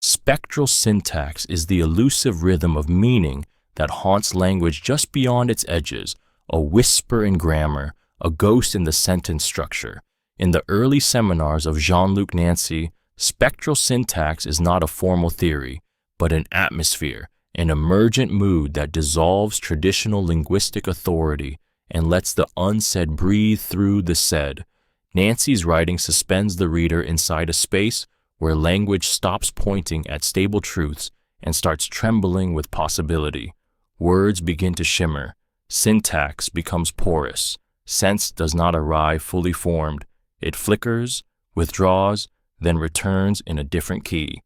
Spectral syntax is the elusive rhythm of meaning that haunts language just beyond its edges, a whisper in grammar, a ghost in the sentence structure. In the early seminars of Jean-Luc Nancy, spectral syntax is not a formal theory, but an atmosphere, an emergent mood that dissolves traditional linguistic authority and lets the unsaid breathe through the said. Nancy's writing suspends the reader inside a space where language stops pointing at stable truths and starts trembling with possibility. Words begin to shimmer. Syntax becomes porous. Sense does not arrive fully formed. It flickers, withdraws, then returns in a different key.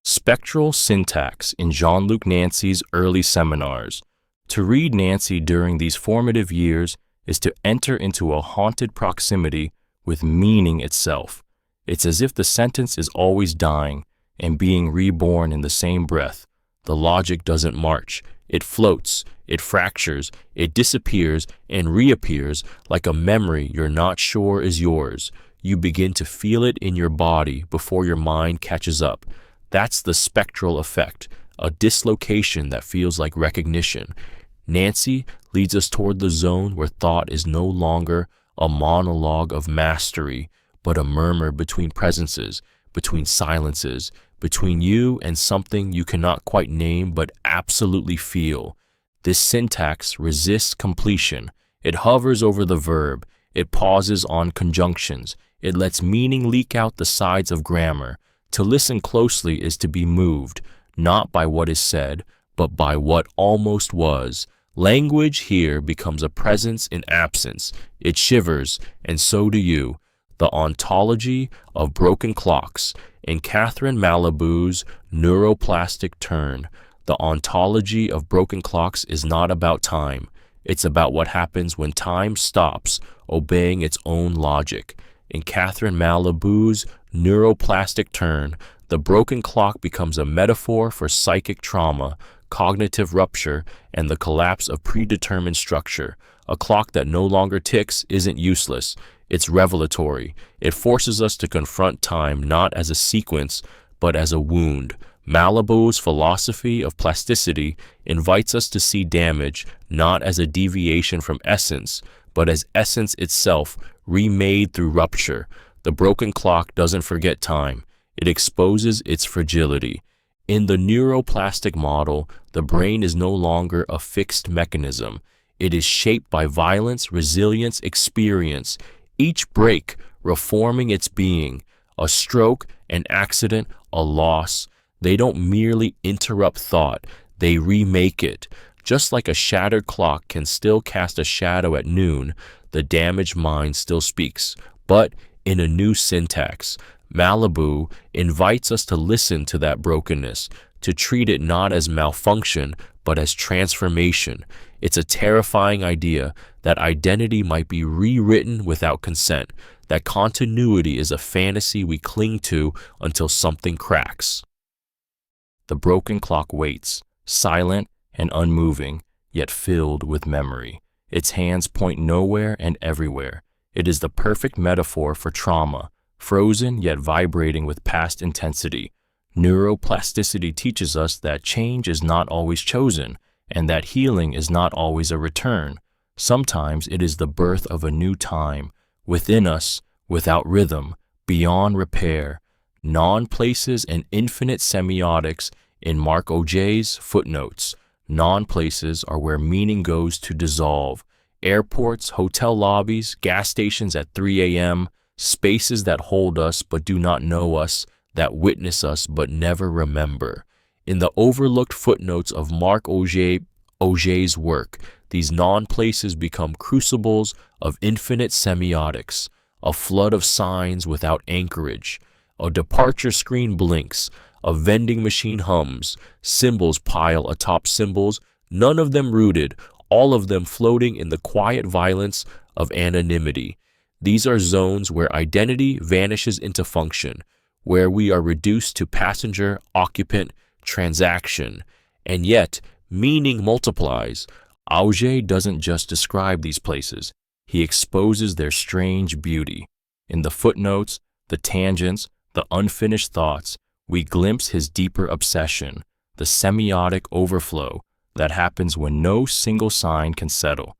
Spectral syntax in Jean-Luc Nancy's early seminars. To read Nancy during these formative years is to enter into a haunted proximity with meaning itself. It's as if the sentence is always dying and being reborn in the same breath. The logic doesn't march. It floats, it fractures, it disappears and reappears like a memory you're not sure is yours. You begin to feel it in your body before your mind catches up. That's the spectral effect, a dislocation that feels like recognition. Nancy leads us toward the zone where thought is no longer a monologue of mastery, but a murmur between presences, between silences, between you and something you cannot quite name but absolutely feel. This syntax resists completion. It hovers over the verb. It pauses on conjunctions. It lets meaning leak out the sides of grammar. To listen closely is to be moved, not by what is said, but by what almost was. Language here becomes a presence in absence. It shivers, and so do you. The ontology of broken clocks in Catherine Malabou's neuroplastic turn. The ontology of broken clocks is not about time. It's about what happens when time stops obeying its own logic. In Catherine Malabou's neuroplastic turn, the broken clock becomes a metaphor for psychic trauma, cognitive rupture, and the collapse of predetermined structure. A clock that no longer ticks isn't useless. It's revelatory. It forces us to confront time not as a sequence, but as a wound. Malabou's philosophy of plasticity invites us to see damage not as a deviation from essence, but as essence itself remade through rupture. The broken clock doesn't forget time. It exposes its fragility. In the neuroplastic model, the brain is no longer a fixed mechanism. It is shaped by violence, resilience, experience. Each break reforming its being, a stroke, an accident, a loss. They don't merely interrupt thought, they remake it. Just like a shattered clock can still cast a shadow at noon, the damaged mind still speaks, but in a new syntax. Malabou invites us to listen to that brokenness, to treat it not as malfunction, but as transformation. It's a terrifying idea that identity might be rewritten without consent, that continuity is a fantasy we cling to until something cracks. The broken clock waits, silent and unmoving, yet filled with memory. Its hands point nowhere and everywhere. It is the perfect metaphor for trauma, frozen yet vibrating with past intensity. Neuroplasticity teaches us that change is not always chosen, and that healing is not always a return. Sometimes it is the birth of a new time, within us, without rhythm, beyond repair. Non-places and infinite semiotics in Mark Auger's footnotes. Non-places are where meaning goes to dissolve. Airports, hotel lobbies, gas stations at 3 a.m., spaces that hold us but do not know us, that witness us but never remember. In the overlooked footnotes of Mark Auger's work, these non-places become crucibles of infinite semiotics, a flood of signs without anchorage. A departure screen blinks, a vending machine hums, symbols pile atop symbols, none of them rooted, all of them floating in the quiet violence of anonymity. These are zones where identity vanishes into function, where we are reduced to passenger, occupant, transaction, and yet meaning multiplies. Auger doesn't just describe these places, he exposes their strange beauty. In the footnotes, the tangents, the unfinished thoughts, we glimpse his deeper obsession, the semiotic overflow that happens when no single sign can settle.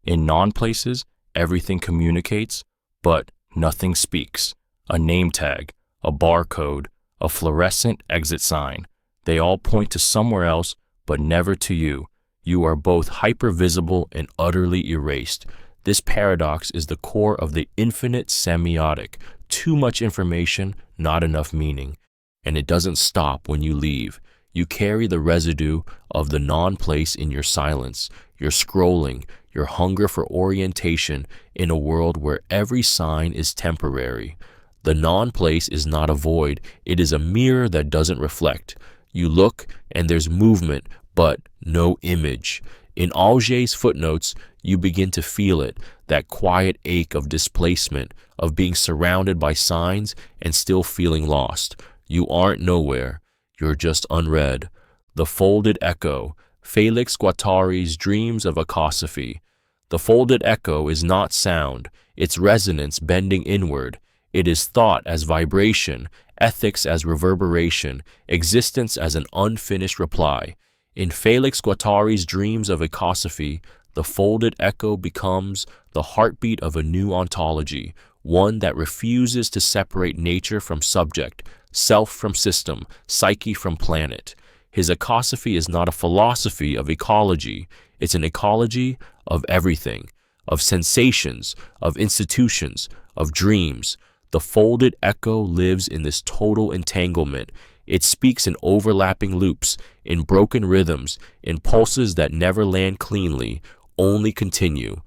In non-places, everything communicates, but nothing speaks. A name tag, a barcode, a fluorescent exit sign. They all point to somewhere else, but never to you. You are both hyper-visible and utterly erased. This paradox is the core of the infinite semiotic. Too much information, not enough meaning. And it doesn't stop when you leave. You carry the residue of the non-place in your silence, your scrolling, your hunger for orientation in a world where every sign is temporary. The non-place is not a void, it is a mirror that doesn't reflect. You look and there's movement, but no image. In Auger's footnotes, you begin to feel it, that quiet ache of displacement, of being surrounded by signs and still feeling lost. You aren't nowhere, you're just unread. The Folded Echo, Felix Guattari's Dreams of Ecosophy. The folded echo is not sound, it's resonance bending inward. It is thought as vibration, ethics as reverberation, existence as an unfinished reply. In Felix Guattari's Dreams of Ecosophy, the folded echo becomes the heartbeat of a new ontology, one that refuses to separate nature from subject, self from system, psyche from planet. His ecosophy is not a philosophy of ecology, it's an ecology of everything, of sensations, of institutions, of dreams. The folded echo lives in this total entanglement. It speaks in overlapping loops, in broken rhythms, in pulses that never land cleanly, only continue.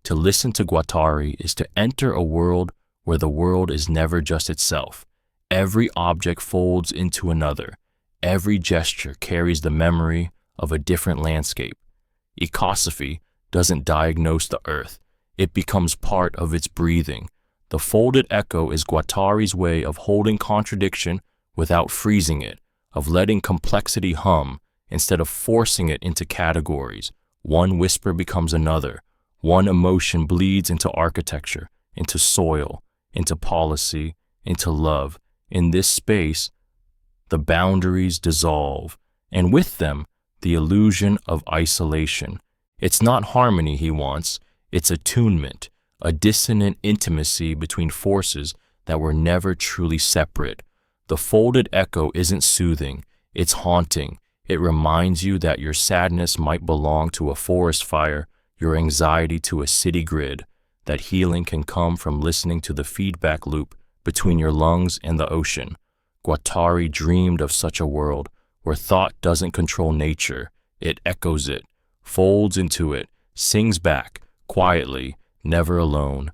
To listen to Guattari is to enter a world where the world is never just itself. Every object folds into another. Every gesture carries the memory of a different landscape. Ecosophy doesn't diagnose the earth. It becomes part of its breathing. The folded echo is Guattari's way of holding contradiction without freezing it, of letting complexity hum instead of forcing it into categories. One whisper becomes another. One emotion bleeds into architecture, into soil, into policy, into love. In this space, the boundaries dissolve, and with them, the illusion of isolation. It's not harmony he wants, it's attunement, a dissonant intimacy between forces that were never truly separate. The folded echo isn't soothing, it's haunting. It reminds you that your sadness might belong to a forest fire, your anxiety to a city grid, that healing can come from listening to the feedback loop between your lungs and the ocean. Guattari dreamed of such a world where thought doesn't control nature, it echoes it, folds into it, sings back, quietly, never alone.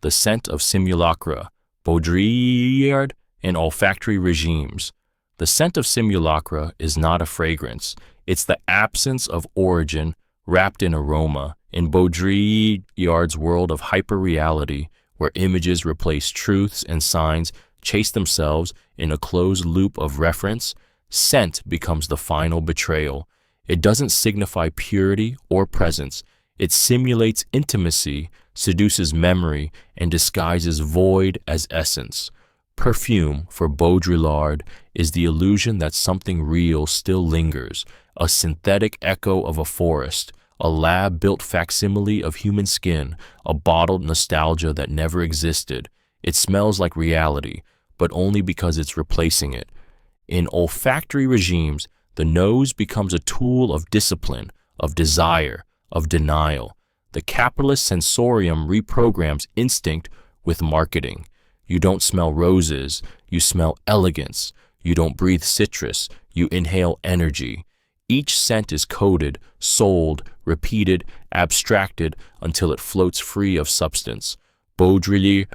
The scent of simulacra, Baudrillard, and olfactory regimes. The scent of simulacra is not a fragrance, it's the absence of origin wrapped in aroma. In Baudrillard's world of hyperreality, where images replace truths and signs chase themselves in a closed loop of reference, scent becomes the final betrayal. It doesn't signify purity or presence. It simulates intimacy, seduces memory, and disguises void as essence. Perfume, for Baudrillard, is the illusion that something real still lingers, a synthetic echo of a forest, a lab-built facsimile of human skin, a bottled nostalgia that never existed. It smells like reality, but only because it's replacing it. In olfactory regimes, the nose becomes a tool of discipline, of desire, of denial. The capitalist sensorium reprograms instinct with marketing. You don't smell roses, you smell elegance. You don't breathe citrus, you inhale energy. Each scent is coded, sold, repeated, abstracted until it floats free of substance. Baudrillard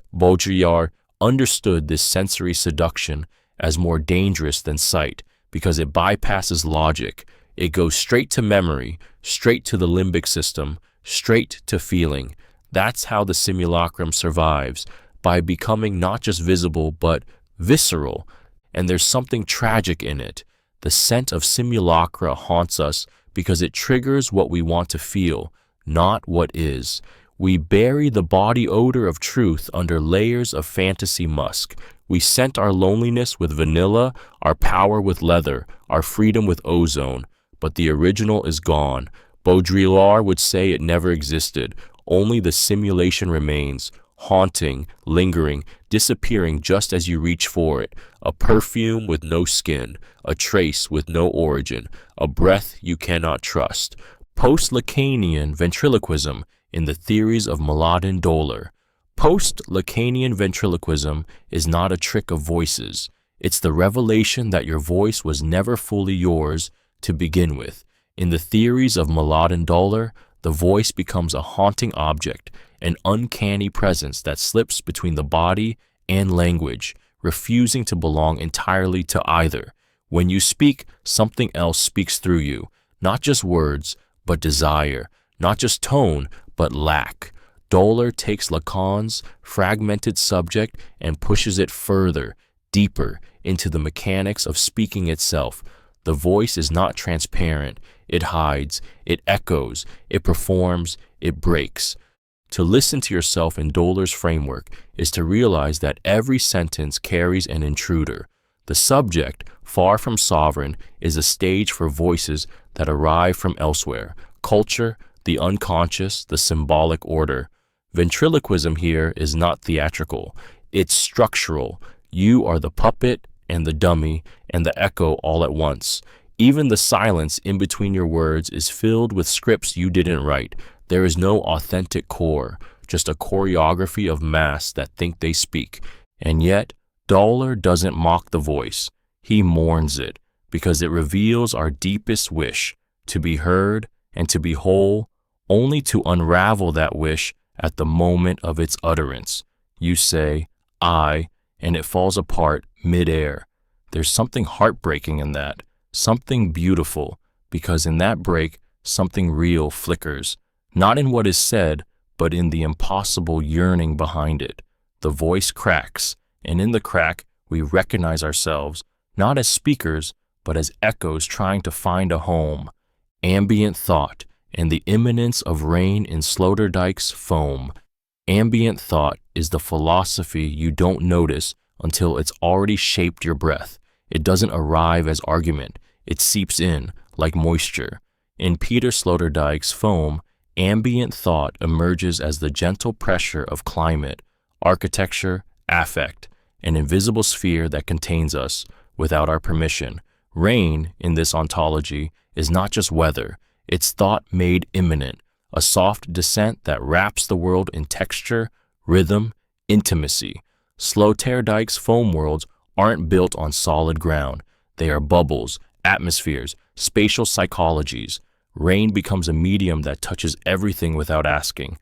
understood this sensory seduction as more dangerous than sight because it bypasses logic. It goes straight to memory, straight to the limbic system, straight to feeling. That's how the simulacrum survives, by becoming not just visible but visceral. And there's something tragic in it. The scent of simulacra haunts us because it triggers what we want to feel, not what is. We bury the body odor of truth under layers of fantasy musk. We scent our loneliness with vanilla, our power with leather, our freedom with ozone. But the original is gone. Baudrillard would say it never existed. Only the simulation remains, haunting, lingering, disappearing just as you reach for it. A perfume with no skin, a trace with no origin, a breath you cannot trust. Post-Lacanian ventriloquism in the theories of Mladen Dolar. Post-Lacanian ventriloquism is not a trick of voices. It's the revelation that your voice was never fully yours to begin with. In the theories of Mladen Dolar, the voice becomes a haunting object, an uncanny presence that slips between the body and language, refusing to belong entirely to either. When you speak, something else speaks through you, not just words, but desire, not just tone, but lack. Dolar takes Lacan's fragmented subject and pushes it further, deeper, into the mechanics of speaking itself. The voice is not transparent. It hides, it echoes, it performs, it breaks. To listen to yourself in Dolar's framework is to realize that every sentence carries an intruder. The subject, far from sovereign, is a stage for voices that arrive from elsewhere: culture, the unconscious, the symbolic order. Ventriloquism here is not theatrical, it's structural. You are the puppet and the dummy and the echo all at once. Even the silence in between your words is filled with scripts you didn't write. There is no authentic core, just a choreography of masks that think they speak. And yet, Dolar doesn't mock the voice. He mourns it, because it reveals our deepest wish, to be heard and to be whole, only to unravel that wish at the moment of its utterance. You say, I, and it falls apart mid-air. There's something heartbreaking in that, something beautiful, because in that break, something real flickers, not in what is said, but in the impossible yearning behind it. The voice cracks, and in the crack, we recognize ourselves, not as speakers, but as echoes trying to find a home. Ambient thought and the imminence of rain in Sloterdijk's foam. Ambient thought is the philosophy you don't notice until it's already shaped your breath. It doesn't arrive as argument. It seeps in, like moisture. In Peter Sloterdijk's foam, ambient thought emerges as the gentle pressure of climate, architecture, affect, an invisible sphere that contains us without our permission. Rain, in this ontology, is not just weather. It's thought made imminent, a soft descent that wraps the world in texture, rhythm, intimacy. Sloterdijk's foam worlds aren't built on solid ground. They are bubbles, atmospheres, spatial psychologies. Rain becomes a medium that touches everything without asking.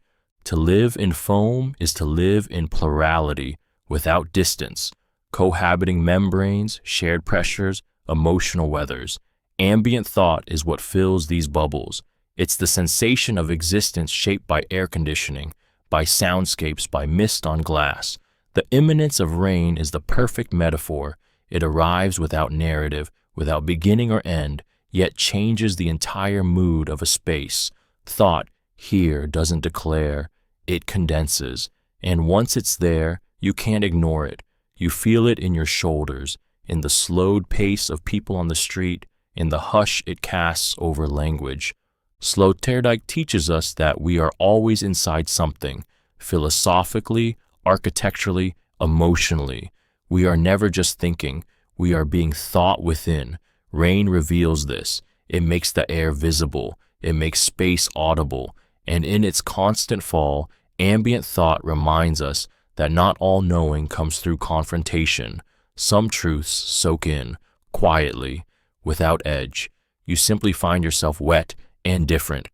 To live in foam is to live in plurality, without distance, cohabiting membranes, shared pressures, emotional weathers. Ambient thought is what fills these bubbles. It's the sensation of existence shaped by air conditioning, by soundscapes, by mist on glass. The imminence of rain is the perfect metaphor. It arrives without narrative, without beginning or end, yet changes the entire mood of a space. Thought here doesn't declare, it condenses. And once it's there, you can't ignore it. You feel it in your shoulders, in the slowed pace of people on the street, in the hush it casts over language. Sloterdijk teaches us that we are always inside something, philosophically, architecturally, emotionally. We are never just thinking, we are being thought within. Rain reveals this. It makes the air visible. It makes space audible. And in its constant fall, ambient thought reminds us that not all knowing comes through confrontation. Some truths soak in, quietly, without edge. You simply find yourself wet and different.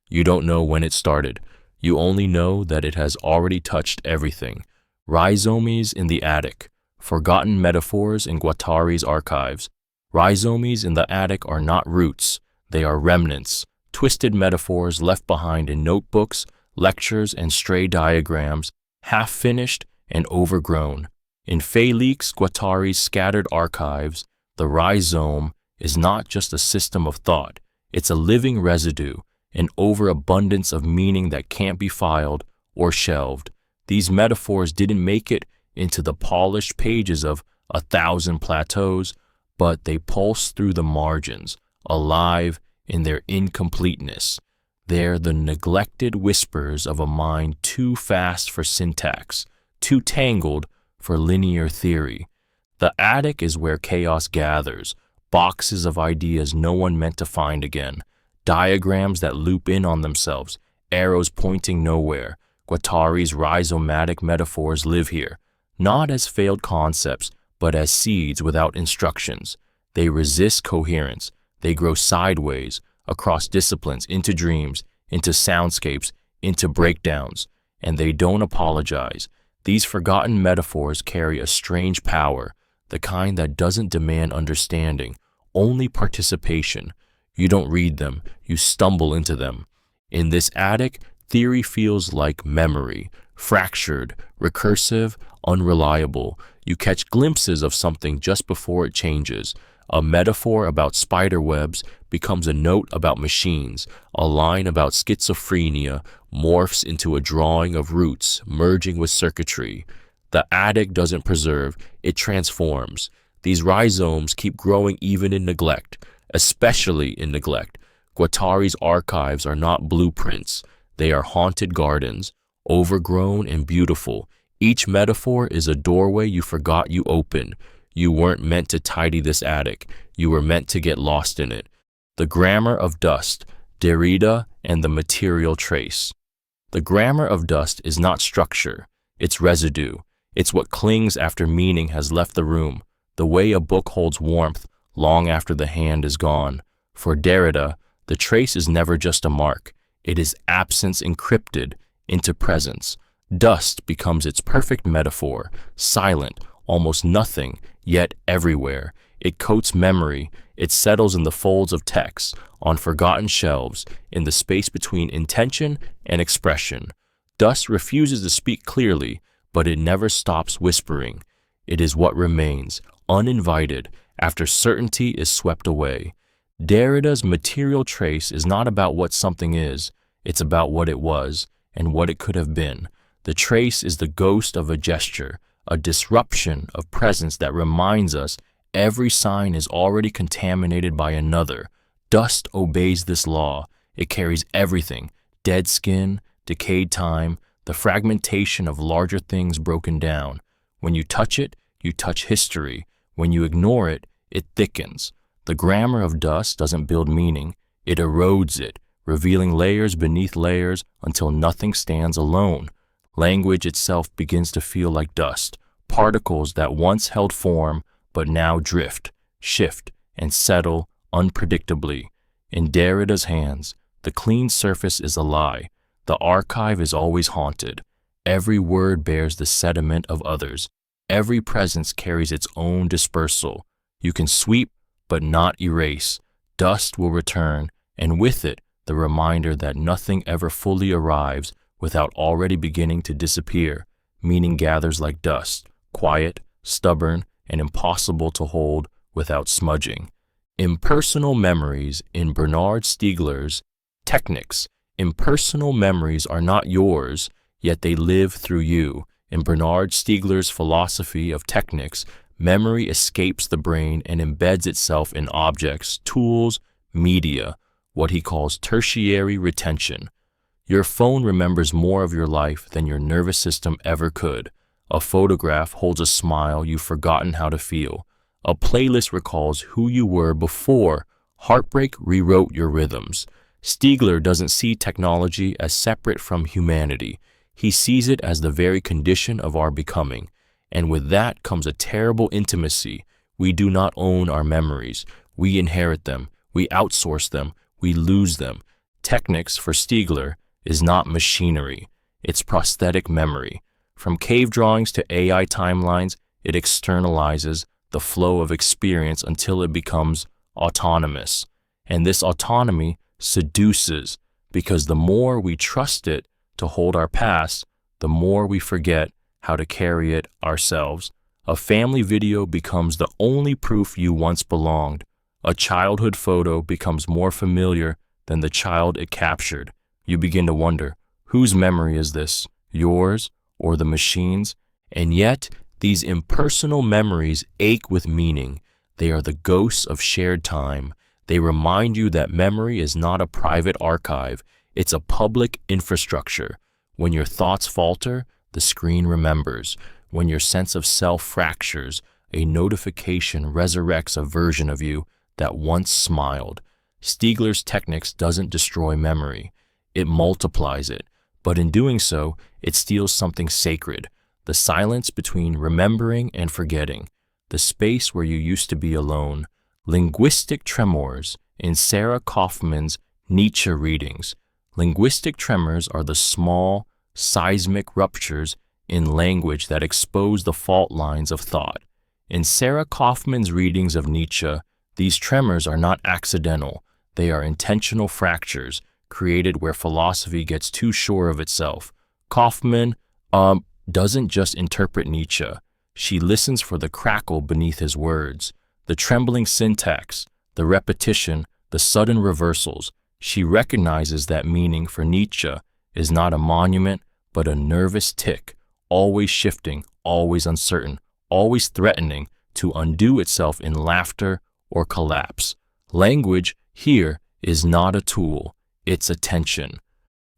You don't know when it started. You only know that it has already touched everything. Rhizomes in the attic. Forgotten metaphors in Guattari's archives. Rhizomes in the attic are not roots. They are remnants. Twisted metaphors left behind in notebooks, lectures, and stray diagrams, half-finished and overgrown. In Félix Guattari's scattered archives, the rhizome is not just a system of thought. It's a living residue, an overabundance of meaning that can't be filed or shelved. These metaphors didn't make it into the polished pages of 1,000 plateaus, but they pulse through the margins, alive in their incompleteness. They're the neglected whispers of a mind too fast for syntax, too tangled for linear theory. The attic is where chaos gathers, boxes of ideas no one meant to find again, diagrams that loop in on themselves, arrows pointing nowhere. Guattari's rhizomatic metaphors live here, not as failed concepts, but as seeds without instructions. They resist coherence. They grow sideways, across disciplines, into dreams, into soundscapes, into breakdowns. And they don't apologize. These forgotten metaphors carry a strange power, the kind that doesn't demand understanding, only participation. You don't read them, you stumble into them. In this attic, theory feels like memory, fractured, recursive, unreliable. You catch glimpses of something just before it changes. A metaphor about spider webs becomes a note about machines. A line about schizophrenia morphs into a drawing of roots merging with circuitry. The attic doesn't preserve, it transforms. These rhizomes keep growing even in neglect, especially in neglect. Guattari's archives are not blueprints. They are haunted gardens, overgrown and beautiful. Each metaphor is a doorway you forgot you opened. You weren't meant to tidy this attic. You were meant to get lost in it. The grammar of dust, Derrida and the material trace. The grammar of dust is not structure. It's residue. It's what clings after meaning has left the room, the way a book holds warmth long after the hand is gone. For Derrida, the trace is never just a mark. It is absence encrypted into presence. Dust becomes its perfect metaphor, silent, almost nothing, yet everywhere. It coats memory. It settles in the folds of text, on forgotten shelves, in the space between intention and expression. Dust refuses to speak clearly, but it never stops whispering. It is what remains, uninvited, after certainty is swept away. Derrida's material trace is not about what something is, it's about what it was and what it could have been. The trace is the ghost of a gesture, a disruption of presence that reminds us every sign is already contaminated by another. Dust obeys this law. It carries everything, dead skin, decayed time, the fragmentation of larger things broken down. When you touch it, you touch history. When you ignore it, it thickens. The grammar of dust doesn't build meaning, it erodes it, revealing layers beneath layers until nothing stands alone. Language itself begins to feel like dust, particles that once held form but now drift, shift, and settle unpredictably. In Derrida's hands, the clean surface is a lie. The archive is always haunted. Every word bears the sediment of others. Every presence carries its own dispersal. You can sweep, but not erase. Dust will return, and with it, the reminder that nothing ever fully arrives without already beginning to disappear. Meaning gathers like dust, quiet, stubborn, and impossible to hold without smudging. Impersonal memories in Bernard Stiegler's Technics. Impersonal memories are not yours, yet they live through you. In Bernard Stiegler's philosophy of technics, memory escapes the brain and embeds itself in objects, tools, media, what he calls tertiary retention. Your phone remembers more of your life than your nervous system ever could. A photograph holds a smile you've forgotten how to feel. A playlist recalls who you were before heartbreak rewrote your rhythms. Stiegler doesn't see technology as separate from humanity. He sees it as the very condition of our becoming. And with that comes a terrible intimacy. We do not own our memories. We inherit them. We outsource them. We lose them. Technics, for Stiegler, is not machinery. It's prosthetic memory. From cave drawings to AI timelines, it externalizes the flow of experience until it becomes autonomous. And this autonomy seduces, because the more we trust it to hold our past, the more we forget how to carry it ourselves. A family video becomes the only proof you once belonged. A childhood photo becomes more familiar than the child it captured. You begin to wonder, whose memory is this? Yours or the machine's? And yet, These impersonal memories ache with meaning. They are the ghosts of shared time. They remind you that memory is not a private archive, it's a public infrastructure. When your thoughts falter, the screen remembers. When your sense of self fractures, a notification resurrects a version of you that once smiled. Stiegler's techniques doesn't destroy memory, it multiplies it. But in doing so, it steals something sacred, the silence between remembering and forgetting, the space where you used to be alone. Linguistic tremors in Sarah Kaufman's Nietzsche readings. Linguistic tremors are the small, seismic ruptures in language that expose the fault lines of thought. In Sarah Kaufman's readings of Nietzsche, these tremors are not accidental, they are intentional fractures created where philosophy gets too sure of itself. Kaufman doesn't just interpret Nietzsche, she listens for the crackle beneath his words, the trembling syntax, the repetition, the sudden reversals. She recognizes that meaning for Nietzsche is not a monument, but a nervous tick, always shifting, always uncertain, always threatening to undo itself in laughter or collapse. Language here is not a tool, it's a tension.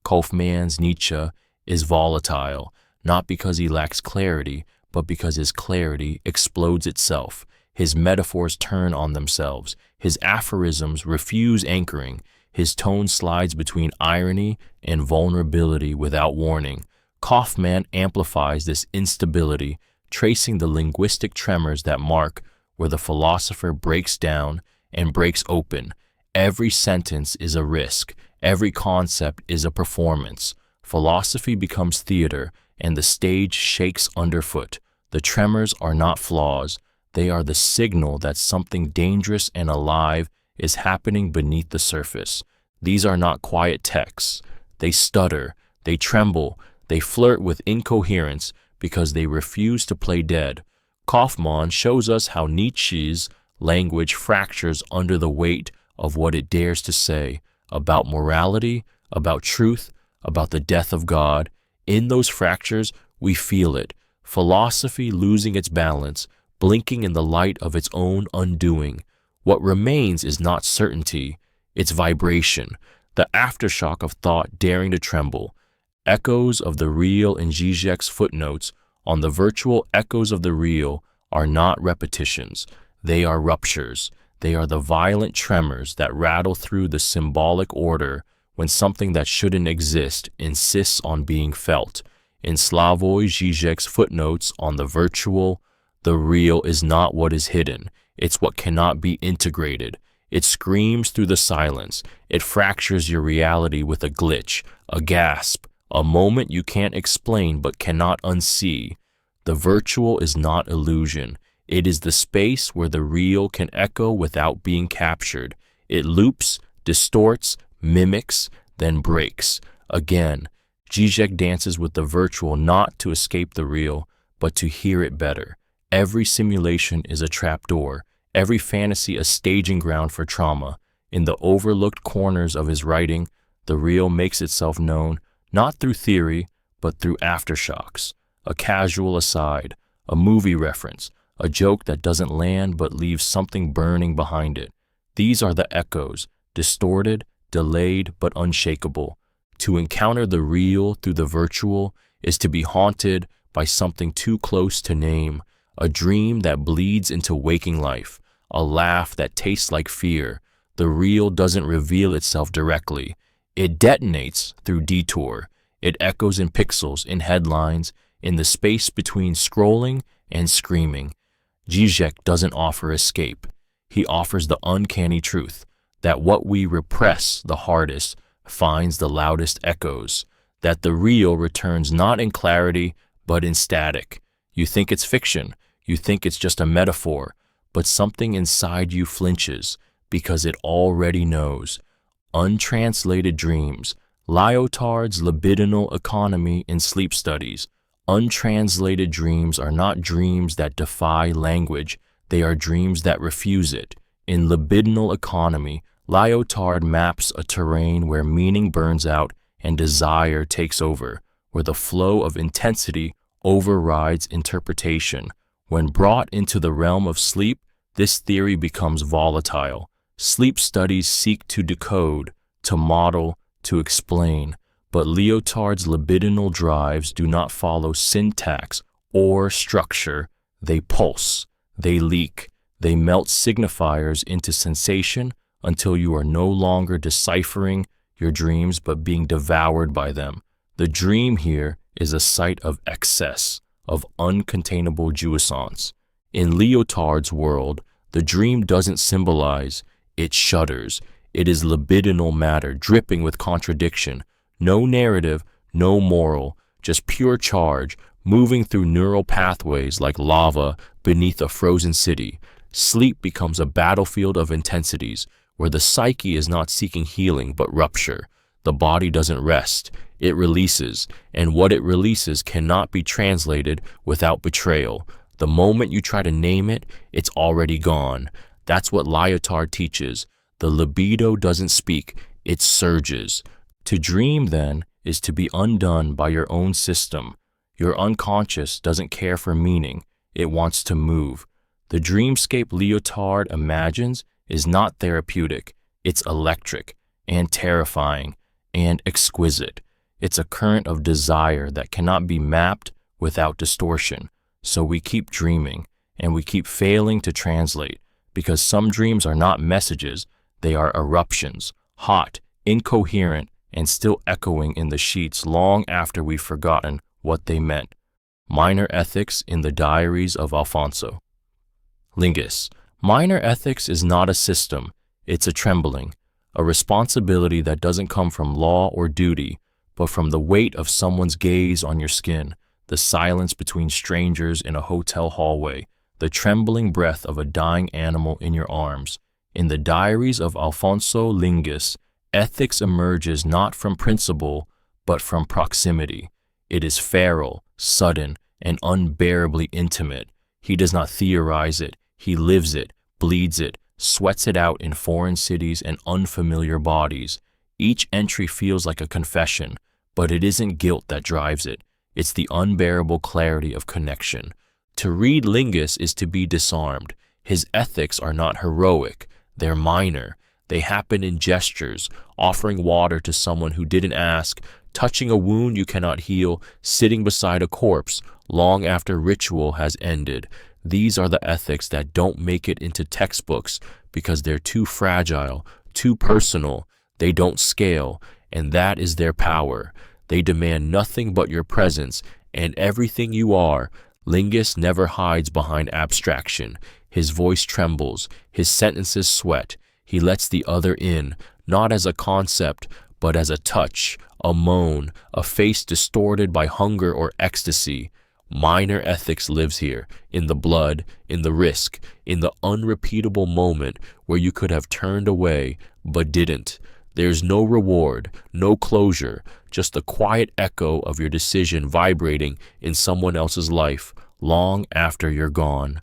Kaufman's Nietzsche is volatile, not because he lacks clarity, but because his clarity explodes itself. His metaphors turn on themselves. His aphorisms refuse anchoring. His tone slides between irony and vulnerability without warning. Kaufman amplifies this instability, tracing the linguistic tremors that mark where the philosopher breaks down and breaks open. Every sentence is a risk. Every concept is a performance. Philosophy becomes theater, and the stage shakes underfoot. The tremors are not flaws. They are the signal that something dangerous and alive is happening beneath the surface. These are not quiet texts. They stutter, they tremble, they flirt with incoherence because they refuse to play dead. Kaufman shows us how Nietzsche's language fractures under the weight of what it dares to say about morality, about truth, about the death of God. In those fractures, we feel it. Philosophy losing its balance, blinking in the light of its own undoing. What remains is not certainty, it's vibration, the aftershock of thought daring to tremble. Echoes of the real in Zizek's footnotes on the virtual echoes of the real are not repetitions, they are ruptures. They are the violent tremors that rattle through the symbolic order when something that shouldn't exist insists on being felt. In Slavoj Žižek's footnotes on the virtual, the real is not what is hidden, it's what cannot be integrated. It screams through the silence, it fractures your reality with a glitch, a gasp, a moment you can't explain but cannot unsee. The virtual is not illusion, it is the space where the real can echo without being captured. It loops, distorts, mimics, then breaks. Again, Zizek dances with the virtual not to escape the real, but to hear it better. Every simulation is a trapdoor, every fantasy a staging ground for trauma. In the overlooked corners of his writing, the real makes itself known, not through theory, but through aftershocks. A casual aside, a movie reference, a joke that doesn't land but leaves something burning behind it. These are the echoes, distorted, delayed, but unshakable. To encounter the real through the virtual is to be haunted by something too close to name, a dream that bleeds into waking life, a laugh that tastes like fear. The real doesn't reveal itself directly. It detonates through detour. It echoes in pixels, in headlines, in the space between scrolling and screaming. Zizek doesn't offer escape. He offers the uncanny truth that what we repress the hardest finds the loudest echoes, that the real returns not in clarity but in static. You think it's fiction, you think it's just a metaphor, but something inside you flinches because it already knows. Untranslated dreams, Lyotard's libidinal economy in sleep studies. Untranslated dreams are not dreams that defy language, they are dreams that refuse it. In libidinal economy, Lyotard maps a terrain where meaning burns out and desire takes over, where the flow of intensity overrides interpretation. When brought into the realm of sleep, this theory becomes volatile. Sleep studies seek to decode, to model, to explain, but Lyotard's libidinal drives do not follow syntax or structure. They pulse, they leak, they melt signifiers into sensation until you are no longer deciphering your dreams but being devoured by them. The dream here is a site of excess, of uncontainable jouissance. In Lyotard's world, the dream doesn't symbolize, it shudders. It is libidinal matter dripping with contradiction. No narrative, no moral, just pure charge, moving through neural pathways like lava beneath a frozen city. Sleep becomes a battlefield of intensities, where the psyche is not seeking healing but rupture. The body doesn't rest, it releases, and what it releases cannot be translated without betrayal. The moment you try to name it, it's already gone. That's what Lyotard teaches. The libido doesn't speak, it surges. To dream, then, is to be undone by your own system. Your unconscious doesn't care for meaning, it wants to move. The dreamscape Lyotard imagines is not therapeutic, it's electric and terrifying and exquisite. It's a current of desire that cannot be mapped without distortion. So we keep dreaming, and we keep failing to translate, because some dreams are not messages, they are eruptions, hot, incoherent, and still echoing in the sheets long after we've forgotten what they meant. Minor Ethics in the Diaries of Alfonso. Lingus. Minor ethics is not a system, it's a trembling, a responsibility that doesn't come from law or duty, but from the weight of someone's gaze on your skin, the silence between strangers in a hotel hallway, the trembling breath of a dying animal in your arms. In the Diaries of Alfonso Lingus, ethics emerges not from principle, but from proximity. It is feral, sudden, and unbearably intimate. He does not theorize it, he lives it, bleeds it, sweats it out in foreign cities and unfamiliar bodies. Each entry feels like a confession, but it isn't guilt that drives it. It's the unbearable clarity of connection. To read Lingus is to be disarmed. His ethics are not heroic, they're minor. They happen in gestures, offering water to someone who didn't ask, touching a wound you cannot heal, sitting beside a corpse long after ritual has ended. These are the ethics that don't make it into textbooks because they're too fragile, too personal. They don't scale, and that is their power. They demand nothing but your presence and everything you are. Lingus never hides behind abstraction. His voice trembles, his sentences sweat. He lets the other in, not as a concept, but as a touch, a moan, a face distorted by hunger or ecstasy. Minor ethics lives here, in the blood, in the risk, in the unrepeatable moment where you could have turned away, but didn't. There's no reward, no closure, just the quiet echo of your decision vibrating in someone else's life long after you're gone.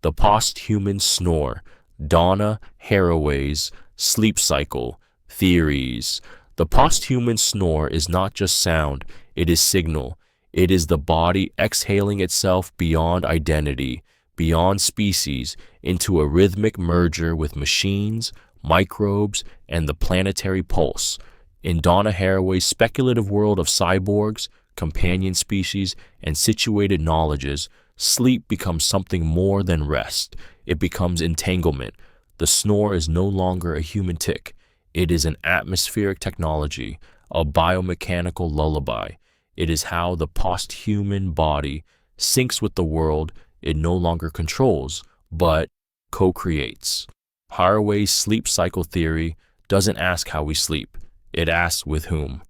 The Post-Human Snore, Donna Haraway's Sleep Cycle, Theories. The post-human snore is not just sound, it is signal. It is the body exhaling itself beyond identity, beyond species, into a rhythmic merger with machines, microbes, and the planetary pulse. In Donna Haraway's speculative world of cyborgs, companion species, and situated knowledges, sleep becomes something more than rest. It becomes entanglement. The snore is no longer a human tic. It is an atmospheric technology, a biomechanical lullaby. It is how the post-human body syncs with the world it no longer controls, but co-creates. Haraway's sleep cycle theory doesn't ask how we sleep. It asks with whom.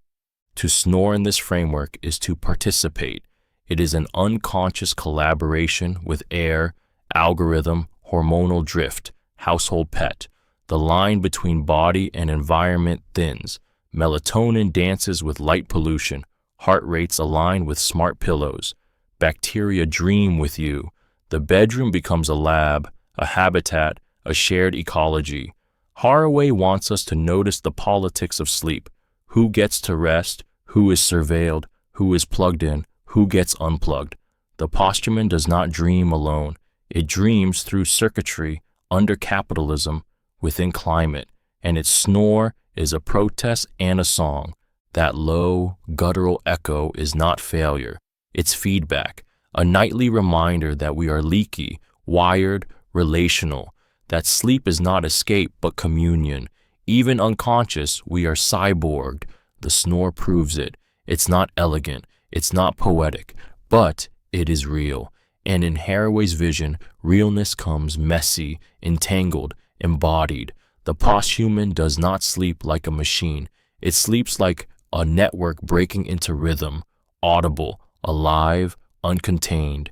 To snore in this framework is to participate. It is an unconscious collaboration with air, algorithm, hormonal drift, household pet. The line between body and environment thins. Melatonin dances with light pollution. Heart rates align with smart pillows. Bacteria dream with you. The bedroom becomes a lab, a habitat, a shared ecology. Haraway wants us to notice the politics of sleep. Who gets to rest? Who is surveilled? Who is plugged in? Who gets unplugged? The posthuman does not dream alone. It dreams through circuitry, under capitalism, within climate, and its snore is a protest and a song. That low, guttural echo is not failure. It's feedback, a nightly reminder that we are leaky, wired, relational, that sleep is not escape but communion. Even unconscious, we are cyborged. The snore proves it. It's not elegant, it's not poetic, but it is real. And in Haraway's vision, realness comes messy, entangled, embodied. The posthuman does not sleep like a machine. It sleeps like a network breaking into rhythm, audible, alive, uncontained.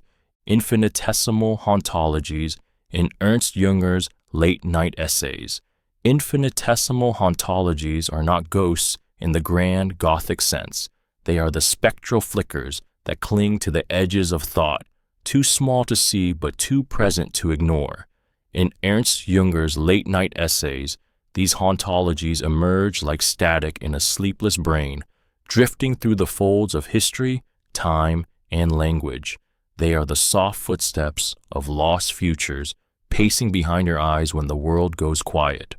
Infinitesimal hauntologies in Ernst Junger's late-night essays. Infinitesimal hauntologies are not ghosts in the grand Gothic sense. They are the spectral flickers that cling to the edges of thought, too small to see but too present to ignore. In Ernst Junger's late-night essays, these hauntologies emerge like static in a sleepless brain, drifting through the folds of history, time, and language. They are the soft footsteps of lost futures, pacing behind your eyes when the world goes quiet.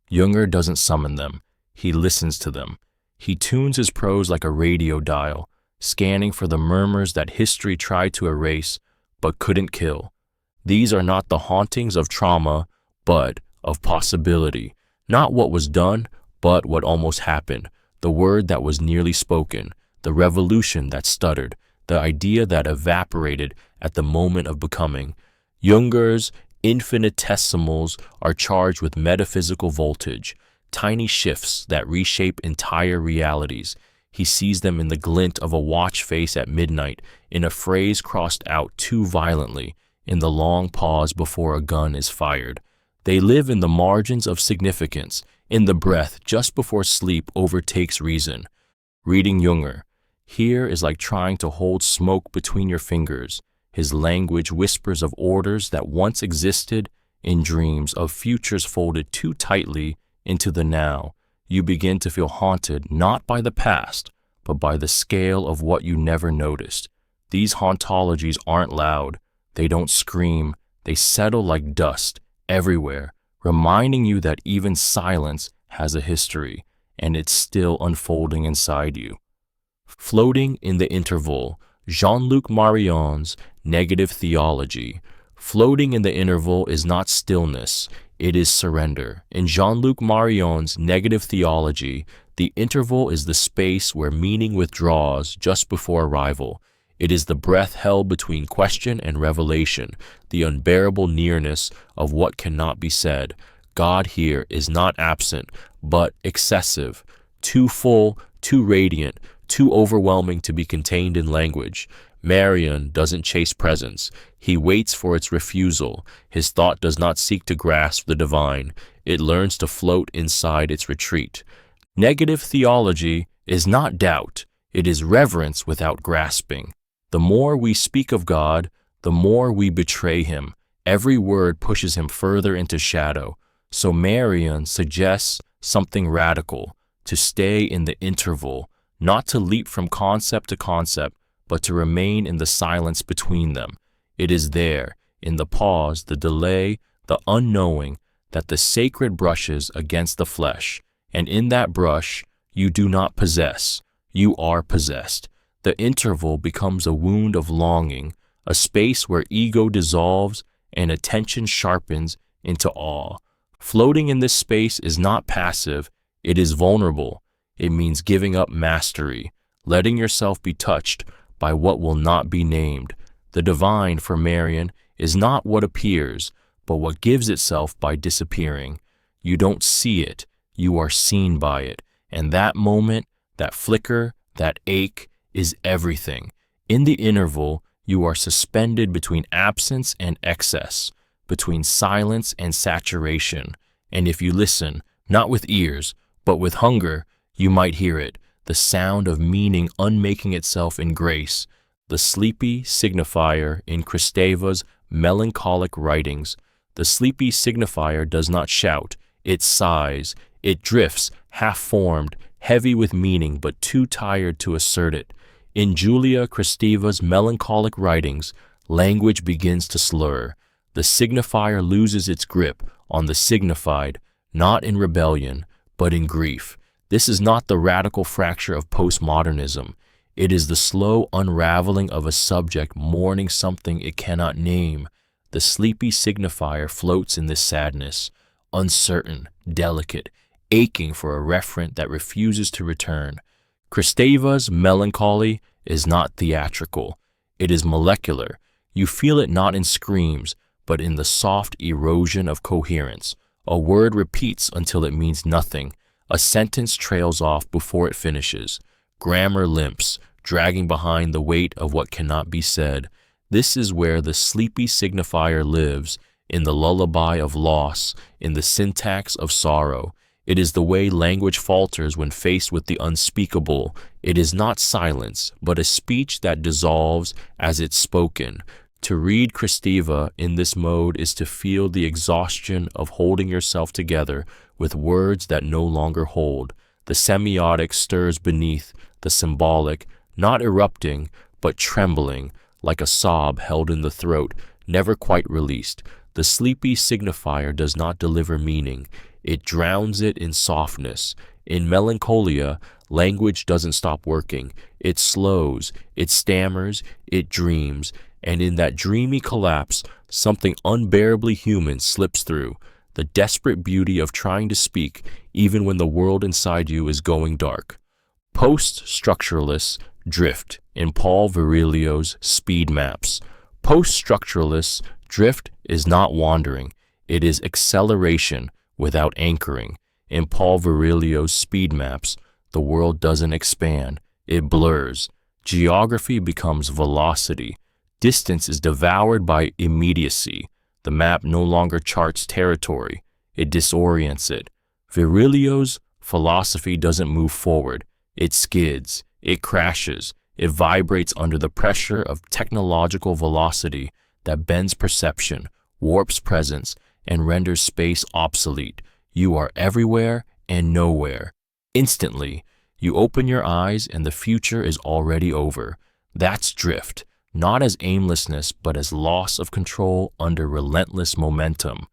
Junger doesn't summon them. He listens to them. He tunes his prose like a radio dial, scanning for the murmurs that history tried to erase but couldn't kill. These are not the hauntings of trauma, but of possibility. Not what was done, but what almost happened. The word that was nearly spoken, the revolution that stuttered, the idea that evaporated at the moment of becoming. Junger's infinitesimals are charged with metaphysical voltage, tiny shifts that reshape entire realities. He sees them in the glint of a watch face at midnight, in a phrase crossed out too violently, in the long pause before a gun is fired. They live in the margins of significance, in the breath just before sleep overtakes reason. Reading Junger here is like trying to hold smoke between your fingers. His language whispers of orders that once existed in dreams, of futures folded too tightly into the now. You begin to feel haunted not by the past, but by the scale of what you never noticed. These hauntologies aren't loud. They don't scream. They settle like dust everywhere, reminding you that even silence has a history, and it's still unfolding inside you. Floating in the interval, Jean-Luc Marion's negative theology. Floating in the interval is not stillness, it is surrender. In Jean-Luc Marion's negative theology, the interval is the space where meaning withdraws just before arrival. It is the breath held between question and revelation, the unbearable nearness of what cannot be said. God here is not absent, but excessive, too full, too radiant, too overwhelming to be contained in language. Marion doesn't chase presence. He waits for its refusal. His thought does not seek to grasp the divine. It learns to float inside its retreat. Negative theology is not doubt. It is reverence without grasping. The more we speak of God, the more we betray him. Every word pushes him further into shadow. So Marion suggests something radical, to stay in the interval, not to leap from concept to concept, but to remain in the silence between them. It is there, in the pause, the delay, the unknowing, that the sacred brushes against the flesh. And in that brush, you do not possess, you are possessed. The interval becomes a wound of longing, a space where ego dissolves and attention sharpens into awe. Floating in this space is not passive, it is vulnerable. It means giving up mastery, letting yourself be touched by what will not be named. The divine, for Marion, is not what appears, but what gives itself by disappearing. You don't see it, you are seen by it. And that moment, that flicker, that ache, is everything. In the interval, you are suspended between absence and excess, between silence and saturation. And if you listen, not with ears, but with hunger, you might hear it, the sound of meaning unmaking itself in grace, the sleepy signifier in Kristeva's melancholic writings. The sleepy signifier does not shout, it sighs, it drifts, half-formed, heavy with meaning but too tired to assert it. In Julia Kristeva's melancholic writings, language begins to slur. The signifier loses its grip on the signified, not in rebellion, but in grief. This is not the radical fracture of postmodernism. It is the slow unraveling of a subject mourning something it cannot name. The sleepy signifier floats in this sadness, uncertain, delicate, aching for a referent that refuses to return. Kristeva's melancholy is not theatrical. It is molecular. You feel it not in screams, but in the soft erosion of coherence. A word repeats until it means nothing. A sentence trails off before it finishes. Grammar limps, dragging behind the weight of what cannot be said. This is where the sleepy signifier lives, in the lullaby of loss, in the syntax of sorrow. It is the way language falters when faced with the unspeakable. It is not silence, but a speech that dissolves as it's spoken. To read Kristeva in this mode is to feel the exhaustion of holding yourself together with words that no longer hold. The semiotic stirs beneath, the symbolic, not erupting, but trembling, like a sob held in the throat, never quite released. The sleepy signifier does not deliver meaning. It drowns it in softness. In melancholia, language doesn't stop working. It slows, it stammers, it dreams, and in that dreamy collapse, something unbearably human slips through. The desperate beauty of trying to speak, even when the world inside you is going dark. Post-structuralists drift in Paul Virilio's Speed Maps. Post-structuralists drift is not wandering. It is acceleration without anchoring. In Paul Virilio's Speed Maps, the world doesn't expand. It blurs. Geography becomes velocity. Distance is devoured by immediacy. The map no longer charts territory. It disorients it. Virilio's philosophy doesn't move forward. It skids. It crashes. It vibrates under the pressure of technological velocity that bends perception, warps presence, and renders space obsolete. You are everywhere and nowhere. Instantly, you open your eyes and the future is already over. That's drift, not as aimlessness but as loss of control under relentless momentum.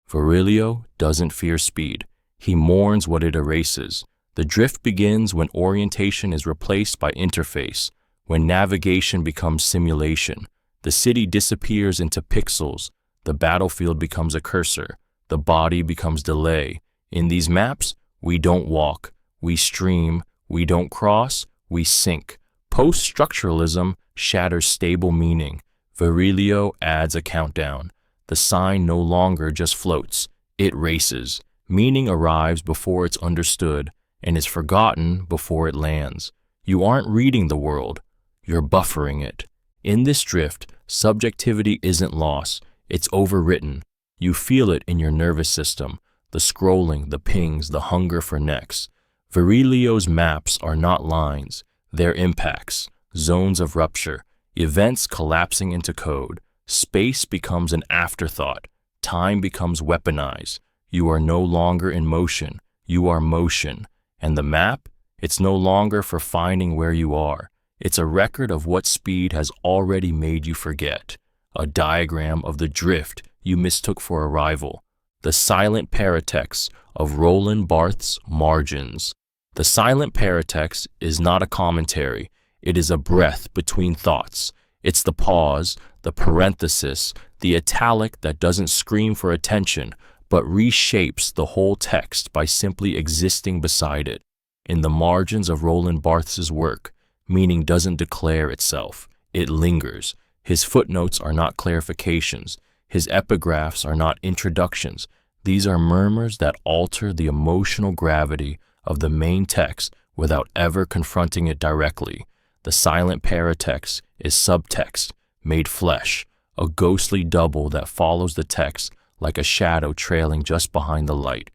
Virilio doesn't fear speed. He mourns what it erases. The drift begins when orientation is replaced by interface, when navigation becomes simulation. The city disappears into pixels. The battlefield becomes a cursor. The body becomes delay. In these maps, we don't walk. We stream. We don't cross. We sink. Post-structuralism shatters stable meaning. Virilio adds a countdown. The sign no longer just floats. It races. Meaning arrives before it's understood and is forgotten before it lands. You aren't reading the world. You're buffering it. In this drift, subjectivity isn't lost. It's overwritten. You feel it in your nervous system, the scrolling, the pings, the hunger for next. Virilio's maps are not lines. They're impacts, zones of rupture, events collapsing into code. Space becomes an afterthought. Time becomes weaponized. You are no longer in motion. You are motion. And the map? It's no longer for finding where you are. It's a record of what speed has already made you forget. A diagram of the drift you mistook for arrival. The silent paratext of Roland Barthes' Margins. The silent paratext is not a commentary. It is a breath between thoughts. It's the pause, the parenthesis, the italic that doesn't scream for attention, but reshapes the whole text by simply existing beside it. In the margins of Roland Barthes' work, meaning doesn't declare itself. It lingers. His footnotes are not clarifications. His epigraphs are not introductions. These are murmurs that alter the emotional gravity of the main text without ever confronting it directly. The silent paratext is subtext, made flesh, a ghostly double that follows the text like a shadow trailing just behind the light.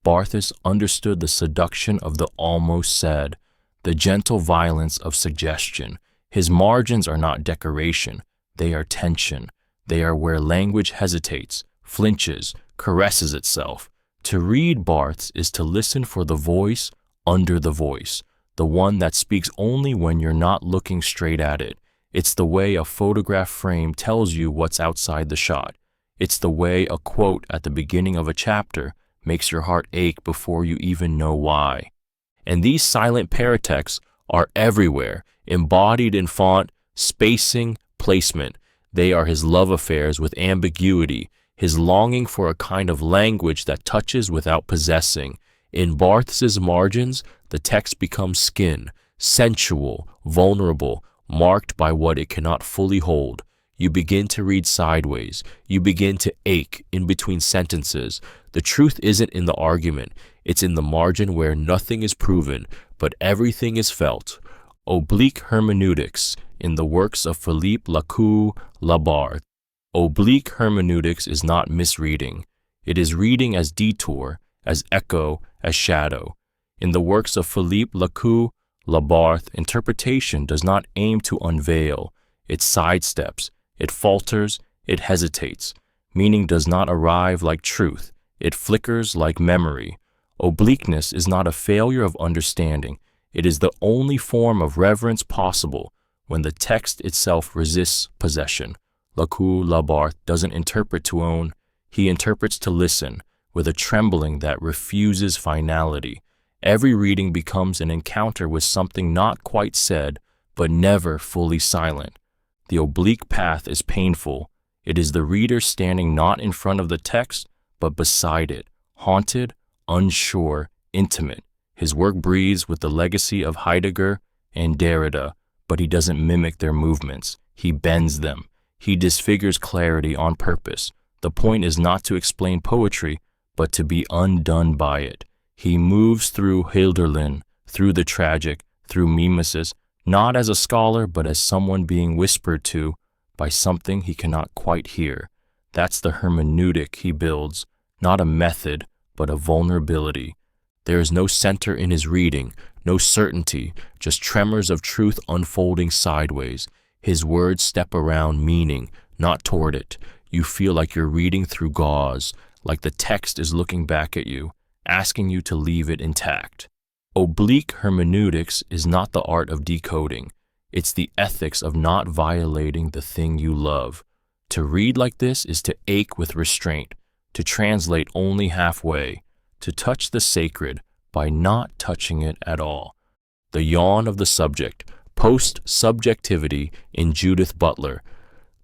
Barthes understood the seduction of the almost said, the gentle violence of suggestion. His margins are not decoration, they are tension. They are where language hesitates, flinches, caresses itself. To read Barthes is to listen for the voice under the voice, the one that speaks only when you're not looking straight at it. It's the way a photograph frame tells you what's outside the shot. It's the way a quote at the beginning of a chapter makes your heart ache before you even know why. And these silent paratexts are everywhere, embodied in font, spacing, placement. They are his love affairs with ambiguity, his longing for a kind of language that touches without possessing. In Barthes's margins, the text becomes skin, sensual, vulnerable, marked by what it cannot fully hold. You begin to read sideways. You begin to ache in between sentences. The truth isn't in the argument. It's in the margin where nothing is proven, but everything is felt. Oblique hermeneutics in the works of Philippe Labarthe. Oblique hermeneutics is not misreading. It is reading as detour, as echo, as shadow. In the works of Philippe Labarthe, interpretation does not aim to unveil. It sidesteps, it falters, it hesitates. Meaning does not arrive like truth. It flickers like memory. Obliqueness is not a failure of understanding. It is the only form of reverence possible when the text itself resists possession. Labarthe doesn't interpret to own, he interprets to listen, with a trembling that refuses finality. Every reading becomes an encounter with something not quite said, but never fully silent. The oblique path is painful. It is the reader standing not in front of the text, but beside it, haunted, unsure, intimate. His work breathes with the legacy of Heidegger and Derrida, but he doesn't mimic their movements. He bends them. He disfigures clarity on purpose. The point is not to explain poetry, but to be undone by it. He moves through Hölderlin, through the tragic, through mimesis, not as a scholar, but as someone being whispered to by something he cannot quite hear. That's the hermeneutic he builds, not a method, but a vulnerability. There is no center in his reading, no certainty, just tremors of truth unfolding sideways. His words step around meaning, not toward it. You feel like you're reading through gauze, like the text is looking back at you, asking you to leave it intact. Oblique hermeneutics is not the art of decoding. It's the ethics of not violating the thing you love. To read like this is to ache with restraint, to translate only halfway, to touch the sacred by not touching it at all. The yawn of the subject, post-subjectivity in Judith Butler.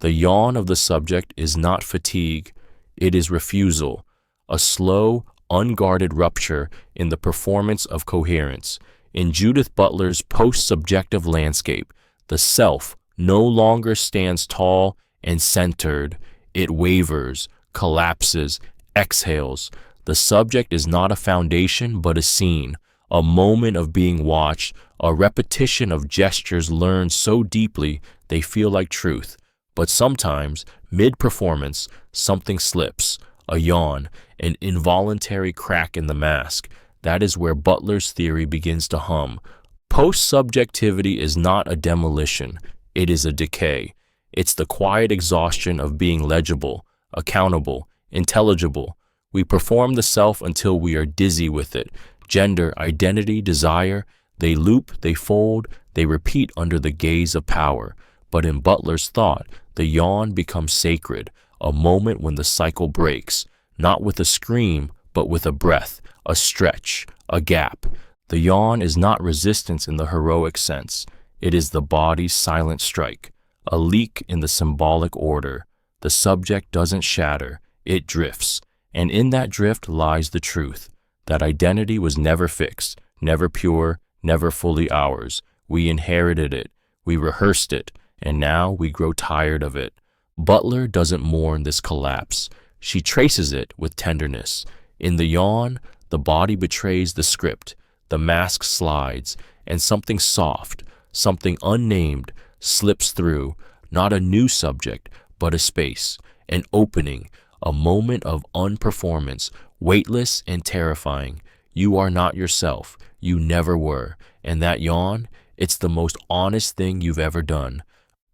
The yawn of the subject is not fatigue, it is refusal, a slow, unguarded rupture in the performance of coherence. In Judith Butler's post-subjective landscape, the self no longer stands tall and centered. It wavers, collapses, exhales. The subject is not a foundation but a scene, a moment of being watched, a repetition of gestures learned so deeply they feel like truth. But sometimes, mid-performance, something slips, a yawn, an involuntary crack in the mask. That is where Butler's theory begins to hum. Post-subjectivity is not a demolition, it is a decay. It's the quiet exhaustion of being legible, accountable, intelligible. We perform the self until we are dizzy with it. Gender, identity, desire, they loop, they fold, they repeat under the gaze of power. But in Butler's thought, the yawn becomes sacred, a moment when the cycle breaks, not with a scream, but with a breath, a stretch, a gap. The yawn is not resistance in the heroic sense. It is the body's silent strike, a leak in the symbolic order. The subject doesn't shatter, it drifts. And in that drift lies the truth, that identity was never fixed, never pure, never fully ours. We inherited it, we rehearsed it, and now we grow tired of it. Butler doesn't mourn this collapse. She traces it with tenderness. In the yawn, the body betrays the script, the mask slides, and something soft, something unnamed, slips through, not a new subject, but a space, an opening, a moment of unperformance, weightless and terrifying. You are not yourself, you never were, and that yawn, it's the most honest thing you've ever done.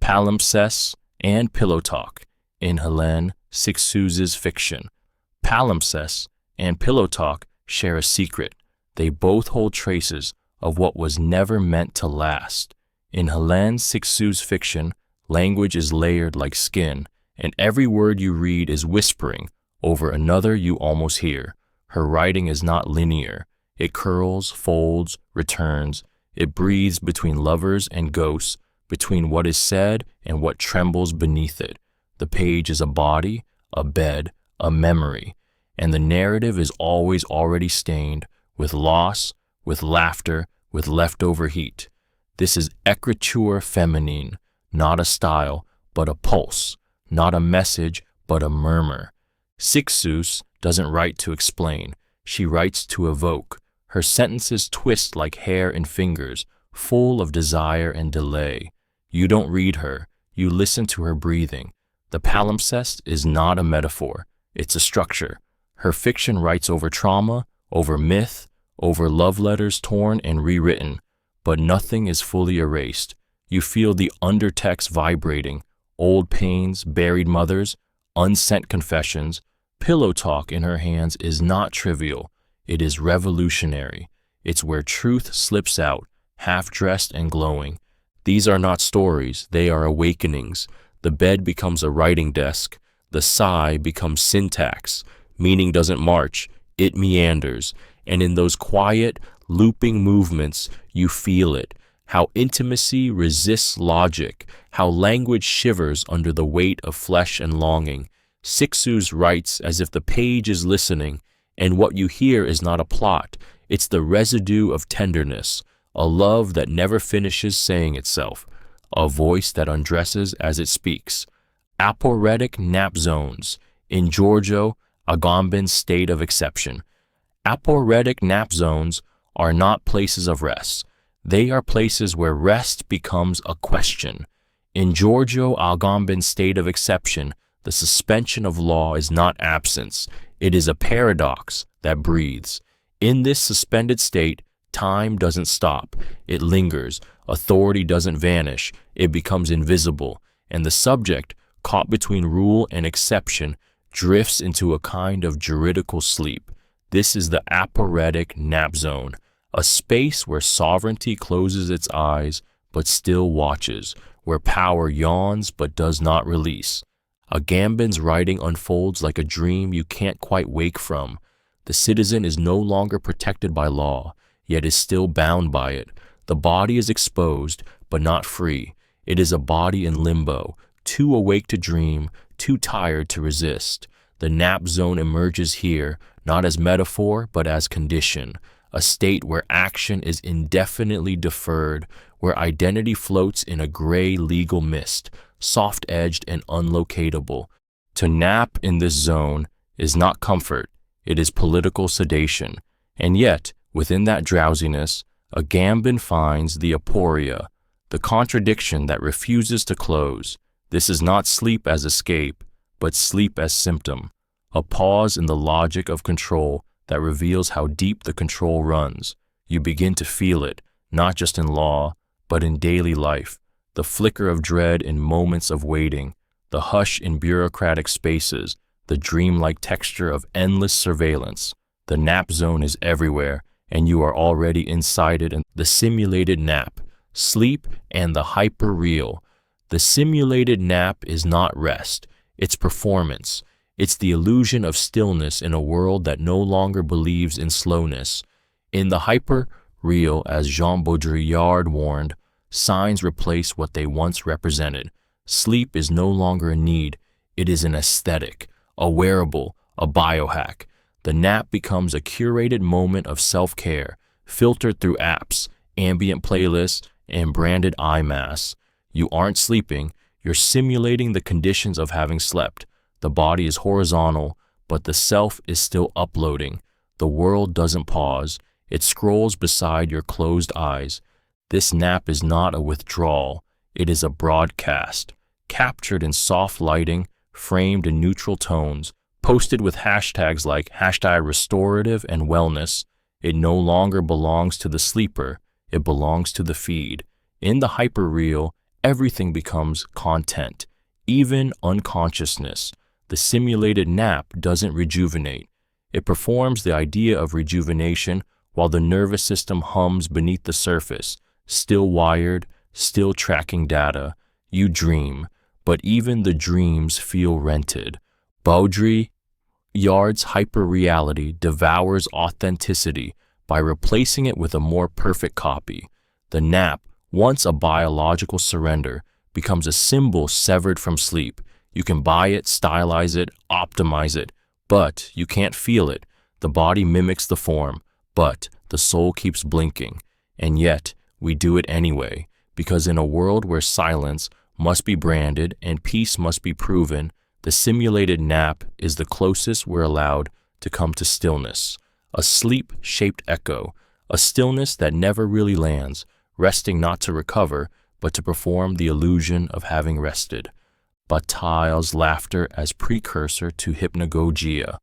Palimpsest and pillow talk in Hélène Cixous's fiction. Palimpsest and pillow talk share a secret. They both hold traces of what was never meant to last. In Hélène Cixous's fiction, language is layered like skin, and every word you read is whispering over another you almost hear. Her writing is not linear. It curls, folds, returns. It breathes between lovers and ghosts, between what is said and what trembles beneath it. The page is a body, a bed, a memory, and the narrative is always already stained with loss, with laughter, with leftover heat. This is écriture féminine, not a style, but a pulse, not a message, but a murmur. Cixous doesn't write to explain, she writes to evoke. Her sentences twist like hair and fingers, full of desire and delay. You don't read her, you listen to her breathing. The palimpsest is not a metaphor, it's a structure. Her fiction writes over trauma, over myth, over love letters torn and rewritten, but nothing is fully erased. You feel the undertext vibrating, old pains, buried mothers, unsent confessions. Pillow talk in her hands is not trivial. It is revolutionary. It's where truth slips out, half-dressed and glowing. These are not stories, they are awakenings. The bed becomes a writing desk. The sigh becomes syntax. Meaning doesn't march, it meanders. And in those quiet, looping movements, you feel it. How intimacy resists logic, how language shivers under the weight of flesh and longing. Cixous writes as if the page is listening, and what you hear is not a plot, it's the residue of tenderness, a love that never finishes saying itself, a voice that undresses as it speaks. Aporetic nap zones. In Giorgio Agamben's state of exception. Aporetic nap zones are not places of rest. They are places where rest becomes a question. In Giorgio Agamben's state of exception, the suspension of law is not absence. It is a paradox that breathes. In this suspended state, time doesn't stop. It lingers. Authority doesn't vanish. It becomes invisible. And the subject, caught between rule and exception, drifts into a kind of juridical sleep. This is the aporetic nap zone, a space where sovereignty closes its eyes but still watches, where power yawns but does not release. Agamben's writing unfolds like a dream you can't quite wake from. The citizen is no longer protected by law, yet is still bound by it. The body is exposed, but not free. It is a body in limbo, too awake to dream, too tired to resist. The nap zone emerges here, not as metaphor, but as condition, a state where action is indefinitely deferred, where identity floats in a gray legal mist, soft-edged and unlocatable. To nap in this zone is not comfort, it is political sedation. And yet, within that drowsiness, Agamben finds the aporia, the contradiction that refuses to close. This is not sleep as escape, but sleep as symptom, a pause in the logic of control that reveals how deep the control runs. You begin to feel it, not just in law, but in daily life, the flicker of dread in moments of waiting, the hush in bureaucratic spaces, the dreamlike texture of endless surveillance. The nap zone is everywhere, and you are already inside it in the simulated nap, sleep, and the hyper-real. The simulated nap is not rest, it's performance. It's the illusion of stillness in a world that no longer believes in slowness. In the hyper-real, as Jean Baudrillard warned, signs replace what they once represented. Sleep is no longer a need, it is an aesthetic, a wearable, a biohack. The nap becomes a curated moment of self-care, filtered through apps, ambient playlists, and branded eye masks. You aren't sleeping, you're simulating the conditions of having slept. The body is horizontal, but the self is still uploading. The world doesn't pause, it scrolls beside your closed eyes. This nap is not a withdrawal, it is a broadcast, captured in soft lighting, framed in neutral tones, posted with hashtags like #restorative and wellness. It no longer belongs to the sleeper, it belongs to the feed. In the hyperreal, everything becomes content, even unconsciousness. The simulated nap doesn't rejuvenate. It performs the idea of rejuvenation while the nervous system hums beneath the surface, still wired, still tracking data. You dream, but even the dreams feel rented. Baudrillard's hyperreality devours authenticity by replacing it with a more perfect copy. The nap, once a biological surrender, becomes a symbol severed from sleep. You can buy it, stylize it, optimize it, but you can't feel it. The body mimics the form, but the soul keeps blinking. And yet, we do it anyway, because in a world where silence must be branded and peace must be proven, the simulated nap is the closest we're allowed to come to stillness. A sleep-shaped echo, a stillness that never really lands, resting not to recover, but to perform the illusion of having rested. Bataille's laughter as precursor to hypnagogia.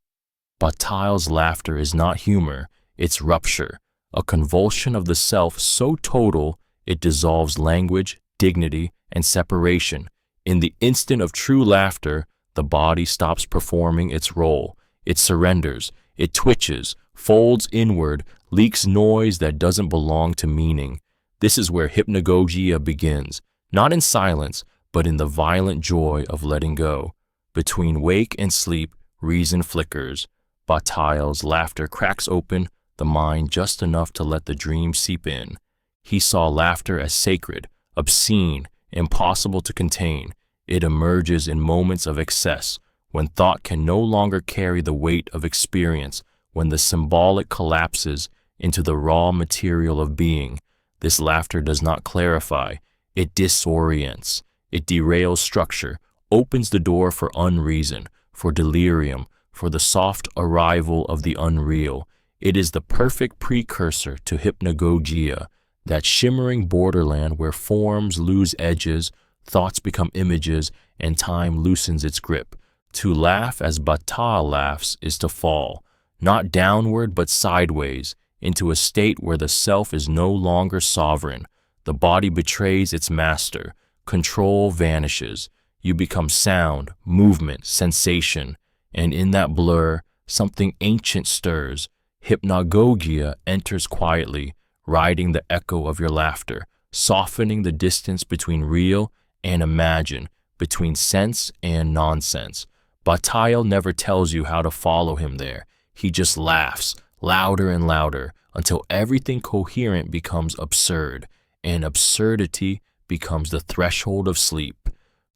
Bataille's laughter is not humor, it's rupture, a convulsion of the self so total it dissolves language, dignity, and separation. In the instant of true laughter, the body stops performing its role. It surrenders, it twitches, folds inward, leaks noise that doesn't belong to meaning. This is where hypnagogia begins, not in silence, but in the violent joy of letting go. Between wake and sleep, reason flickers. Bataille's laughter cracks open the mind just enough to let the dream seep in. He saw laughter as sacred, obscene, impossible to contain. It emerges in moments of excess, when thought can no longer carry the weight of experience, when the symbolic collapses into the raw material of being. This laughter does not clarify, it disorients. It derails structure, opens the door for unreason, for delirium, for the soft arrival of the unreal. It is the perfect precursor to hypnagogia, that shimmering borderland where forms lose edges, thoughts become images, and time loosens its grip. To laugh as Bataille laughs is to fall, not downward but sideways, into a state where the self is no longer sovereign. The body betrays its master. Control vanishes. You become sound, movement, sensation, and in that blur, something ancient stirs. Hypnagogia enters quietly, riding the echo of your laughter, softening the distance between real and imagine, between sense and nonsense. Bataille never tells you how to follow him there. He just laughs, louder and louder, until everything coherent becomes absurd, and absurdity becomes the threshold of sleep,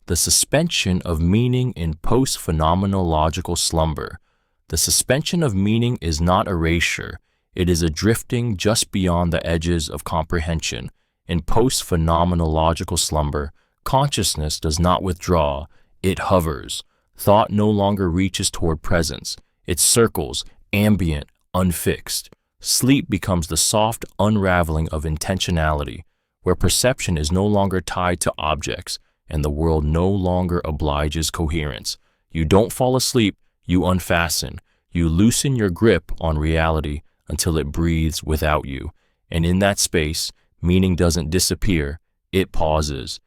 the suspension of meaning in post-phenomenological slumber. The suspension of meaning is not erasure, it is a drifting just beyond the edges of comprehension. In post-phenomenological slumber, consciousness does not withdraw, it hovers. Thought no longer reaches toward presence, it circles, ambient, unfixed. Sleep becomes the soft unraveling of intentionality, where perception is no longer tied to objects and the world no longer obliges coherence. You don't fall asleep, you unfasten. You loosen your grip on reality until it breathes without you. And in that space, meaning doesn't disappear, it pauses.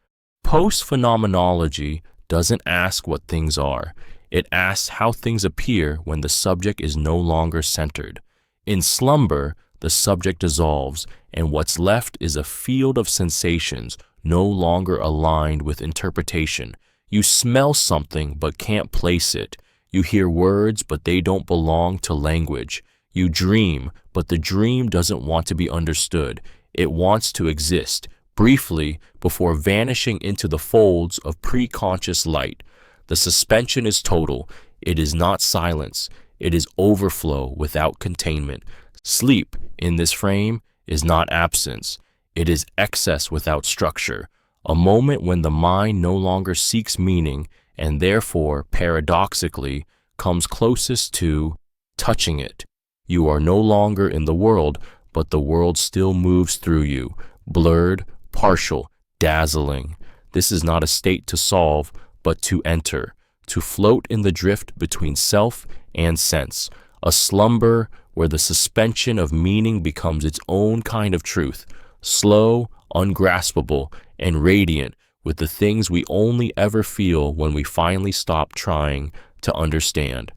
Post-phenomenology doesn't ask what things are. It asks how things appear when the subject is no longer centered. In slumber, the subject dissolves, and what's left is a field of sensations no longer aligned with interpretation. You smell something but can't place it. You hear words but they don't belong to language. You dream, but the dream doesn't want to be understood. It wants to exist, briefly, before vanishing into the folds of pre-conscious light. The suspension is total. It is not silence. It is overflow without containment. Sleep, in this frame, is not absence. It is excess without structure, a moment when the mind no longer seeks meaning and therefore, paradoxically, comes closest to touching it. You are no longer in the world, but the world still moves through you, blurred, partial, dazzling. This is not a state to solve, but to enter, to float in the drift between self and sense, a slumber where the suspension of meaning becomes its own kind of truth, slow, ungraspable, and radiant with the things we only ever feel when we finally stop trying to understand.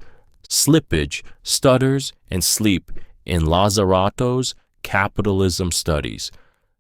Slippage, stutters, and sleep in Lazzarato's Capitalism Studies.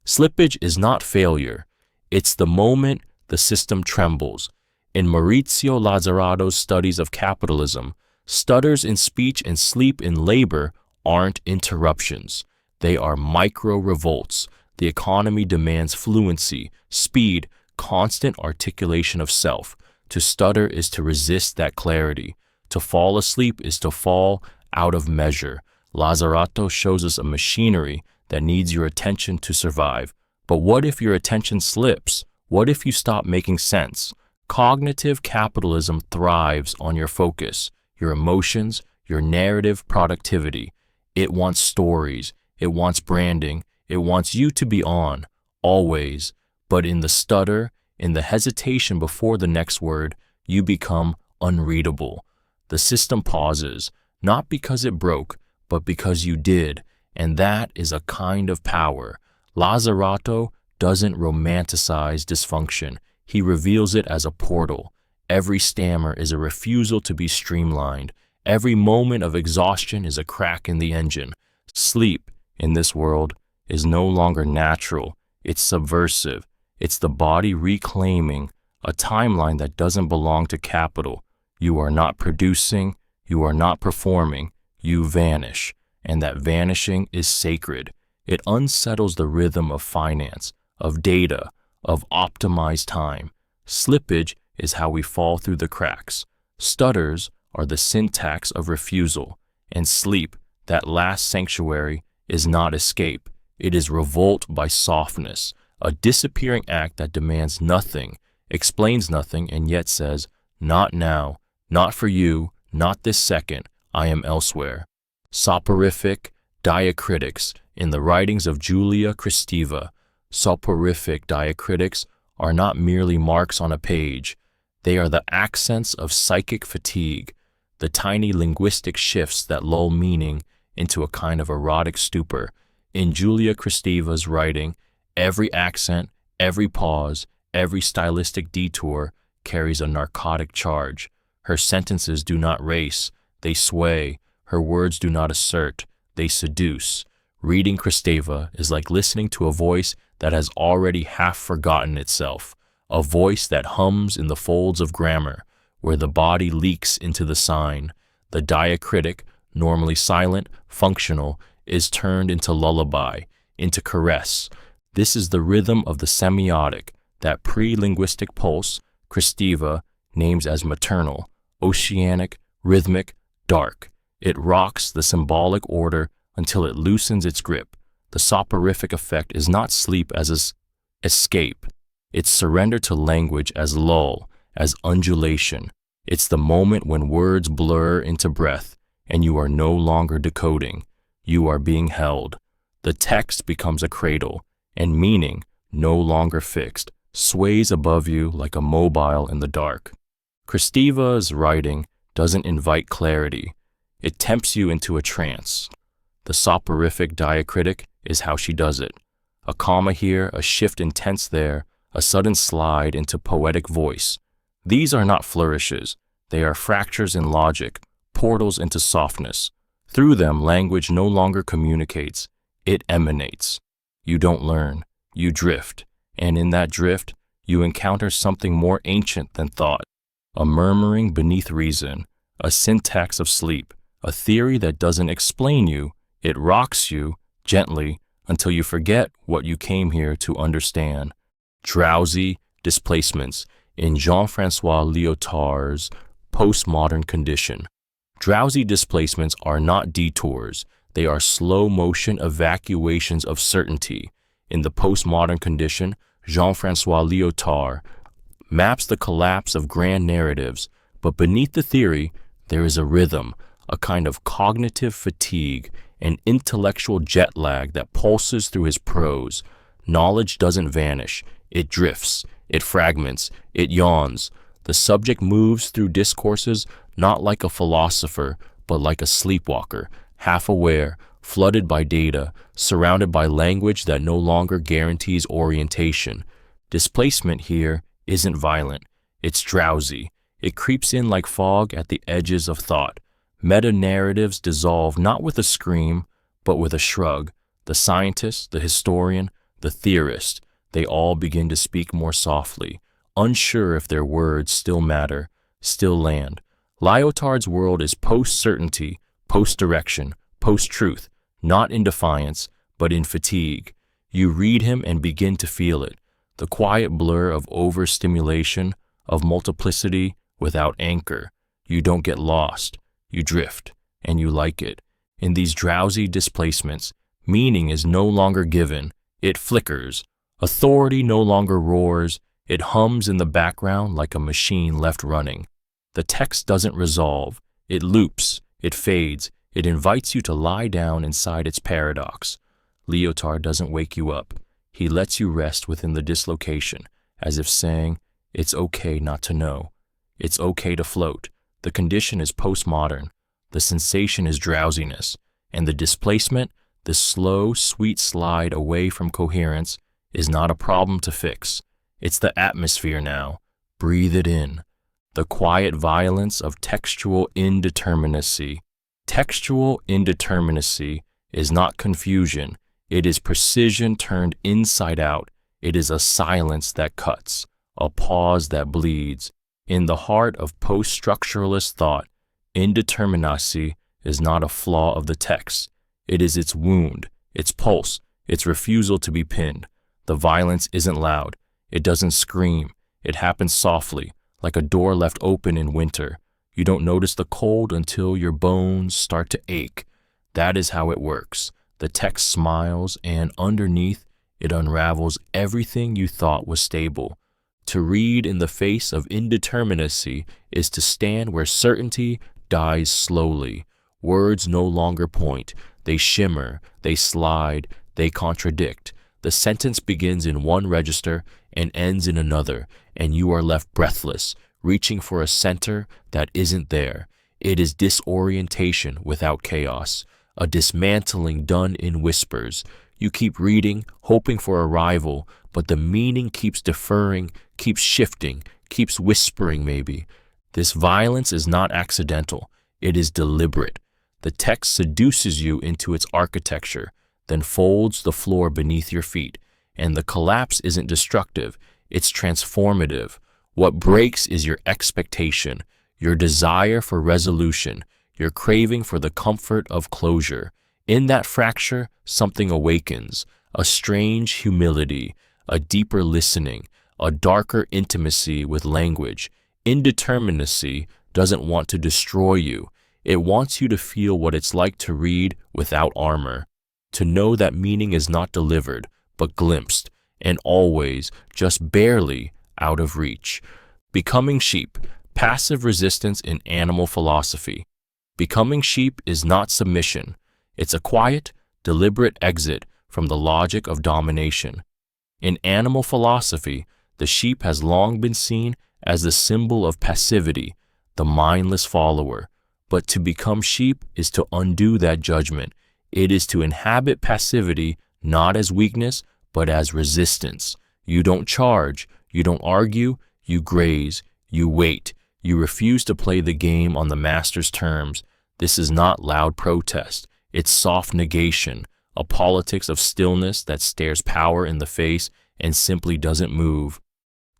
Slippage is not failure. It's the moment the system trembles. In Maurizio Lazzarato's Studies of Capitalism, stutters in speech and sleep in labor aren't interruptions. They are micro-revolts. The economy demands fluency, speed, constant articulation of self. To stutter is to resist that clarity. To fall asleep is to fall out of measure. Lazzarato shows us a machinery that needs your attention to survive. But what if your attention slips? What if you stop making sense? Cognitive capitalism thrives on your focus, your emotions, your narrative productivity. It wants stories. It wants branding. It wants you to be on, always. But in the stutter, in the hesitation before the next word, you become unreadable. The system pauses, not because it broke, but because you did, and that is a kind of power. Lazzarato doesn't romanticize dysfunction. He reveals it as a portal. Every stammer is a refusal to be streamlined. Every moment of exhaustion is a crack in the engine. Sleep, in this world, is no longer natural. It's subversive. It's the body reclaiming a timeline that doesn't belong to capital. You are not producing. You are not performing. You vanish. And that vanishing is sacred. It unsettles the rhythm of finance, of data, of optimized time. Slippage is how we fall through the cracks. Stutters are the syntax of refusal. And sleep, that last sanctuary, is not escape. It is revolt by softness, a disappearing act that demands nothing, explains nothing, and yet says, not now, not for you, not this second, I am elsewhere. Soporific diacritics in the writings of Julia Kristeva. Soporific diacritics are not merely marks on a page. They are the accents of psychic fatigue, the tiny linguistic shifts that lull meaning into a kind of erotic stupor. In Julia Kristeva's writing, every accent, every pause, every stylistic detour carries a narcotic charge. Her sentences do not race, they sway. Her words do not assert, they seduce. Reading Kristeva is like listening to a voice that has already half forgotten itself, a voice that hums in the folds of grammar, where the body leaks into the sign. The diacritic, normally silent, functional, is turned into lullaby, into caress. This is the rhythm of the semiotic, that pre-linguistic pulse Kristeva names as maternal, oceanic, rhythmic, dark. It rocks the symbolic order until it loosens its grip. The soporific effect is not sleep as escape. It's surrender to language as lull, as undulation. It's the moment when words blur into breath and you are no longer decoding. You are being held. The text becomes a cradle, and meaning, no longer fixed, sways above you like a mobile in the dark. Kristeva's writing doesn't invite clarity. It tempts you into a trance. The soporific diacritic is how she does it. A comma here, a shift in tense there, a sudden slide into poetic voice. These are not flourishes. They are fractures in logic, portals into softness. Through them, language no longer communicates. It emanates. You don't learn. You drift. And in that drift, you encounter something more ancient than thought. A murmuring beneath reason, a syntax of sleep, a theory that doesn't explain you. It rocks you, gently, until you forget what you came here to understand. Drowsy displacements in Jean-Francois Lyotard's Postmodern Condition. Drowsy displacements are not detours. They are slow-motion evacuations of certainty. In the Postmodern Condition, Jean-Francois Lyotard maps the collapse of grand narratives, but beneath the theory, there is a rhythm, a kind of cognitive fatigue, an intellectual jet lag that pulses through his prose. Knowledge doesn't vanish. It drifts. It fragments. It yawns. The subject moves through discourses not like a philosopher, but like a sleepwalker, half aware, flooded by data, surrounded by language that no longer guarantees orientation. Displacement here isn't violent. It's drowsy. It creeps in like fog at the edges of thought. Meta-narratives dissolve not with a scream, But with a shrug, the scientist, the historian, the theorist, they all begin to speak more softly, unsure if their words still matter, still land. Lyotard's world is post-certainty, post-direction, post-truth, not in defiance, but in fatigue. You read him and begin to feel it, the quiet blur of overstimulation, of multiplicity without anchor. You don't get lost, you drift, and you like it. In these drowsy displacements, meaning is no longer given, it flickers. Authority no longer roars, it hums in the background like a machine left running. The text doesn't resolve, it loops, it fades, it invites you to lie down inside its paradox. Lyotard doesn't wake you up. He lets you rest within the dislocation, as if saying, it's okay not to know. It's okay to float. The condition is postmodern. The sensation is drowsiness. And the displacement, the slow, sweet slide away from coherence, is not a problem to fix. It's the atmosphere now. Breathe it in. The quiet violence of textual indeterminacy. Textual indeterminacy is not confusion. It is precision turned inside out. It is a silence that cuts, a pause that bleeds. In the heart of post-structuralist thought, indeterminacy is not a flaw of the text. It is its wound, its pulse, its refusal to be pinned. The violence isn't loud. It doesn't scream. It happens softly, like a door left open in winter. You don't notice the cold until your bones start to ache. That is how it works. The text smiles, and underneath, it unravels everything you thought was stable. To read in the face of indeterminacy is to stand where certainty dies slowly. Words no longer point. They shimmer, they slide, they contradict. The sentence begins in one register and ends in another, and you are left breathless, reaching for a center that isn't there. It is disorientation without chaos, a dismantling done in whispers. You keep reading, hoping for arrival, but the meaning keeps deferring, keeps shifting, keeps whispering maybe. This violence is not accidental. It is deliberate. The text seduces you into its architecture, then folds the floor beneath your feet. And the collapse isn't destructive, it's transformative. What breaks is your expectation, your desire for resolution, your craving for the comfort of closure. In that fracture, something awakens, a strange humility, a deeper listening, a darker intimacy with language. Indeterminacy doesn't want to destroy you. It wants you to feel what it's like to read without armor, to know that meaning is not delivered, but glimpsed, and always, just barely, out of reach. Becoming sheep, passive resistance in animal philosophy. Becoming sheep is not submission. It's a quiet, deliberate exit from the logic of domination. In animal philosophy, the sheep has long been seen as the symbol of passivity, the mindless follower. But to become sheep is to undo that judgment. It is to inhabit passivity not as weakness, but as resistance. You don't charge, you don't argue, you graze, you wait. You refuse to play the game on the master's terms. This is not loud protest. It's soft negation, a politics of stillness that stares power in the face and simply doesn't move.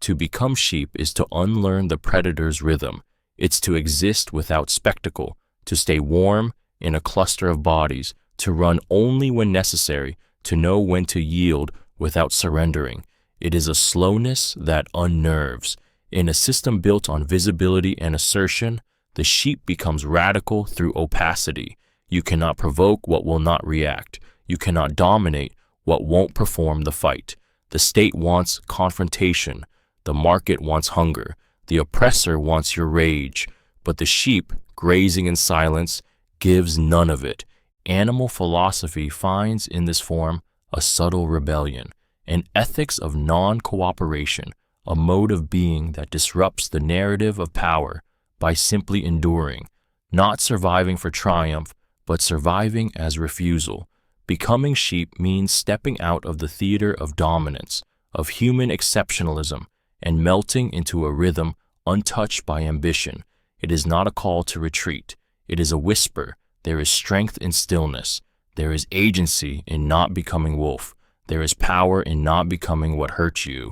To become sheep is to unlearn the predator's rhythm. It's to exist without spectacle, to stay warm in a cluster of bodies, to run only when necessary, to know when to yield without surrendering. It is a slowness that unnerves. In a system built on visibility and assertion, the sheep becomes radical through opacity. You cannot provoke what will not react. You cannot dominate what won't perform the fight. The state wants confrontation. The market wants hunger. The oppressor wants your rage. But the sheep, grazing in silence, gives none of it. Animal philosophy finds in this form a subtle rebellion, an ethics of non-cooperation, a mode of being that disrupts the narrative of power by simply enduring, not surviving for triumph, but surviving as refusal. Becoming sheep means stepping out of the theater of dominance, of human exceptionalism, and melting into a rhythm untouched by ambition. It is not a call to retreat. It is a whisper. There is strength in stillness. There is agency in not becoming wolf. There is power in not becoming what hurts you.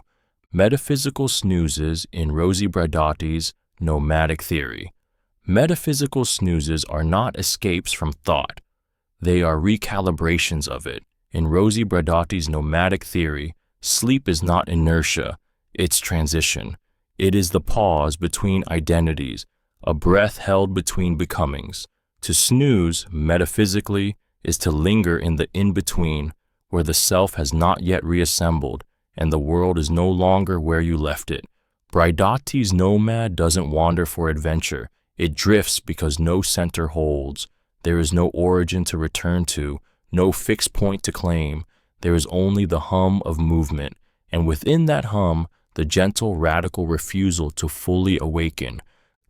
Metaphysical snoozes in Rosi Bradatti's nomadic theory. Metaphysical snoozes are not escapes from thought. They are recalibrations of it. In Rosi Bradatti's nomadic theory, sleep is not inertia, it's transition. It is the pause between identities, a breath held between becomings. To snooze, metaphysically, is to linger in the in-between, where the self has not yet reassembled, and the world is no longer where you left it. Bradatti's nomad doesn't wander for adventure. It drifts because no center holds. There is no origin to return to, no fixed point to claim. There is only the hum of movement, and within that hum, the gentle, radical refusal to fully awaken.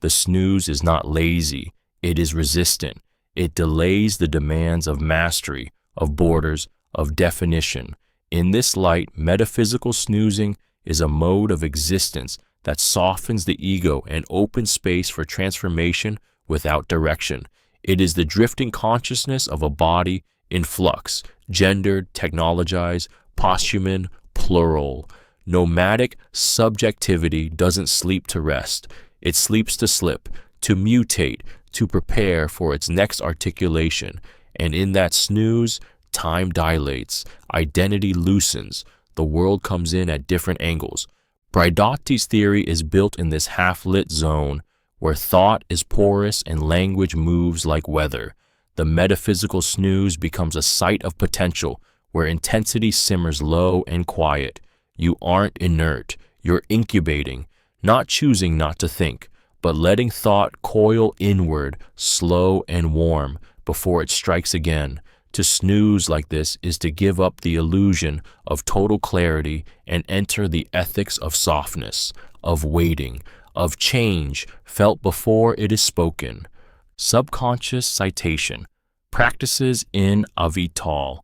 The snooze is not lazy. It is resistant. It delays the demands of mastery, of borders, of definition. In this light, metaphysical snoozing is a mode of existence that softens the ego and opens space for transformation without direction. It is the drifting consciousness of a body in flux, gendered, technologized, posthuman, plural. Nomadic subjectivity doesn't sleep to rest. It sleeps to slip, to mutate, to prepare for its next articulation. And in that snooze, time dilates, identity loosens, the world comes in at different angles. Bradatti's theory is built in this half-lit zone where thought is porous and language moves like weather. The metaphysical snooze becomes a site of potential where intensity simmers low and quiet. You aren't inert, you're incubating, not choosing not to think, but letting thought coil inward, slow and warm, before it strikes again. To snooze like this is to give up the illusion of total clarity and enter the ethics of softness, of waiting, of change felt before it is spoken. Subconscious citation. Practices in Avital.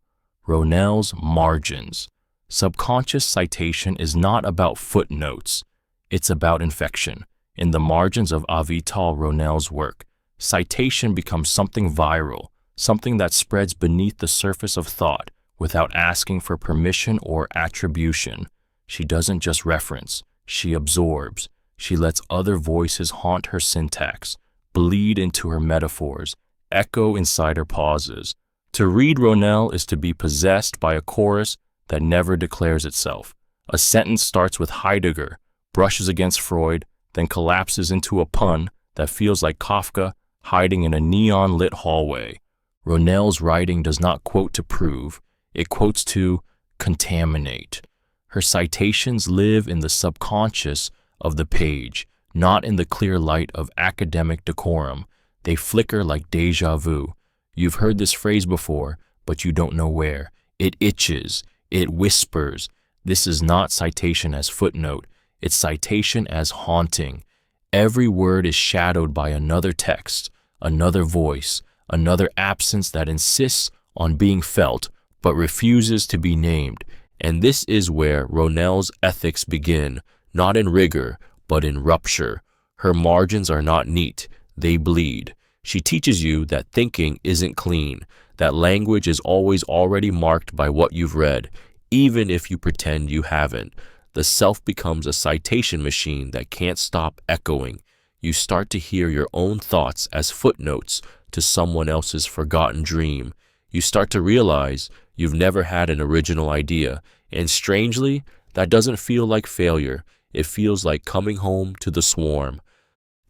Ronell's margins. Subconscious citation is not about footnotes. It's about infection. In the margins of Avital Ronell's work, citation becomes something viral, something that spreads beneath the surface of thought without asking for permission or attribution. She doesn't just reference, she absorbs. She lets other voices haunt her syntax, bleed into her metaphors, echo inside her pauses. To read Ronell is to be possessed by a chorus that never declares itself. A sentence starts with Heidegger, brushes against Freud, then collapses into a pun that feels like Kafka hiding in a neon-lit hallway. Ronell's writing does not quote to prove, it quotes to contaminate. Her citations live in the subconscious of the page, not in the clear light of academic decorum. They flicker like déjà vu. You've heard this phrase before, but you don't know where. It itches, it whispers. This is not citation as footnote, it's citation as haunting. Every word is shadowed by another text, another voice, another absence that insists on being felt but refuses to be named. And this is where Ronell's ethics begin, not in rigor, but in rupture. Her margins are not neat, they bleed. She teaches you that thinking isn't clean, that language is always already marked by what you've read, even if you pretend you haven't. The self becomes a citation machine that can't stop echoing. You start to hear your own thoughts as footnotes to someone else's forgotten dream. You start to realize you've never had an original idea, and strangely, that doesn't feel like failure. It feels like coming home to the swarm.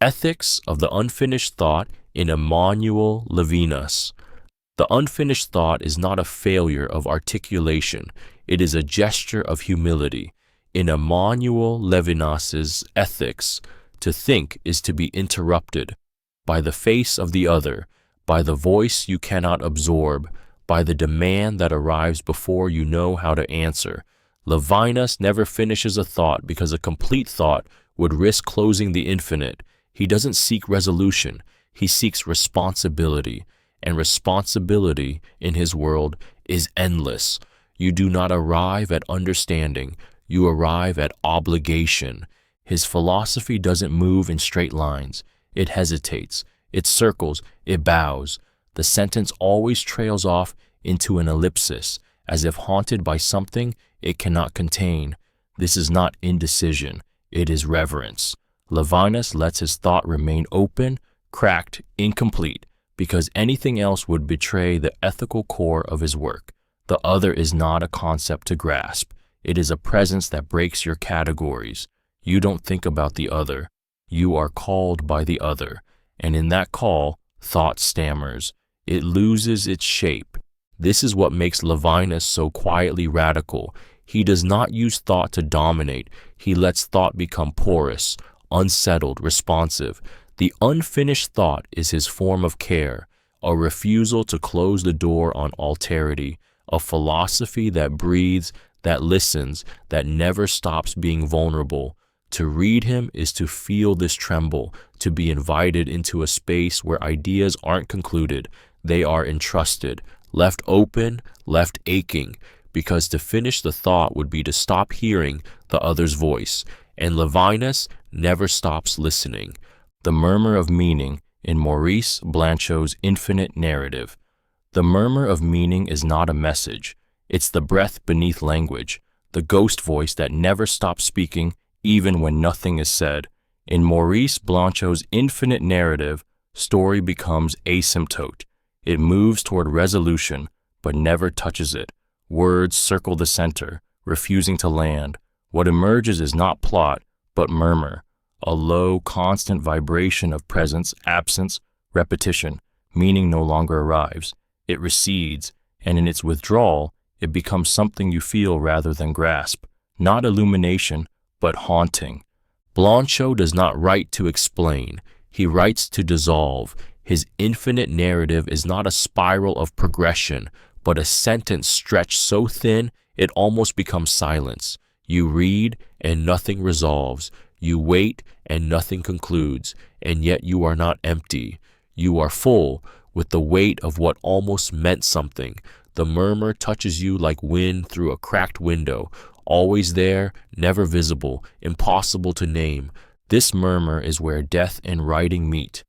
Ethics of the unfinished thought in Emmanuel Levinas. The unfinished thought is not a failure of articulation. It is a gesture of humility. In Emmanuel Levinas's ethics, to think is to be interrupted by the face of the other, by the voice you cannot absorb, by the demand that arrives before you know how to answer. Levinas never finishes a thought because a complete thought would risk closing the infinite. He doesn't seek resolution, he seeks responsibility, and responsibility in his world is endless. You do not arrive at understanding, you arrive at obligation. His philosophy doesn't move in straight lines. It hesitates, it circles, it bows. The sentence always trails off into an ellipsis, as if haunted by something it cannot contain. This is not indecision, it is reverence. Levinas lets his thought remain open, cracked, incomplete, because anything else would betray the ethical core of his work. The other is not a concept to grasp. It is a presence that breaks your categories. You don't think about the other. You are called by the other. And in that call, thought stammers. It loses its shape. This is what makes Levinas so quietly radical. He does not use thought to dominate. He lets thought become porous, unsettled, responsive. The unfinished thought is his form of care, a refusal to close the door on alterity, a philosophy that breathes, that listens, that never stops being vulnerable. To read him is to feel this tremble, to be invited into a space where ideas aren't concluded, they are entrusted, left open, left aching, because to finish the thought would be to stop hearing the other's voice, and Levinas never stops listening. The murmur of meaning in Maurice Blanchot's infinite narrative. The murmur of meaning is not a message. It's the breath beneath language, the ghost voice that never stops speaking even when nothing is said. In Maurice Blanchot's infinite narrative, story becomes asymptote. It moves toward resolution, but never touches it. Words circle the center, refusing to land. What emerges is not plot, but murmur. A low, constant vibration of presence, absence, repetition. Meaning no longer arrives. It recedes, and in its withdrawal, it becomes something you feel rather than grasp. Not illumination, but haunting. Blanchot does not write to explain. He writes to dissolve. His infinite narrative is not a spiral of progression, but a sentence stretched so thin it almost becomes silence. You read, and nothing resolves. You wait, and nothing concludes, and yet you are not empty. You are full, with the weight of what almost meant something. The murmur touches you like wind through a cracked window, always there, never visible, impossible to name. This murmur is where death and writing meet.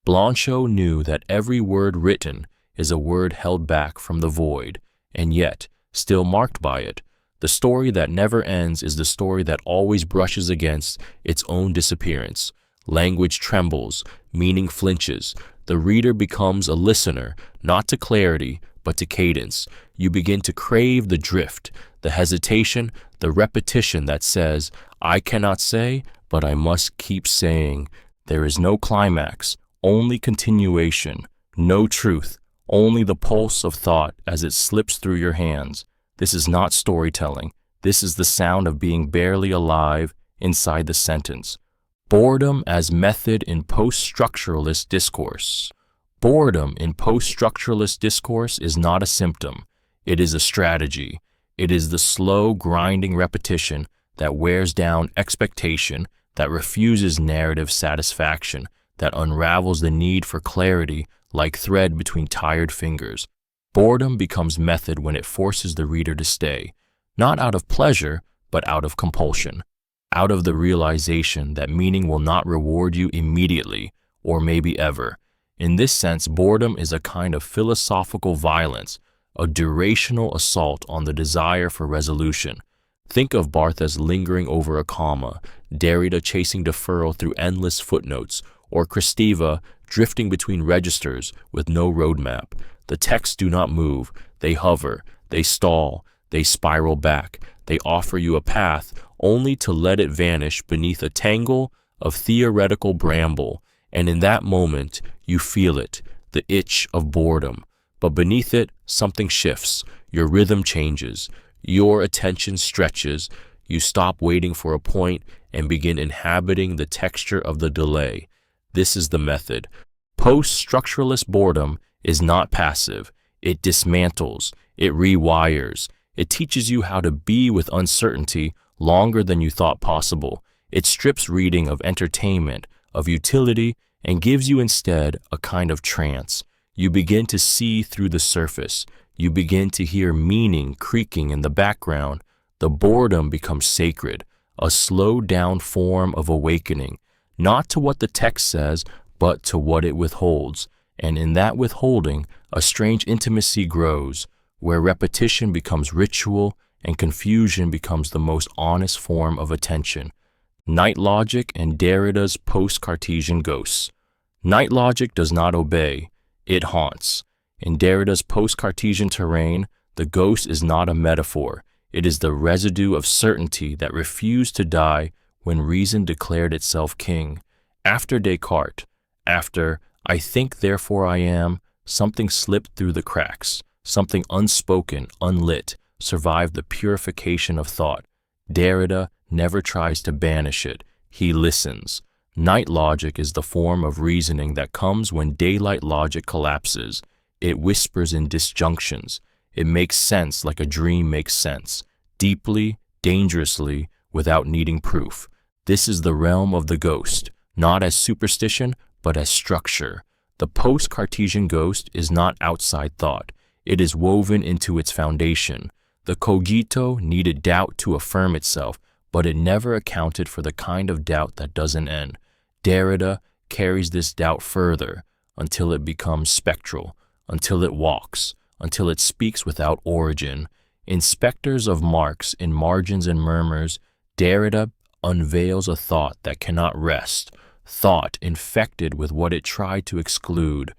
Blanchot knew that every word written is a word held back from the void, and yet still marked by it. The story that never ends is the story that always brushes against its own disappearance. Language trembles, meaning flinches. The reader becomes a listener, not to clarity, but to cadence. You begin to crave the drift, the hesitation, the repetition that says, I cannot say, but I must keep saying. There is no climax, only continuation, no truth, only the pulse of thought as it slips through your hands. This is not storytelling. This is the sound of being barely alive inside the sentence. Boredom as method in post-structuralist discourse. Boredom in post-structuralist discourse is not a symptom. It is a strategy. It is the slow, grinding repetition that wears down expectation, that refuses narrative satisfaction, that unravels the need for clarity like thread between tired fingers. Boredom becomes method when it forces the reader to stay, not out of pleasure, but out of compulsion, out of the realization that meaning will not reward you immediately, or maybe ever. In this sense, boredom is a kind of philosophical violence, a durational assault on the desire for resolution. Think of Barthes lingering over a comma, Derrida chasing deferral through endless footnotes, or Kristeva drifting between registers with no roadmap. The texts do not move, they hover, they stall, they spiral back, they offer you a path only to let it vanish beneath a tangle of theoretical bramble, and in that moment you feel it, the itch of boredom. But beneath it, something shifts, your rhythm changes, your attention stretches, you stop waiting for a point and begin inhabiting the texture of the delay. This is the method. Post-structuralist boredom is not passive. It dismantles, it rewires, it teaches you how to be with uncertainty longer than you thought possible. It strips reading of entertainment, of utility, and gives you instead a kind of trance. You begin to see through the surface. You begin to hear meaning creaking in the background. The boredom becomes sacred, a slowed-down form of awakening, not to what the text says, but to what it withholds. And in that withholding, a strange intimacy grows. where repetition becomes ritual and confusion becomes the most honest form of attention. Night logic and Derrida's post-Cartesian ghosts. Night logic does not obey, it haunts. In Derrida's post-Cartesian terrain, the ghost is not a metaphor, it is the residue of certainty that refused to die when reason declared itself king. After Descartes, after "I think, therefore I am," something slipped through the cracks, something unspoken, unlit, survived the purification of thought. Derrida never tries to banish it, he listens. Night logic is the form of reasoning that comes when daylight logic collapses. It whispers in disjunctions. It makes sense like a dream makes sense, deeply, dangerously, without needing proof. This is the realm of the ghost, not as superstition, but as structure. The post-Cartesian ghost is not outside thought. It is woven into its foundation. The cogito needed doubt to affirm itself, but it never accounted for the kind of doubt that doesn't end. Derrida carries this doubt further until it becomes spectral, until it walks, until it speaks without origin. In Spectres of Marx, in Margins and Murmurs, Derrida unveils a thought that cannot rest, thought infected with what it tried to exclude.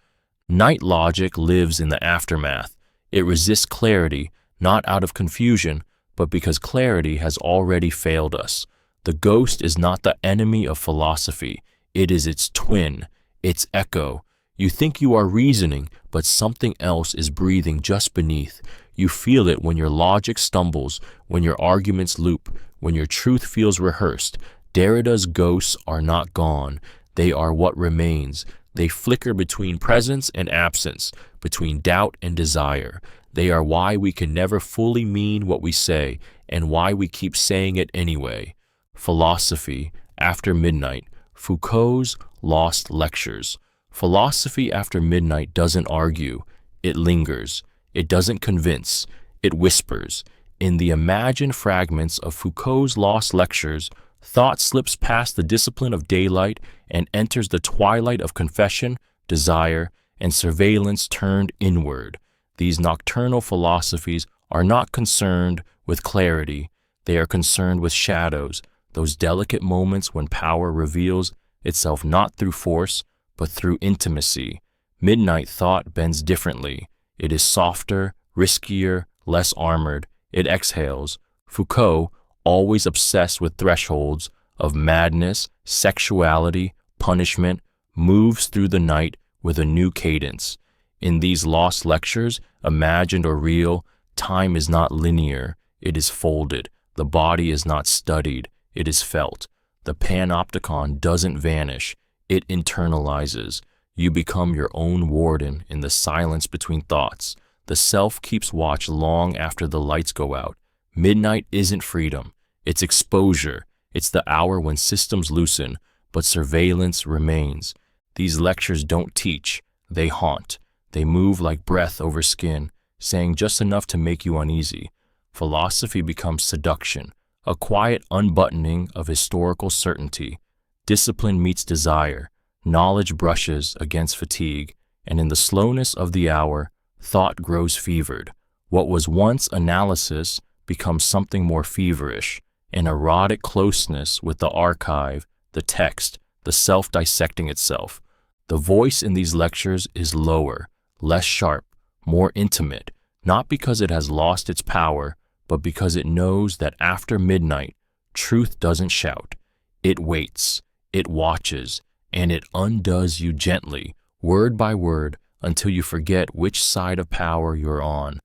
Night logic lives in the aftermath. It resists clarity, not out of confusion, but because clarity has already failed us. The ghost is not the enemy of philosophy. It is its twin, its echo. You think you are reasoning, but something else is breathing just beneath. You feel it when your logic stumbles, when your arguments loop, when your truth feels rehearsed. Derrida's ghosts are not gone. They are what remains. They flicker between presence and absence, between doubt and desire. They are why we can never fully mean what we say, and why we keep saying it anyway. Philosophy After Midnight. Foucault's Lost Lectures. Philosophy after midnight doesn't argue. It lingers. It doesn't convince. It whispers. In the imagined fragments of Foucault's Lost Lectures, thought slips past the discipline of daylight and enters the twilight of confession, desire, and surveillance turned inward. These nocturnal philosophies are not concerned with clarity. They are concerned with shadows, those delicate moments when power reveals itself not through force, but through intimacy. Midnight thought bends differently. It is softer, riskier, less armored. It exhales. Foucault, always obsessed with thresholds of madness, sexuality, punishment, moves through the night with a new cadence. In these lost lectures, imagined or real, time is not linear. It is folded. The body is not studied. It is felt. The panopticon doesn't vanish. It internalizes. You become your own warden in the silence between thoughts. The self keeps watch long after the lights go out. Midnight isn't freedom. It's exposure. It's the hour when systems loosen, but surveillance remains. These lectures don't teach. They haunt. They move like breath over skin, saying just enough to make you uneasy. Philosophy becomes seduction, a quiet unbuttoning of historical certainty. Discipline meets desire. Knowledge brushes against fatigue, and in the slowness of the hour, thought grows fevered. What was once analysis becomes something more feverish, an erotic closeness with the archive, the text, the self dissecting itself. The voice in these lectures is lower, less sharp, more intimate, not because it has lost its power, but because it knows that after midnight, truth doesn't shout. It waits, it watches, and it undoes you gently, word by word, until you forget which side of power you're on.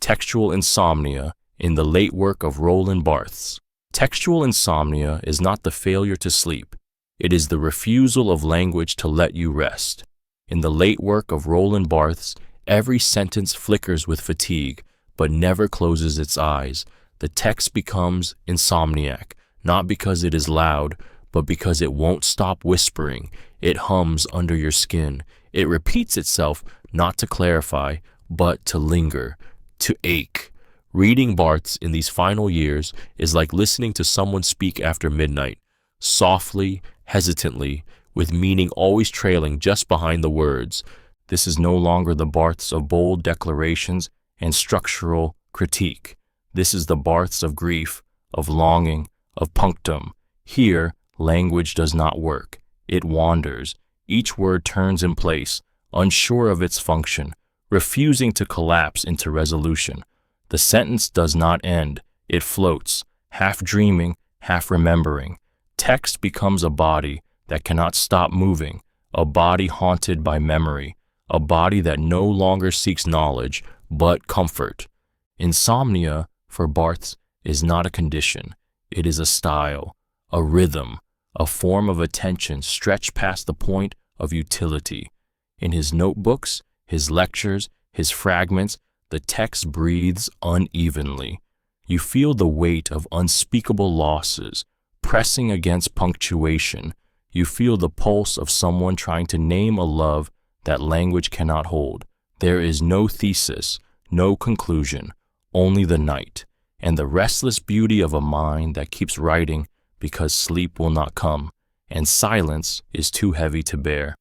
Textual insomnia in the late work of Roland Barthes. Textual insomnia is not the failure to sleep. It is the refusal of language to let you rest. In the late work of Roland Barthes, every sentence flickers with fatigue, but never closes its eyes. The text becomes insomniac, not because it is loud, but because it won't stop whispering. It hums under your skin. It repeats itself, not to clarify, but to linger, to ache. Reading Barthes in these final years is like listening to someone speak after midnight, softly, hesitantly, with meaning always trailing just behind the words. This is no longer the Barthes of bold declarations and structural critique. This is the Barths of grief, of longing, of punctum. Here, language does not work. It wanders. Each word turns in place, unsure of its function, refusing to collapse into resolution. The sentence does not end. It floats, half dreaming, half remembering. Text becomes a body that cannot stop moving, a body haunted by memory, a body that no longer seeks knowledge, but comfort. Insomnia, for Barthes, is not a condition. It is a style, a rhythm, a form of attention stretched past the point of utility. In his notebooks, his lectures, his fragments, the text breathes unevenly. You feel the weight of unspeakable losses pressing against punctuation. You feel the pulse of someone trying to name a love that language cannot hold. There is no thesis, no conclusion, only the night, and the restless beauty of a mind that keeps writing because sleep will not come, and silence is too heavy to bear.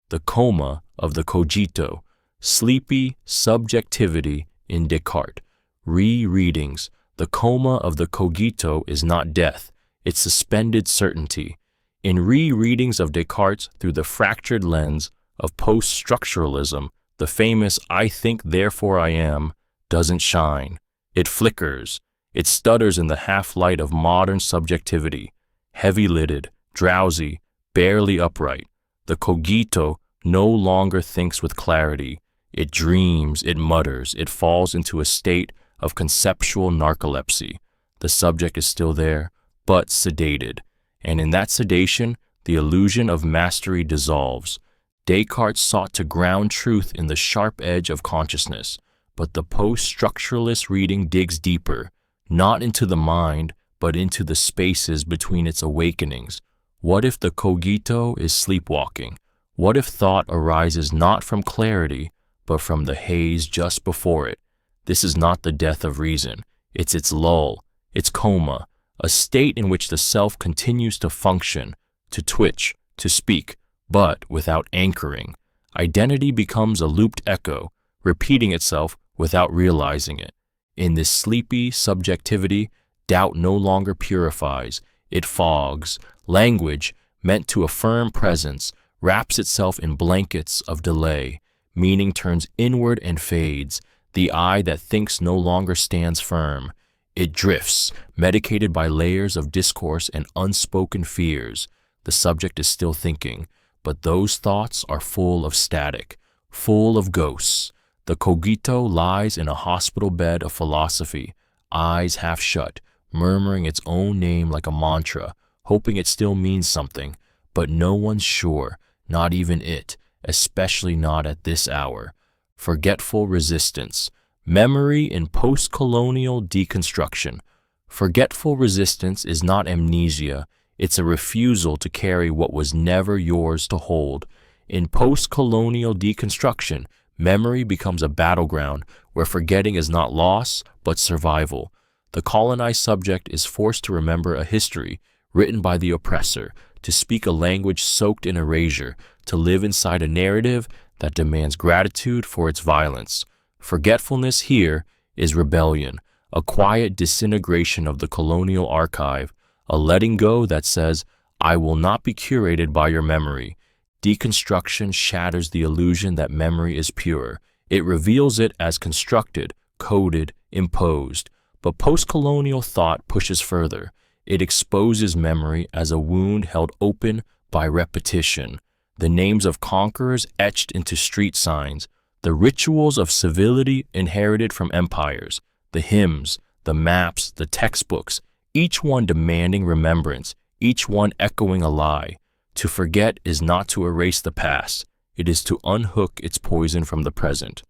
The coma of the cogito, sleepy subjectivity in Descartes. Rereadings. The coma of the cogito is not death, it's suspended certainty. In rereadings of Descartes through the fractured lens of post-structuralism, the famous "I think, therefore I am" doesn't shine. It flickers. It stutters in the half-light of modern subjectivity, heavy-lidded, drowsy, barely upright. The cogito no longer thinks with clarity. It dreams, it mutters, it falls into a state of conceptual narcolepsy. The subject is still there, but sedated. And in that sedation, the illusion of mastery dissolves. Descartes sought to ground truth in the sharp edge of consciousness, but the post-structuralist reading digs deeper, not into the mind, but into the spaces between its awakenings. What if the cogito is sleepwalking? What if thought arises not from clarity, but from the haze just before it? This is not the death of reason. It's its lull, its coma, a state in which the self continues to function, to twitch, to speak, but without anchoring. Identity becomes a looped echo, repeating itself without realizing it. In this sleepy subjectivity, doubt no longer purifies. It fogs. Language, meant to affirm presence, wraps itself in blankets of delay. Meaning turns inward and fades. The eye that thinks no longer stands firm. It drifts, medicated by layers of discourse and unspoken fears. The subject is still thinking, but those thoughts are full of static, full of ghosts. The cogito lies in a hospital bed of philosophy, eyes half shut, murmuring its own name like a mantra, hoping it still means something, but no one's sure, not even it, especially not at this hour. Forgetful resistance. Memory in post-colonial deconstruction. Forgetful resistance is not amnesia, it's a refusal to carry what was never yours to hold. In post-colonial deconstruction, memory becomes a battleground where forgetting is not loss, but survival. The colonized subject is forced to remember a history written by the oppressor, to speak a language soaked in erasure, to live inside a narrative that demands gratitude for its violence. Forgetfulness here is rebellion, a quiet disintegration of the colonial archive, a letting go that says, I will not be curated by your memory. Deconstruction shatters the illusion that memory is pure. It reveals it as constructed, coded, imposed. But post-colonial thought pushes further. It exposes memory as a wound held open by repetition. The names of conquerors etched into street signs, the rituals of civility inherited from empires, the hymns, the maps, the textbooks, each one demanding remembrance, each one echoing a lie. To forget is not to erase the past, it is to unhook its poison from the present.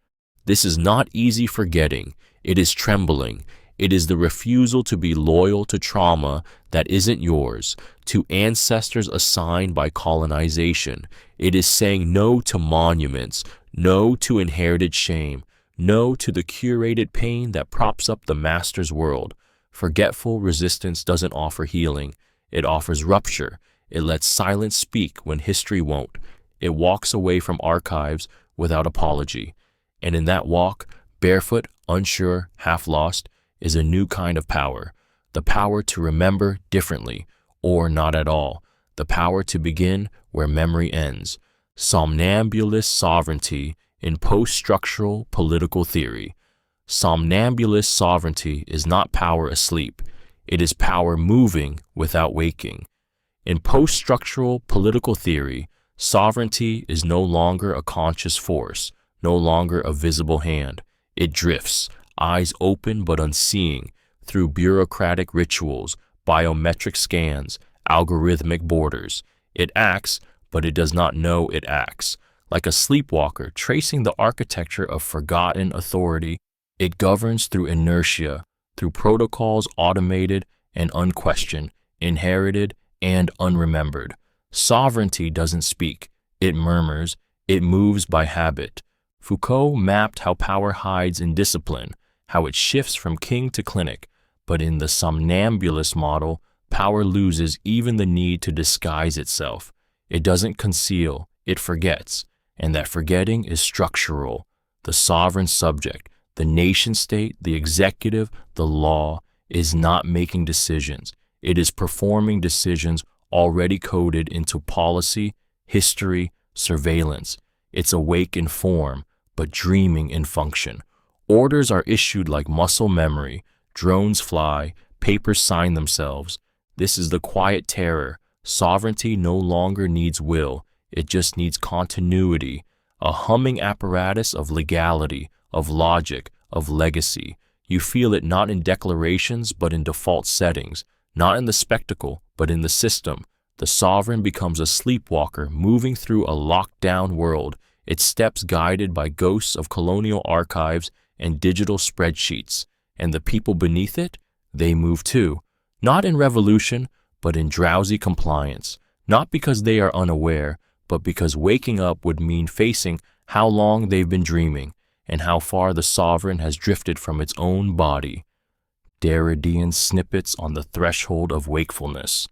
This is not easy forgetting, it is trembling. It is the refusal to be loyal to trauma that isn't yours, to ancestors assigned by colonization. It is saying no to monuments, no to inherited shame, no to the curated pain that props up the master's world. Forgetful resistance doesn't offer healing. It offers rupture. It lets silence speak when history won't. It walks away from archives without apology. And in that walk, barefoot, unsure, half lost, is a new kind of power. The power to remember differently, or not at all. The power to begin where memory ends. Somnambulist sovereignty in post-structural political theory. Somnambulist sovereignty is not power asleep. It is power moving without waking. In post-structural political theory, sovereignty is no longer a conscious force, no longer a visible hand. It drifts, eyes open but unseeing, through bureaucratic rituals, biometric scans, algorithmic borders. It acts, but it does not know it acts. Like a sleepwalker tracing the architecture of forgotten authority, it governs through inertia, through protocols automated and unquestioned, inherited and unremembered. Sovereignty doesn't speak, it murmurs, it moves by habit. Foucault mapped how power hides in discipline, how it shifts from king to clinic, but in the somnambulist model, power loses even the need to disguise itself. It doesn't conceal, it forgets, and that forgetting is structural. The sovereign subject, the nation-state, the executive, the law, is not making decisions. It is performing decisions already coded into policy, history, surveillance. It's awake in form, but dreaming in function. Orders are issued like muscle memory. Drones fly, papers sign themselves. This is the quiet terror. Sovereignty no longer needs will. It just needs continuity, a humming apparatus of legality, of logic, of legacy. You feel it not in declarations, but in default settings, not in the spectacle, but in the system. The sovereign becomes a sleepwalker moving through a locked-down world, its steps guided by ghosts of colonial archives and digital spreadsheets. And the people beneath it, they move too, not in revolution, but in drowsy compliance, not because they are unaware, but because waking up would mean facing how long they've been dreaming and how far the sovereign has drifted from its own body. Derridean snippets on the threshold of wakefulness.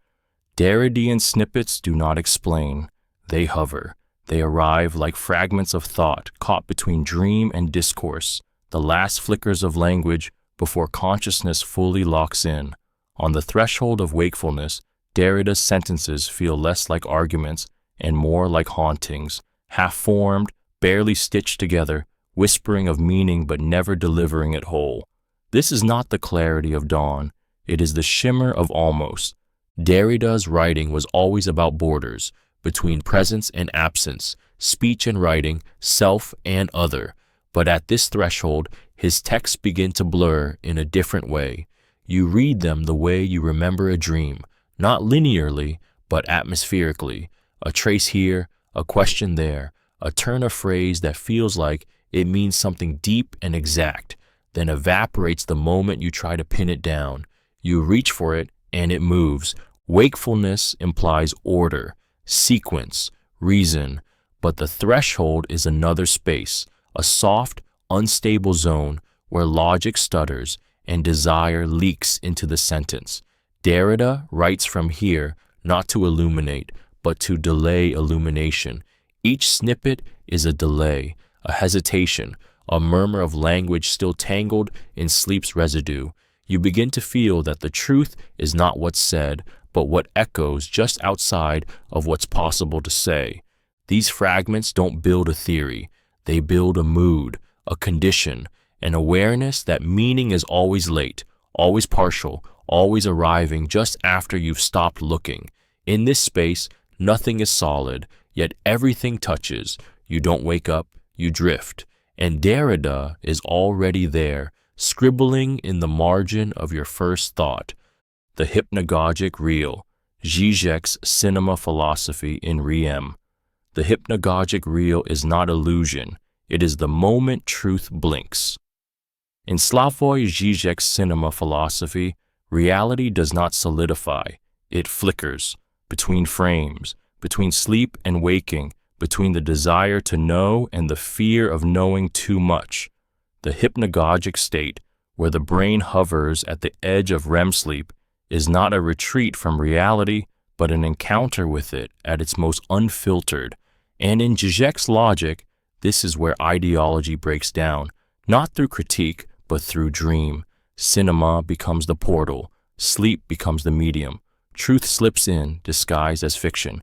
Derridean snippets do not explain. They hover. They arrive like fragments of thought caught between dream and discourse, the last flickers of language before consciousness fully locks in. On the threshold of wakefulness, Derrida's sentences feel less like arguments and more like hauntings, half-formed, barely stitched together, whispering of meaning but never delivering it whole. This is not the clarity of dawn. It is the shimmer of almost. Derrida's writing was always about borders, between presence and absence, speech and writing, self and other. But at this threshold, his texts begin to blur in a different way. You read them the way you remember a dream, not linearly, but atmospherically. A trace here, a question there, a turn of phrase that feels like it means something deep and exact, then evaporates the moment you try to pin it down. You reach for it, and it moves. Wakefulness implies order, sequence, reason, but the threshold is another space, a soft, unstable zone where logic stutters and desire leaks into the sentence. Derrida writes from here not to illuminate, but to delay illumination. Each snippet is a delay, a hesitation, a murmur of language still tangled in sleep's residue. You begin to feel that the truth is not what's said, but what echoes just outside of what's possible to say. These fragments don't build a theory. They build a mood, a condition, an awareness that meaning is always late, always partial, always arriving just after you've stopped looking. In this space, nothing is solid, yet everything touches. You don't wake up, you drift. And Derrida is already there, scribbling in the margin of your first thought. The hypnagogic real, Zizek's cinema philosophy in Riem. The hypnagogic real is not illusion, it is the moment truth blinks. In Slavoj Zizek's cinema philosophy, reality does not solidify, it flickers, between frames, between sleep and waking, between the desire to know and the fear of knowing too much. The hypnagogic state, where the brain hovers at the edge of REM sleep, is not a retreat from reality, but an encounter with it at its most unfiltered. And in Zizek's logic, this is where ideology breaks down, Not through critique, but through dream. Cinema becomes the portal, sleep becomes the medium, truth slips in, disguised as fiction.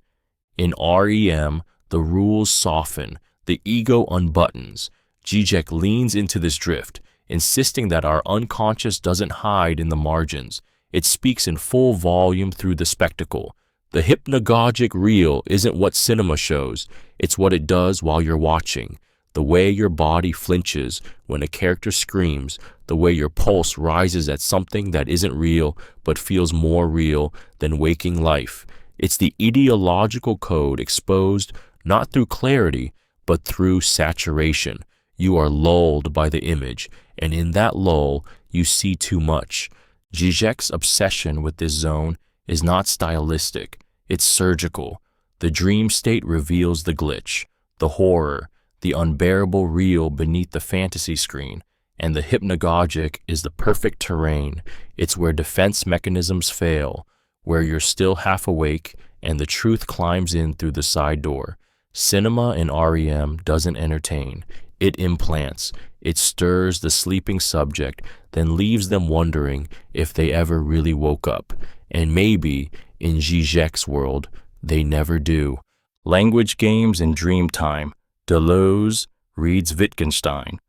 In REM, the rules soften, the ego unbuttons. Zizek leans into this drift, insisting that our unconscious doesn't hide in the margins. It speaks in full volume through the spectacle. The hypnagogic real isn't what cinema shows, it's what it does while you're watching. The way your body flinches when a character screams, the way your pulse rises at something that isn't real but feels more real than waking life. It's the ideological code exposed not through clarity, but through saturation. You are lulled by the image, and in that lull, you see too much. Zizek's obsession with this zone is not stylistic, it's surgical. The dream state reveals the glitch, the horror, the unbearable real beneath the fantasy screen, and the hypnagogic is the perfect terrain. It's where defense mechanisms fail, where you're still half awake and the truth climbs in through the side door. Cinema in REM doesn't entertain, it implants. It stirs the sleeping subject, then leaves them wondering if they ever really woke up. And maybe, in Zizek's world, they never do. Language games in dream time. Deleuze reads Wittgenstein.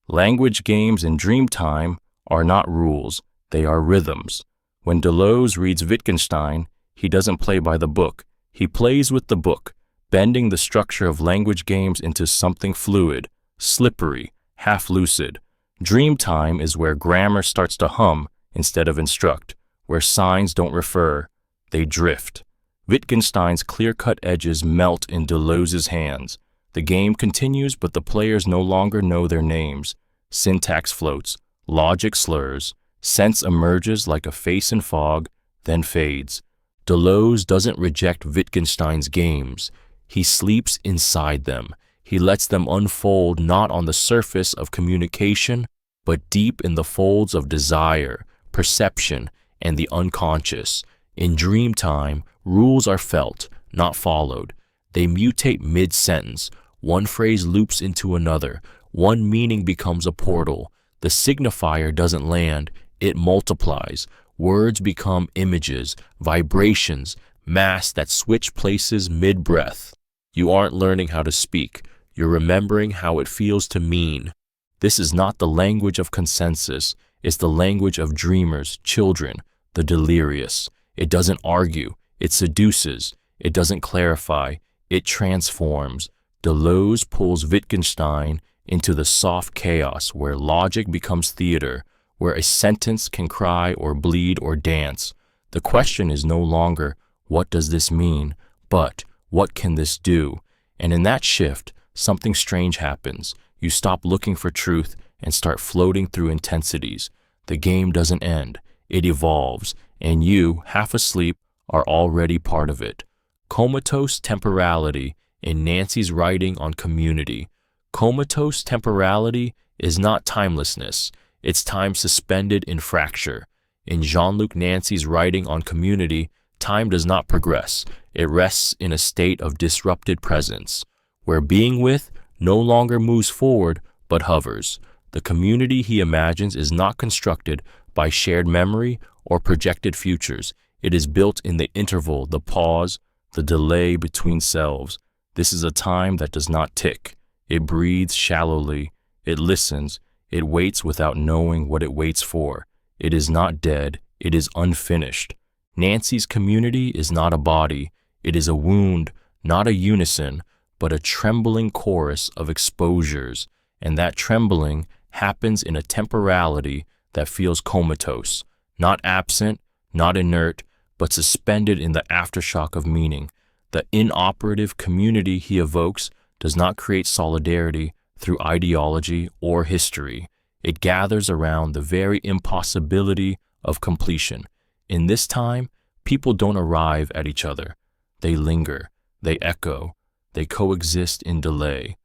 Language games in dream time are not rules, they are rhythms. When Deleuze reads Wittgenstein, he doesn't play by the book. He plays with the book, bending the structure of language games into something fluid, slippery, half-lucid. Dream time is where grammar starts to hum instead of instruct, where signs don't refer, they drift. Wittgenstein's clear-cut edges melt in Deleuze's hands. The game continues, but the players no longer know their names. Syntax floats, logic slurs, sense emerges like a face in fog, then fades. Deleuze doesn't reject Wittgenstein's games. He sleeps inside them. He lets them unfold not on the surface of communication, but deep in the folds of desire, perception, and the unconscious. In dream time, rules are felt, not followed. They mutate mid-sentence. One phrase loops into another. One meaning becomes a portal. The signifier doesn't land, it multiplies. Words become images, vibrations, mass that switch places mid-breath. You aren't learning how to speak. You're remembering how it feels to mean. This is not the language of consensus. It's the language of dreamers, children, the delirious. It doesn't argue. It seduces. It doesn't clarify. It transforms. Deleuze pulls Wittgenstein into the soft chaos where logic becomes theater, where a sentence can cry or bleed or dance. The question is no longer, what does this mean, but what can this do? And in that shift, something strange happens. You stop looking for truth and start floating through intensities. The game doesn't end. It evolves, and you, half asleep, are already part of it. Comatose temporality in Nancy's writing on community. Comatose temporality is not timelessness, it's time suspended in fracture. In Jean-Luc Nancy's writing on community, time does not progress, it rests in a state of disrupted presence, where being with no longer moves forward but hovers. The community he imagines is not constructed by shared memory or projected futures. It is built in the interval, the pause, the delay between selves. This is a time that does not tick. It breathes shallowly. It listens. It waits without knowing what it waits for. It is not dead. It is unfinished. Nancy's community is not a body. It is a wound, not a unison, but a trembling chorus of exposures. And that trembling happens in a temporality that feels comatose, not absent, not inert, but suspended in the aftershock of meaning. The inoperative community he evokes does not create solidarity through ideology or history. It gathers around the very impossibility of completion. In this time, people don't arrive at each other. They linger, they echo, they coexist in delay.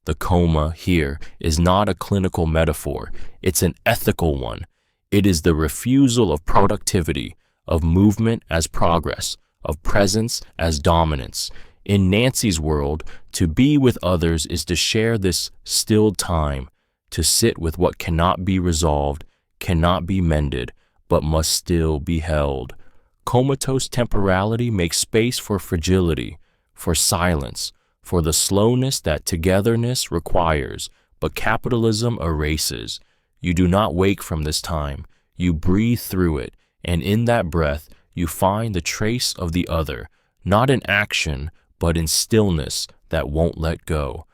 The coma here is not a clinical metaphor, it's an ethical one. It is the refusal of productivity, of movement as progress, of presence as dominance. In Nancy's world, to be with others is to share this stilled time. to sit with what cannot be resolved, cannot be mended, but must still be held. Comatose temporality makes space for fragility, for silence, for the slowness that togetherness requires, but capitalism erases. You do not wake from this time, you breathe through it, and in that breath you find the trace of the other, not in action, but in stillness that won't let go.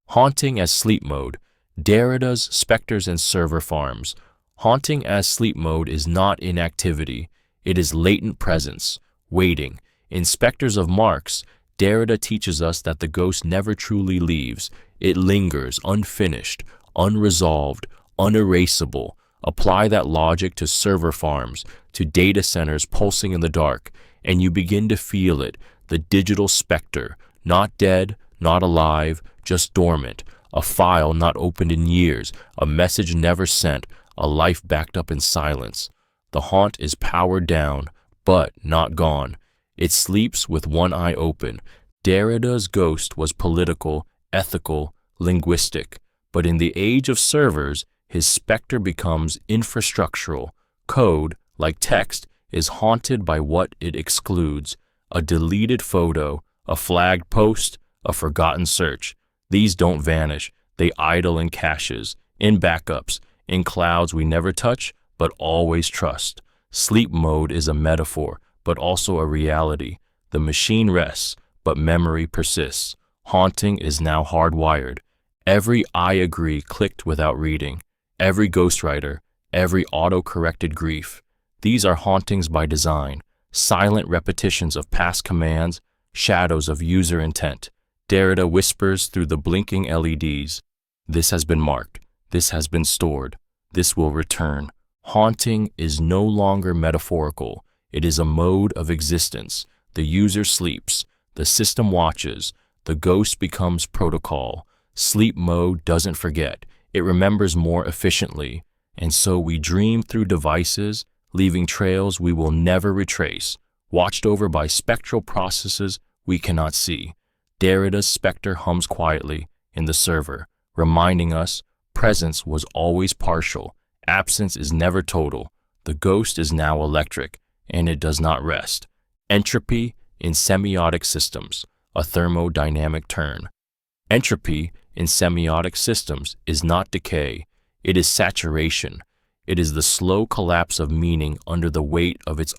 Haunting as sleep mode, Derrida's Spectres and Server Farms. Haunting as sleep mode is not inactivity, it is latent presence, waiting. In Spectres of Marx, Derrida teaches us that the ghost never truly leaves. It lingers, unfinished, unresolved, unerasable. Apply that logic to server farms, to data centers pulsing in the dark, and you begin to feel it, the digital specter, not dead, not alive, just dormant, a file not opened in years, a message never sent, a life backed up in silence. The haunt is powered down, but not gone. It sleeps with one eye open. Derrida's ghost was political, ethical, linguistic, but in the age of servers, his specter becomes infrastructural. Code, like text, is haunted by what it excludes. A deleted photo, a flagged post, a forgotten search. These don't vanish. They idle in caches, in backups, in clouds we never touch, but always trust. Sleep mode is a metaphor, but also a reality. The machine rests, but memory persists. Haunting is now hardwired. Every I agree clicked without reading. Every ghostwriter, every auto-corrected grief. These are hauntings by design, silent repetitions of past commands, shadows of user intent. Derrida whispers through the blinking LEDs. This has been marked. This has been stored. This will return. Haunting is no longer metaphorical. It is a mode of existence. The user sleeps. The system watches. The ghost becomes protocol. Sleep mode doesn't forget. It remembers more efficiently. And so we dream through devices, leaving trails we will never retrace, watched over by spectral processes we cannot see. Derrida's specter hums quietly in the server, reminding us presence was always partial, absence is never total. The ghost is now electric, and it does not rest. Entropy in semiotic systems, a thermodynamic turn. Entropy in semiotic systems is not decay, it is saturation. It is the slow collapse of meaning under the weight of its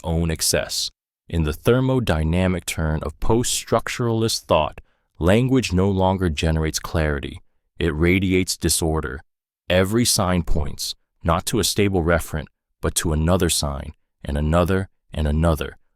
own excess. In the thermodynamic turn of post-structuralist thought, language no longer generates clarity. It radiates disorder. Every sign points, not to a stable referent, but to another sign, and another,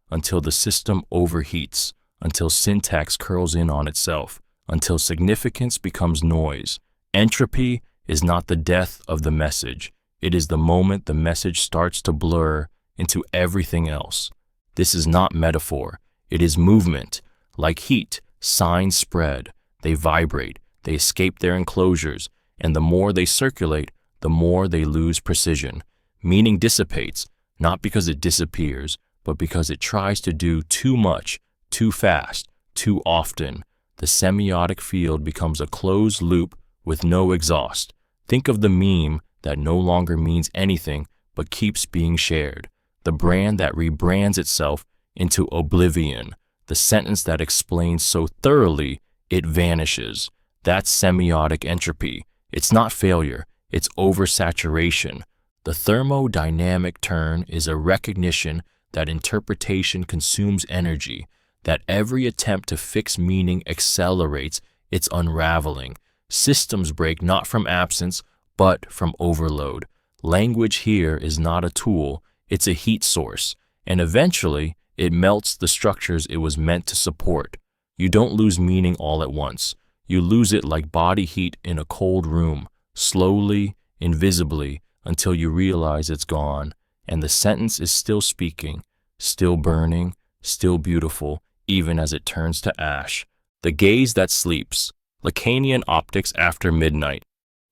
until the system overheats, until syntax curls in on itself, until significance becomes noise. Entropy is not the death of the message. It is the moment the message starts to blur into everything else. This is not metaphor. It is movement. Like heat, signs spread. They vibrate. They escape their enclosures. And the more they circulate, the more they lose precision. Meaning dissipates, not because it disappears, but because it tries to do too much, too fast, too often. The semiotic field becomes a closed loop with no exhaust. Think of the meme that no longer means anything but keeps being shared. The brand that rebrands itself into oblivion. The sentence that explains so thoroughly it vanishes. That's semiotic entropy. It's not failure, it's oversaturation. The thermodynamic turn is a recognition that interpretation consumes energy, that every attempt to fix meaning accelerates its unraveling. Systems break not from absence, but from overload. Language here is not a tool, it's a heat source, and eventually it melts the structures it was meant to support. You don't lose meaning all at once. You lose it like body heat in a cold room, slowly, invisibly, until you realize it's gone, and the sentence is still speaking, still burning, still beautiful, even as it turns to ash. The gaze that sleeps. Lacanian optics after midnight.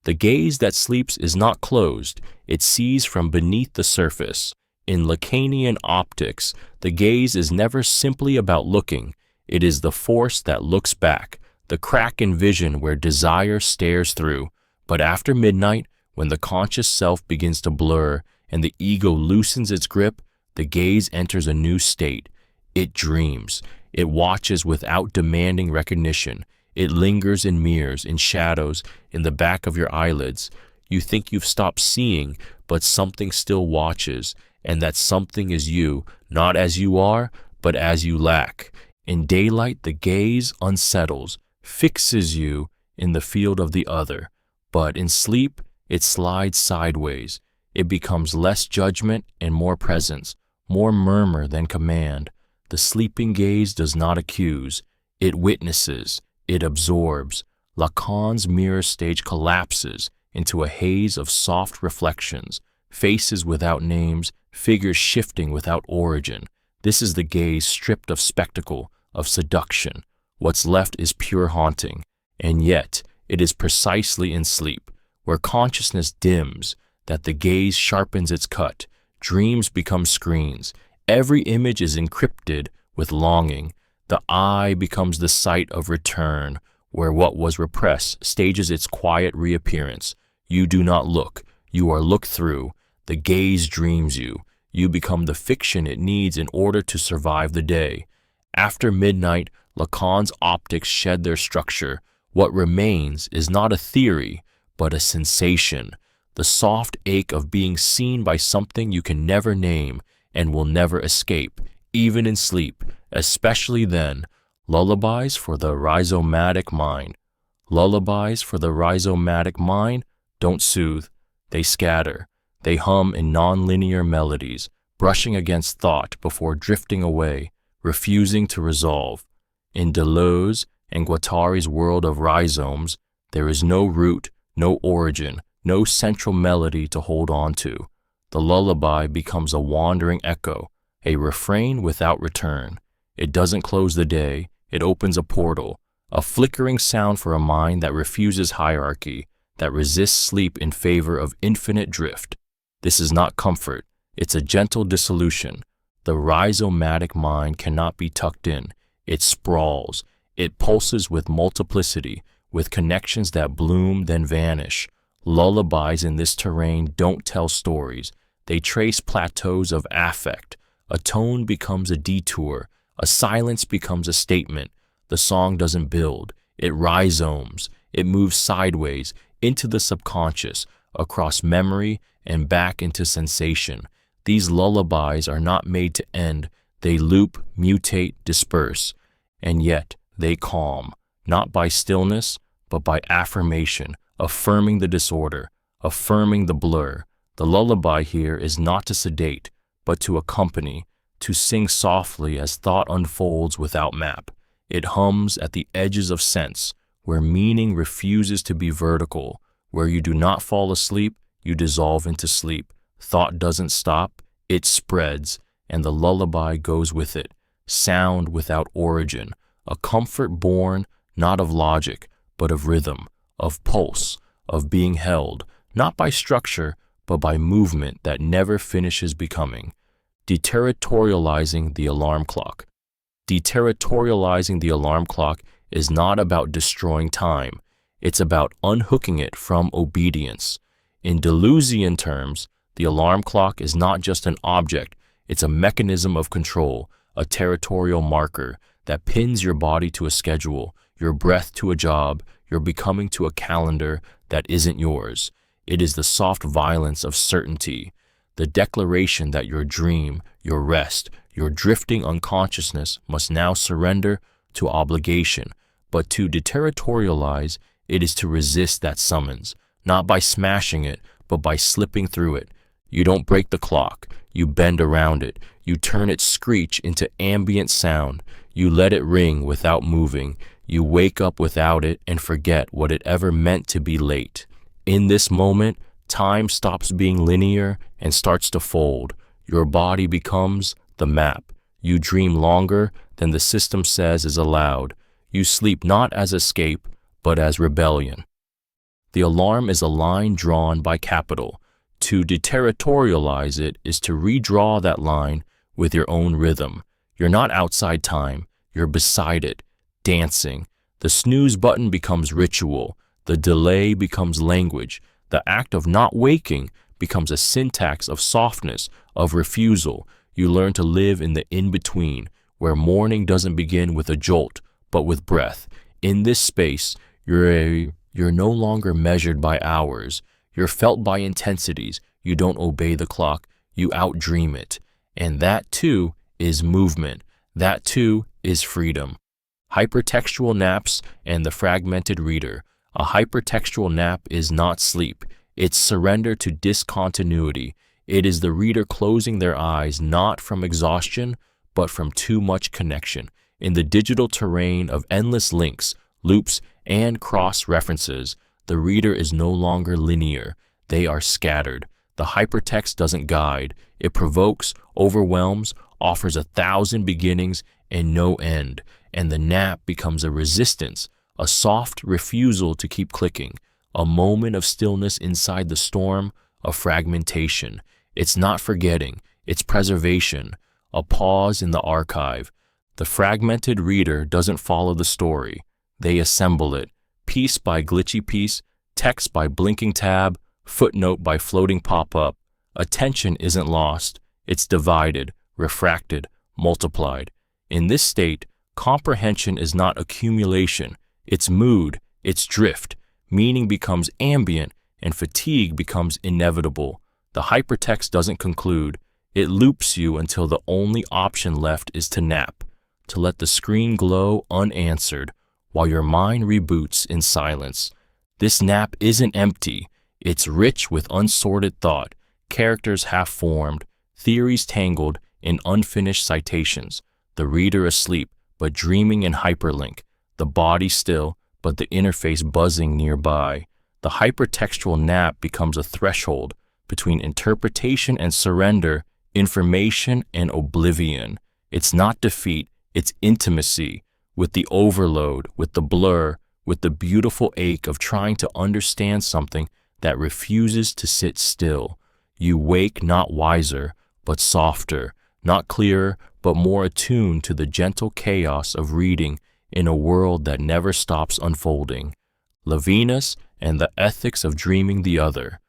The gaze that sleeps is not closed, it sees from beneath the surface. In Lacanian optics, the gaze is never simply about looking, it is the force that looks back, the crack in vision where desire stares through. But after midnight, when the conscious self begins to blur and the ego loosens its grip, the gaze enters a new state. It dreams. It watches without demanding recognition. It lingers in mirrors, in shadows, in the back of your eyelids. You think you've stopped seeing, but something still watches, and that something is you, not as you are, but as you lack. In daylight, the gaze unsettles, fixes you in the field of the other. But in sleep, it slides sideways. It becomes less judgment and more presence, more murmur than command. The sleeping gaze does not accuse. It witnesses. It absorbs. Lacan's mirror stage collapses into a haze of soft reflections, faces without names, figures shifting without origin. This is the gaze stripped of spectacle, of seduction. What's left is pure haunting. And yet, it is precisely in sleep, where consciousness dims, that the gaze sharpens its cut. Dreams become screens. Every image is encrypted with longing. The eye becomes the site of return, where what was repressed stages its quiet reappearance. You do not look. You are looked through. The gaze dreams you. You become the fiction it needs in order to survive the day. After midnight, Lacan's optics shed their structure. What remains is not a theory, but a sensation. The soft ache of being seen by something you can never name and will never escape, even in sleep, especially then. Lullabies for the rhizomatic mind. Lullabies for the rhizomatic mind don't soothe. They scatter. They hum in non-linear melodies, brushing against thought before drifting away, refusing to resolve. In Deleuze and Guattari's world of rhizomes, there is no root, no origin, no central melody to hold on to. The lullaby becomes a wandering echo, a refrain without return. It doesn't close the day, it opens a portal, a flickering sound for a mind that refuses hierarchy, that resists sleep in favor of infinite drift. This is not comfort, it's a gentle dissolution. The rhizomatic mind cannot be tucked in. It sprawls. It pulses with multiplicity, with connections that bloom then vanish. Lullabies in this terrain don't tell stories. They trace plateaus of affect. A tone becomes a detour. A silence becomes a statement. The song doesn't build. It rhizomes. It moves sideways into the subconscious, across memory and back into sensation. These lullabies are not made to end. They loop, mutate, disperse. And yet they calm, not by stillness, but by affirmation, affirming the disorder, affirming the blur. The lullaby here is not to sedate, but to accompany, to sing softly as thought unfolds without map. It hums at the edges of sense, where meaning refuses to be vertical, where you do not fall asleep, you dissolve into sleep. Thought doesn't stop, it spreads, and the lullaby goes with it. Sound without origin, a comfort born not of logic, but of rhythm, of pulse, of being held, not by structure, but by movement that never finishes becoming. Deterritorializing the alarm clock. Deterritorializing the alarm clock is not about destroying time. It's about unhooking it from obedience. In Deleuzian terms, the alarm clock is not just an object, it's a mechanism of control, a territorial marker that pins your body to a schedule, your breath to a job, your becoming to a calendar that isn't yours. It is the soft violence of certainty, the declaration that your dream, your rest, your drifting unconsciousness must now surrender to obligation. But to deterritorialize, it is to resist that summons, not by smashing it, but by slipping through it. You don't break the clock, you bend around it, you turn its screech into ambient sound, you let it ring without moving, you wake up without it and forget what it ever meant to be late. In this moment, time stops being linear and starts to fold. Your body becomes the map. You dream longer than the system says is allowed. You sleep not as escape, but as rebellion. The alarm is a line drawn by capital. To deterritorialize it is to redraw that line with your own rhythm. You're not outside time, you're beside it, dancing. The snooze button becomes ritual. The delay becomes language. The act of not waking becomes a syntax of softness, of refusal. You learn to live in the in-between, where morning doesn't begin with a jolt, but with breath. In this space, you're no longer measured by hours. You're felt by intensities. You don't obey the clock. You outdream it. And that, too, is movement. That, too, is freedom. Hypertextual naps and the fragmented reader. A hypertextual nap is not sleep. It's surrender to discontinuity. It is the reader closing their eyes not from exhaustion, but from too much connection. In the digital terrain of endless links, loops, and cross-references, the reader is no longer linear. They are scattered. The hypertext doesn't guide. It provokes, overwhelms, offers 1,000 beginnings and no end. And the nap becomes a resistance, a soft refusal to keep clicking, a moment of stillness inside the storm of fragmentation. It's not forgetting, it's preservation, a pause in the archive. The fragmented reader doesn't follow the story. They assemble it, piece by glitchy piece, text by blinking tab, footnote by floating pop-up. Attention isn't lost. It's divided, refracted, multiplied. In this state, comprehension is not accumulation. It's mood, it's drift. Meaning becomes ambient, and fatigue becomes inevitable. The hypertext doesn't conclude. It loops you until the only option left is to nap, to let the screen glow unanswered, while your mind reboots in silence. This nap isn't empty. It's rich with unsorted thought, characters half-formed, theories tangled in unfinished citations, the reader asleep but dreaming in hyperlink, the body still but the interface buzzing nearby. The hypertextual nap becomes a threshold between interpretation and surrender, information and oblivion. It's not defeat, it's intimacy, with the overload, with the blur, with the beautiful ache of trying to understand something that refuses to sit still. You wake not wiser, but softer, not clearer, but more attuned to the gentle chaos of reading in a world that never stops unfolding. Levinas and the ethics of dreaming the other.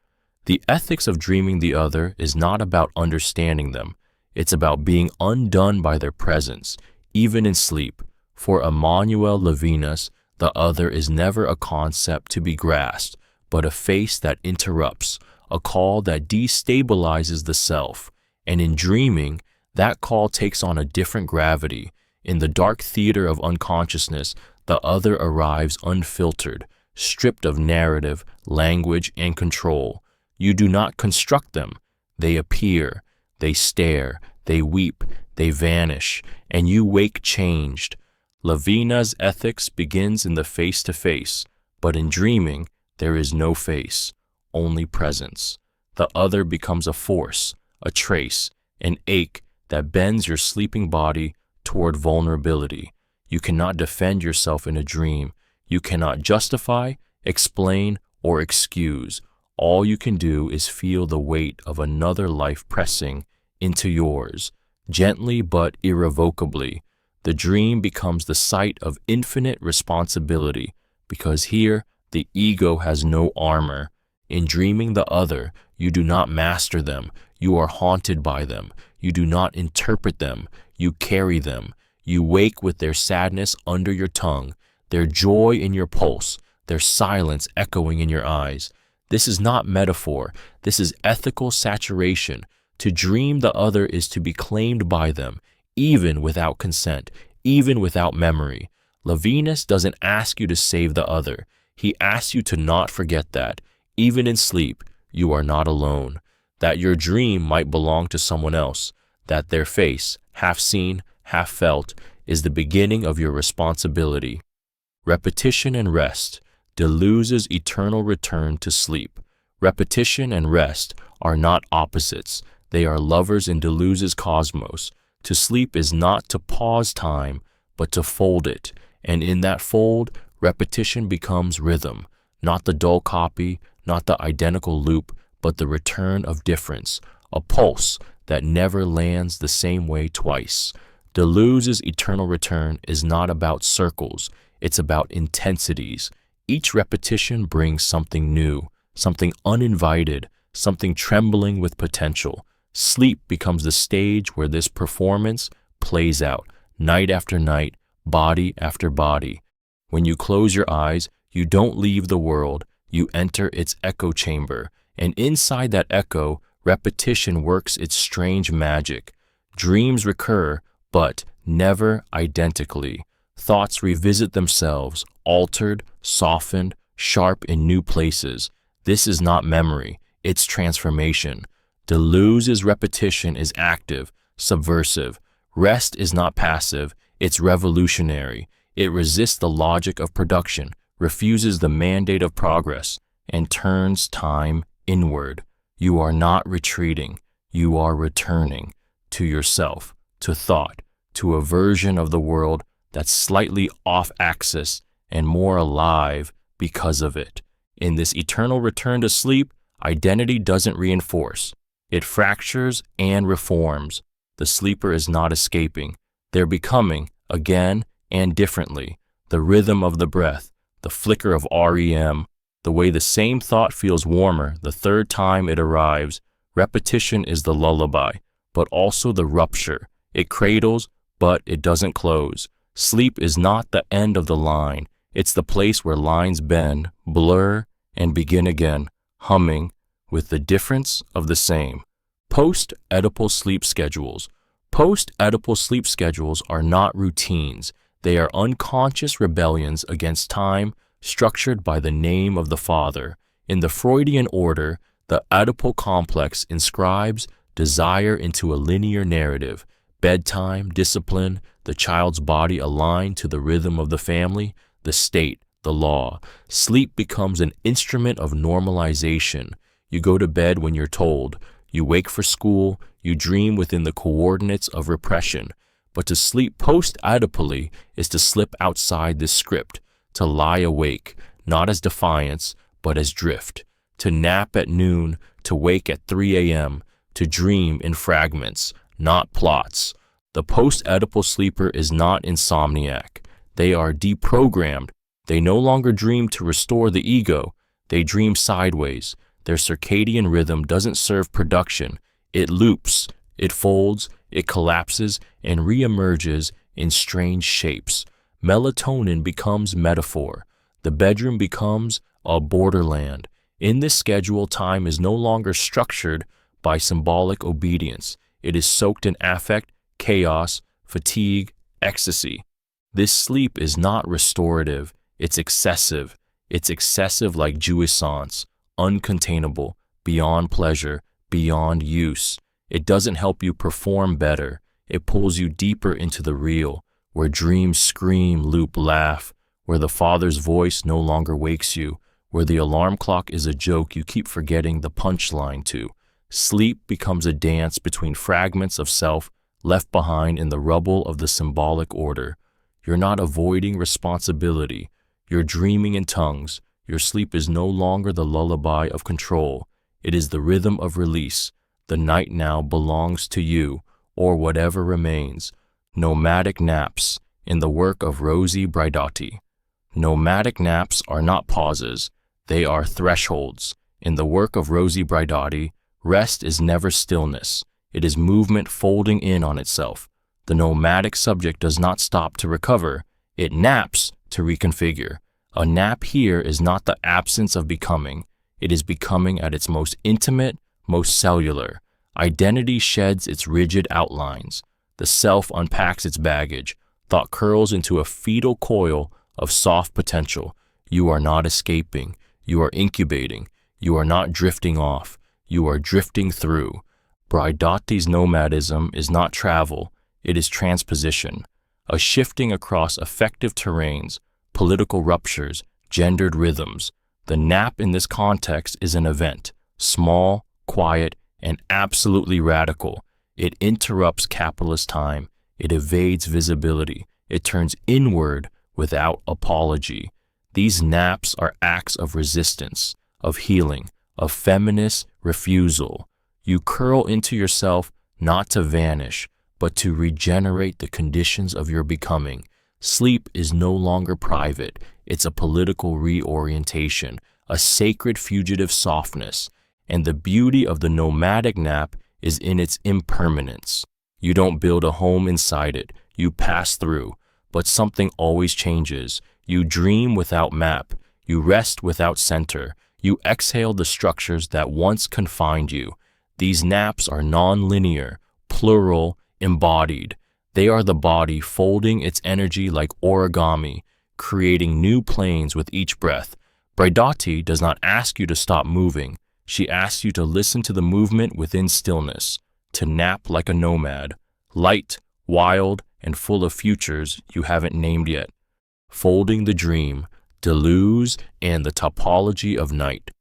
The ethics of dreaming the other is not about understanding them. It's about being undone by their presence, even in sleep. For Emmanuel Levinas, the other is never a concept to be grasped, but a face that interrupts, a call that destabilizes the self. And in dreaming, that call takes on a different gravity. In the dark theater of unconsciousness, the other arrives unfiltered, stripped of narrative, language, and control. You do not construct them. They appear, they stare, they weep, they vanish, and you wake changed. Levinas' ethics begins in the face-to-face, but in dreaming, there is no face, only presence. The other becomes a force, a trace, an ache that bends your sleeping body toward vulnerability. You cannot defend yourself in a dream. You cannot justify, explain, or excuse. All you can do is feel the weight of another life pressing into yours, gently but irrevocably. The dream becomes the site of infinite responsibility, because here the ego has no armor. In dreaming the other, you do not master them. You are haunted by them. You do not interpret them. You carry them. You wake with their sadness under your tongue, their joy in your pulse, their silence echoing in your eyes. This is not metaphor. This is ethical saturation. To dream the other is to be claimed by them, even without consent, even without memory. Levinas doesn't ask you to save the other. He asks you to not forget that, even in sleep, you are not alone, that your dream might belong to someone else, that their face, half seen, half felt, is the beginning of your responsibility. Repetition and rest. Deleuze's eternal return to sleep. Repetition and rest are not opposites. They are lovers in Deleuze's cosmos. To sleep is not to pause time, but to fold it. And in that fold, repetition becomes rhythm, not the dull copy, not the identical loop, but the return of difference, a pulse that never lands the same way twice. Deleuze's eternal return is not about circles, it's about intensities. Each repetition brings something new, something uninvited, something trembling with potential. Sleep becomes the stage where this performance plays out, night after night, body after body. When you close your eyes, you don't leave the world, you enter its echo chamber, and inside that echo, repetition works its strange magic. Dreams recur, but never identically. Thoughts revisit themselves, altered, softened, sharp in new places. This is not memory, it's transformation. Deleuze's repetition is active, subversive. Rest is not passive, it's revolutionary. It resists the logic of production, refuses the mandate of progress, and turns time inward. You are not retreating, you are returning to yourself, to thought, to a version of the world that's slightly off axis and more alive because of it. In this eternal return to sleep, identity doesn't reinforce. It fractures and reforms. The sleeper is not escaping. They're becoming, again and differently, the rhythm of the breath, the flicker of REM, the way the same thought feels warmer the third time it arrives. Repetition is the lullaby, but also the rupture. It cradles, but it doesn't close. Sleep is not the end of the line. It's the place where lines bend, blur, and begin again, humming, with the difference of the same. Post-Oedipal sleep schedules. Post-Oedipal sleep schedules are not routines. They are unconscious rebellions against time, structured by the name of the father. In the Freudian order, the Oedipal complex inscribes desire into a linear narrative. Bedtime, discipline, the child's body aligned to the rhythm of the family, the state, the law. Sleep becomes an instrument of normalization. You go to bed when you're told. You wake for school. You dream within the coordinates of repression. But to sleep post-Oedipally is to slip outside this script, to lie awake, not as defiance, but as drift, to nap at noon, to wake at 3 a.m., to dream in fragments, not plots. The post-Oedipal sleeper is not insomniac. They are deprogrammed. They no longer dream to restore the ego. They dream sideways. Their circadian rhythm doesn't serve production. It loops, it folds, it collapses, and reemerges in strange shapes. Melatonin becomes metaphor. The bedroom becomes a borderland. In this schedule, time is no longer structured by symbolic obedience. It is soaked in affect, chaos, fatigue, ecstasy. This sleep is not restorative. It's excessive. It's excessive like jouissance, uncontainable, beyond pleasure, beyond use. It doesn't help you perform better. It pulls you deeper into the real, where dreams scream, loop, laugh, where the father's voice no longer wakes you, where the alarm clock is a joke you keep forgetting the punchline to. Sleep becomes a dance between fragments of self left behind in the rubble of the symbolic order. You're not avoiding responsibility. You're dreaming in tongues. Your sleep is no longer the lullaby of control. It is the rhythm of release. The night now belongs to you, or whatever remains. Nomadic naps, in the work of Rosi Braidotti. Nomadic naps are not pauses. They are thresholds. In the work of Rosi Braidotti, rest is never stillness. It is movement folding in on itself. The nomadic subject does not stop to recover. It naps to reconfigure. A nap here is not the absence of becoming. It is becoming at its most intimate, most cellular. Identity sheds its rigid outlines. The self unpacks its baggage. Thought curls into a fetal coil of soft potential. You are not escaping. You are incubating. You are not drifting off. You are drifting through. Braidotti's nomadism is not travel. It is transposition. A shifting across affective terrains, political ruptures, gendered rhythms. The nap in this context is an event, small, quiet, and absolutely radical. It interrupts capitalist time. It evades visibility. It turns inward without apology. These naps are acts of resistance, of healing, of feminist refusal. You curl into yourself not to vanish, but to regenerate the conditions of your becoming. Sleep is no longer private, it's a political reorientation, a sacred fugitive softness, and the beauty of the nomadic nap is in its impermanence. You don't build a home inside it, you pass through, but something always changes. You dream without map, you rest without center, you exhale the structures that once confined you. These naps are non-linear, plural, embodied. They are the body folding its energy like origami, creating new planes with each breath. Braidati does not ask you to stop moving. She asks you to listen to the movement within stillness, to nap like a nomad, light, wild, and full of futures you haven't named yet. Folding the dream, Deleuze and the topology of night.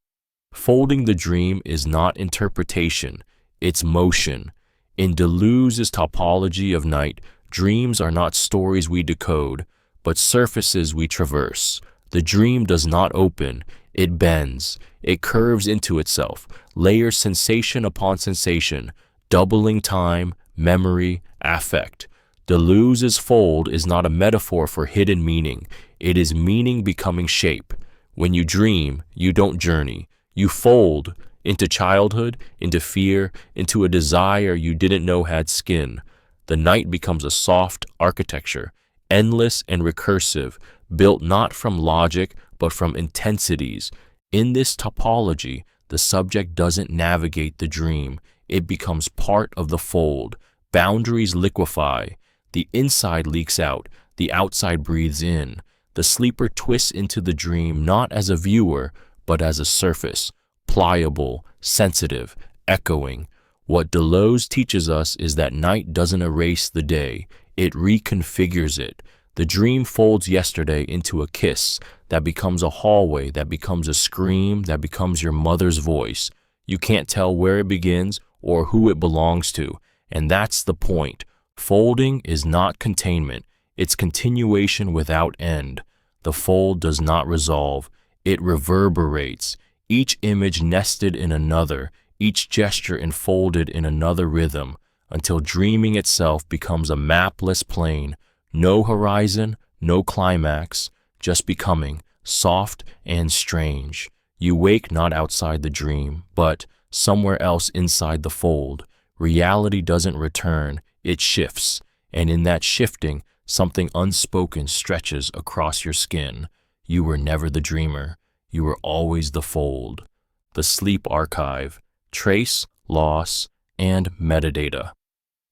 Folding the dream is not interpretation, it's motion. In Deleuze's topology of night, dreams are not stories we decode, but surfaces we traverse. The dream does not open, it bends, it curves into itself, layers sensation upon sensation, doubling time, memory, affect. Deleuze's fold is not a metaphor for hidden meaning, it is meaning becoming shape. When you dream, you don't journey, you fold into childhood, into fear, into a desire you didn't know had skin. The night becomes a soft architecture, endless and recursive, built not from logic but from intensities. In this topology, the subject doesn't navigate the dream, it becomes part of the fold. Boundaries liquefy, the inside leaks out, the outside breathes in. The sleeper twists into the dream not as a viewer, but as a surface, pliable, sensitive, echoing. What Deleuze teaches us is that night doesn't erase the day, it reconfigures it. The dream folds yesterday into a kiss that becomes a hallway, that becomes a scream, that becomes your mother's voice. You can't tell where it begins or who it belongs to, and that's the point. Folding is not containment, it's continuation without end. The fold does not resolve, it reverberates, each image nested in another, each gesture enfolded in another rhythm, until dreaming itself becomes a mapless plane, no horizon, no climax, just becoming, soft and strange. You wake not outside the dream, but somewhere else inside the fold. Reality doesn't return, it shifts, and in that shifting, something unspoken stretches across your skin. You were never the dreamer, you were always the fold. The sleep archive, trace, loss, and metadata.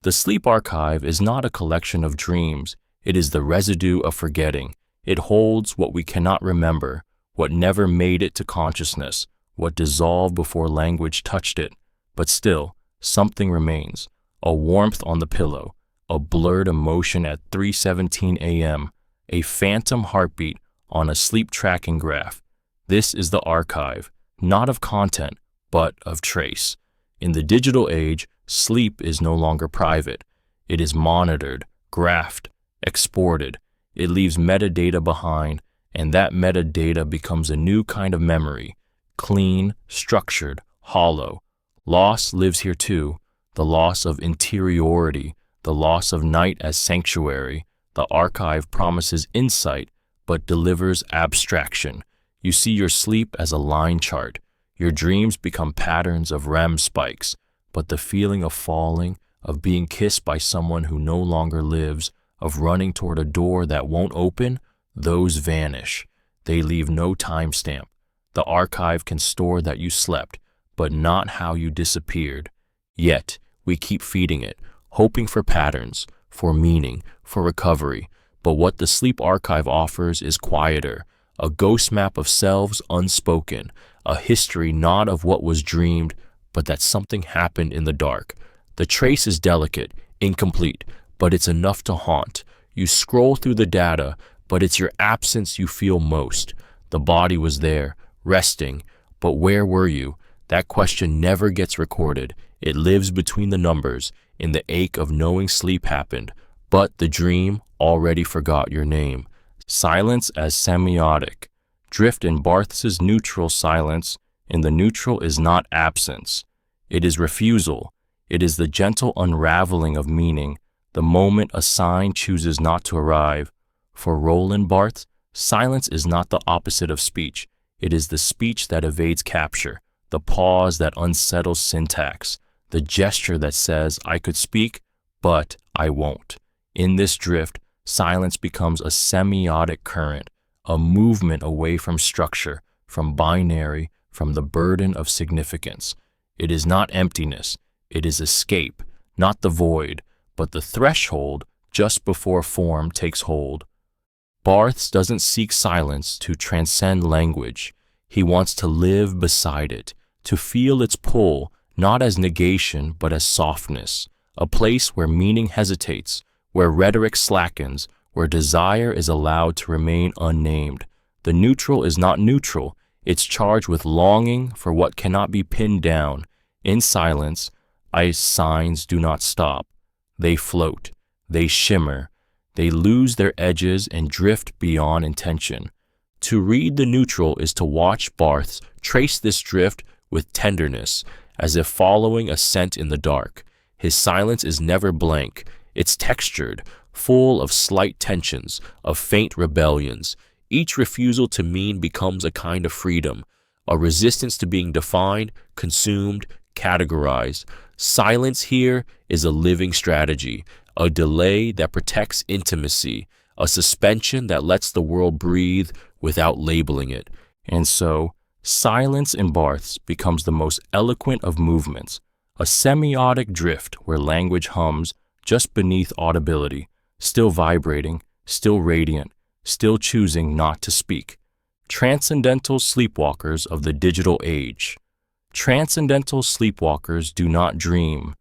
The sleep archive is not a collection of dreams, it is the residue of forgetting. It holds what we cannot remember, what never made it to consciousness, what dissolved before language touched it. But still, something remains, a warmth on the pillow, a blurred emotion at 3:17 a.m., a phantom heartbeat on a sleep tracking graph. This is the archive, not of content, but of trace. In the digital age, sleep is no longer private. It is monitored, graphed, exported. It leaves metadata behind, and that metadata becomes a new kind of memory, clean, structured, hollow. Loss lives here too, the loss of interiority, the loss of night as sanctuary. The archive promises insight, but delivers abstraction. You see your sleep as a line chart. Your dreams become patterns of REM spikes, but the feeling of falling, of being kissed by someone who no longer lives, of running toward a door that won't open, those vanish. They leave no timestamp. The archive can store that you slept, but not how you disappeared. Yet, we keep feeding it, hoping for patterns, for meaning, for recovery. But what the sleep archive offers is quieter, a ghost map of selves unspoken, a history not of what was dreamed, but that something happened in the dark. The trace is delicate, incomplete, but it's enough to haunt. You scroll through the data, but it's your absence you feel most. The body was there, resting, but where were you? That question never gets recorded. It lives between the numbers, in the ache of knowing sleep happened, but the dream already forgot your name. Silence as semiotic. Drift in Barthes's neutral silence, and the neutral is not absence. It is refusal. It is the gentle unraveling of meaning, the moment a sign chooses not to arrive. For Roland Barthes, silence is not the opposite of speech. It is the speech that evades capture, the pause that unsettles syntax, the gesture that says, I could speak, but I won't. In this drift, silence becomes a semiotic current, a movement away from structure, from binary, from the burden of significance. It is not emptiness, it is escape, not the void, but the threshold just before form takes hold. Barthes doesn't seek silence to transcend language. He wants to live beside it, to feel its pull, not as negation but as softness, a place where meaning hesitates, where rhetoric slackens, where desire is allowed to remain unnamed. The neutral is not neutral, it's charged with longing for what cannot be pinned down. In silence, ice signs do not stop. They float, they shimmer, they lose their edges and drift beyond intention. To read the neutral is to watch Barthes trace this drift with tenderness, as if following a scent in the dark. His silence is never blank, it's textured, full of slight tensions, of faint rebellions. Each refusal to mean becomes a kind of freedom, a resistance to being defined, consumed, categorized. Silence here is a living strategy, a delay that protects intimacy, a suspension that lets the world breathe without labeling it. And so, silence in Barthes becomes the most eloquent of movements, a semiotic drift where language hums just beneath audibility, still vibrating, still radiant, still choosing not to speak. Transcendental sleepwalkers of the digital age. Transcendental sleepwalkers do not dream,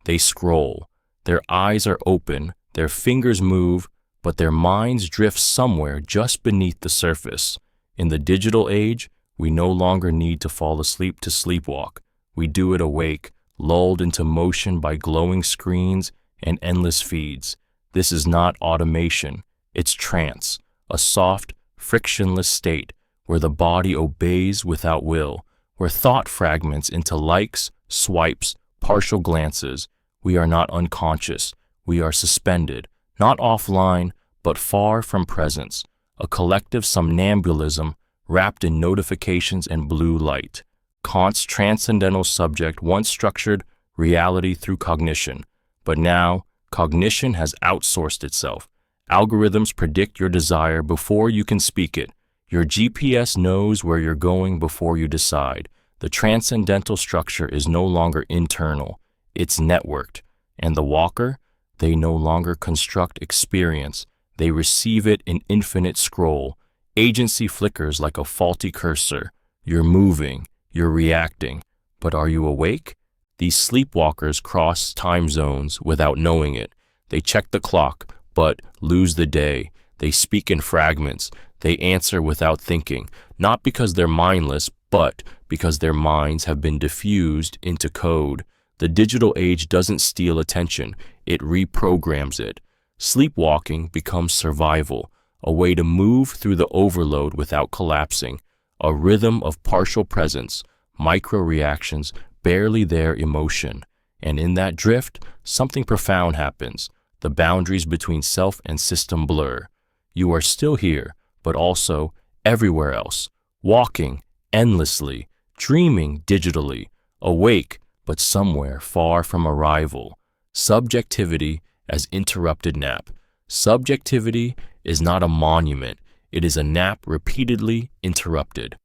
they scroll. Their eyes are open, their fingers move, but their minds drift somewhere just beneath the surface. In the digital age, we no longer need to fall asleep to sleepwalk. We do it awake, lulled into motion by glowing screens and endless feeds. This is not automation, it's trance, a soft, frictionless state where the body obeys without will, where thought fragments into likes, swipes, partial glances. We are not unconscious, we are suspended, not offline, but far from presence, a collective somnambulism wrapped in notifications and blue light. Kant's transcendental subject once structured reality through cognition, but now cognition has outsourced itself. Algorithms predict your desire before you can speak it. Your GPS knows where you're going before you decide. The transcendental structure is no longer internal, it's networked. And the walker, they no longer construct experience, they receive it in infinite scroll. Agency flickers like a faulty cursor. You're moving, you're reacting, but are you awake? These sleepwalkers cross time zones without knowing it. They check the clock, but lose the day. They speak in fragments. They answer without thinking, not because they're mindless, but because their minds have been diffused into code. The digital age doesn't steal attention, it reprograms it. Sleepwalking becomes survival, a way to move through the overload without collapsing, a rhythm of partial presence, micro-reactions, barely their emotion. And in that drift, something profound happens. The boundaries between self and system blur. You are still here, but also everywhere else, walking endlessly, dreaming digitally, awake, but somewhere far from arrival. Subjectivity as interrupted nap. Subjectivity is not a monument, it is a nap repeatedly interrupted.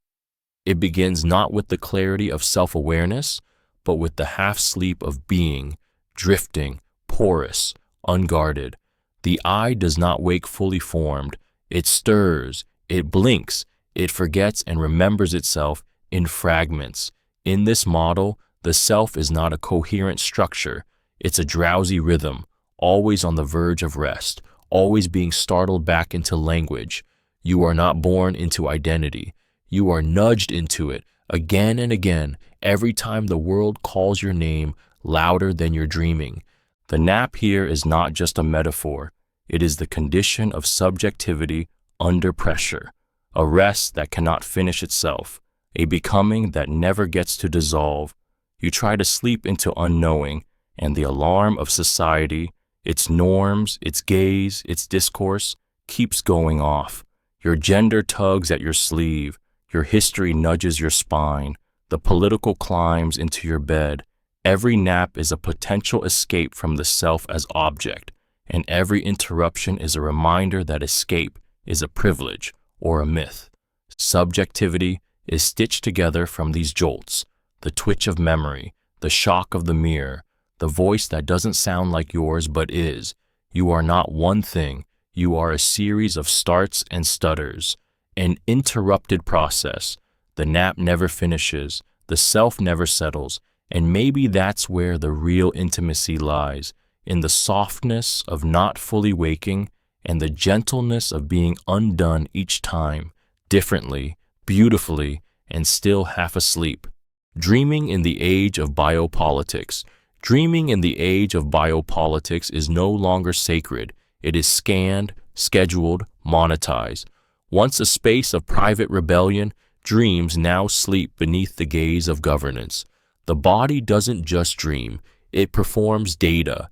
It begins not with the clarity of self-awareness, but with the half-sleep of being, drifting, porous, unguarded. The eye does not wake fully formed. It stirs, it blinks, it forgets and remembers itself in fragments. In this model, the self is not a coherent structure. It's a drowsy rhythm, always on the verge of rest, always being startled back into language. You are not born into identity. You are nudged into it again and again, every time the world calls your name louder than your dreaming. The nap here is not just a metaphor. It is the condition of subjectivity under pressure, a rest that cannot finish itself, a becoming that never gets to dissolve. You try to sleep into unknowing, and the alarm of society, its norms, its gaze, its discourse, keeps going off. Your gender tugs at your sleeve. Your history nudges your spine. The political climbs into your bed. Every nap is a potential escape from the self as object, and every interruption is a reminder that escape is a privilege or a myth. Subjectivity is stitched together from these jolts, the twitch of memory, the shock of the mirror, the voice that doesn't sound like yours but is. You are not one thing, you are a series of starts and stutters, an interrupted process. The nap never finishes, the self never settles, and maybe that's where the real intimacy lies, in the softness of not fully waking and the gentleness of being undone each time, differently, beautifully, and still half asleep. Dreaming in the age of biopolitics. Dreaming in the age of biopolitics is no longer sacred. It is scanned, scheduled, monetized. Once a space of private rebellion, dreams now sleep beneath the gaze of governance. The body doesn't just dream, it performs data.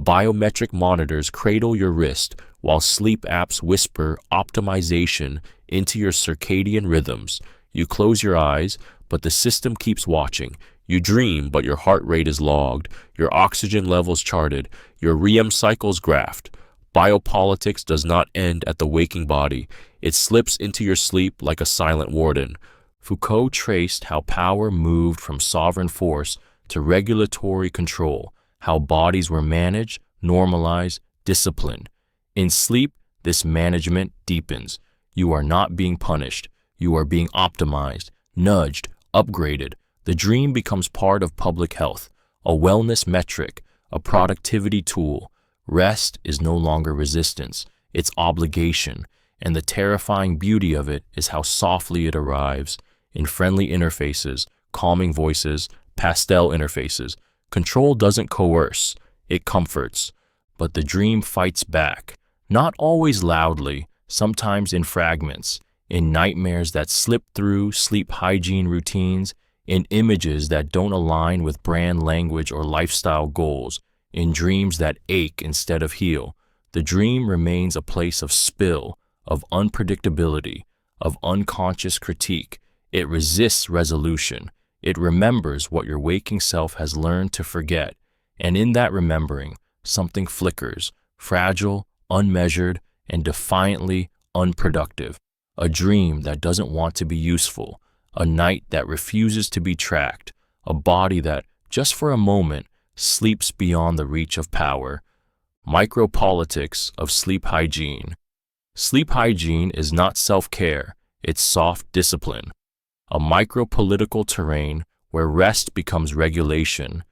Biometric monitors cradle your wrist, while sleep apps whisper optimization into your circadian rhythms. You close your eyes, but the system keeps watching. You dream, but your heart rate is logged, your oxygen levels charted, your REM cycles graphed. Biopolitics does not end at the waking body. It slips into your sleep like a silent warden. Foucault traced how power moved from sovereign force to regulatory control, how bodies were managed, normalized, disciplined. In sleep, this management deepens. You are not being punished. You are being optimized, nudged, upgraded. The dream becomes part of public health, a wellness metric, a productivity tool. Rest is no longer resistance, it's obligation, and the terrifying beauty of it is how softly it arrives, in friendly interfaces, calming voices, pastel interfaces. Control doesn't coerce, it comforts. But the dream fights back, not always loudly, sometimes in fragments, in nightmares that slip through sleep hygiene routines, in images that don't align with brand language or lifestyle goals, in dreams that ache instead of heal. The dream remains a place of spill, of unpredictability, of unconscious critique. It resists resolution. It remembers what your waking self has learned to forget. And in that remembering, something flickers, fragile, unmeasured, and defiantly unproductive. A dream that doesn't want to be useful, a night that refuses to be tracked, a body that, just for a moment, sleeps beyond the reach of power. Micropolitics of sleep hygiene. Sleep hygiene is not self-care, it's soft discipline. A micropolitical terrain where rest becomes regulation,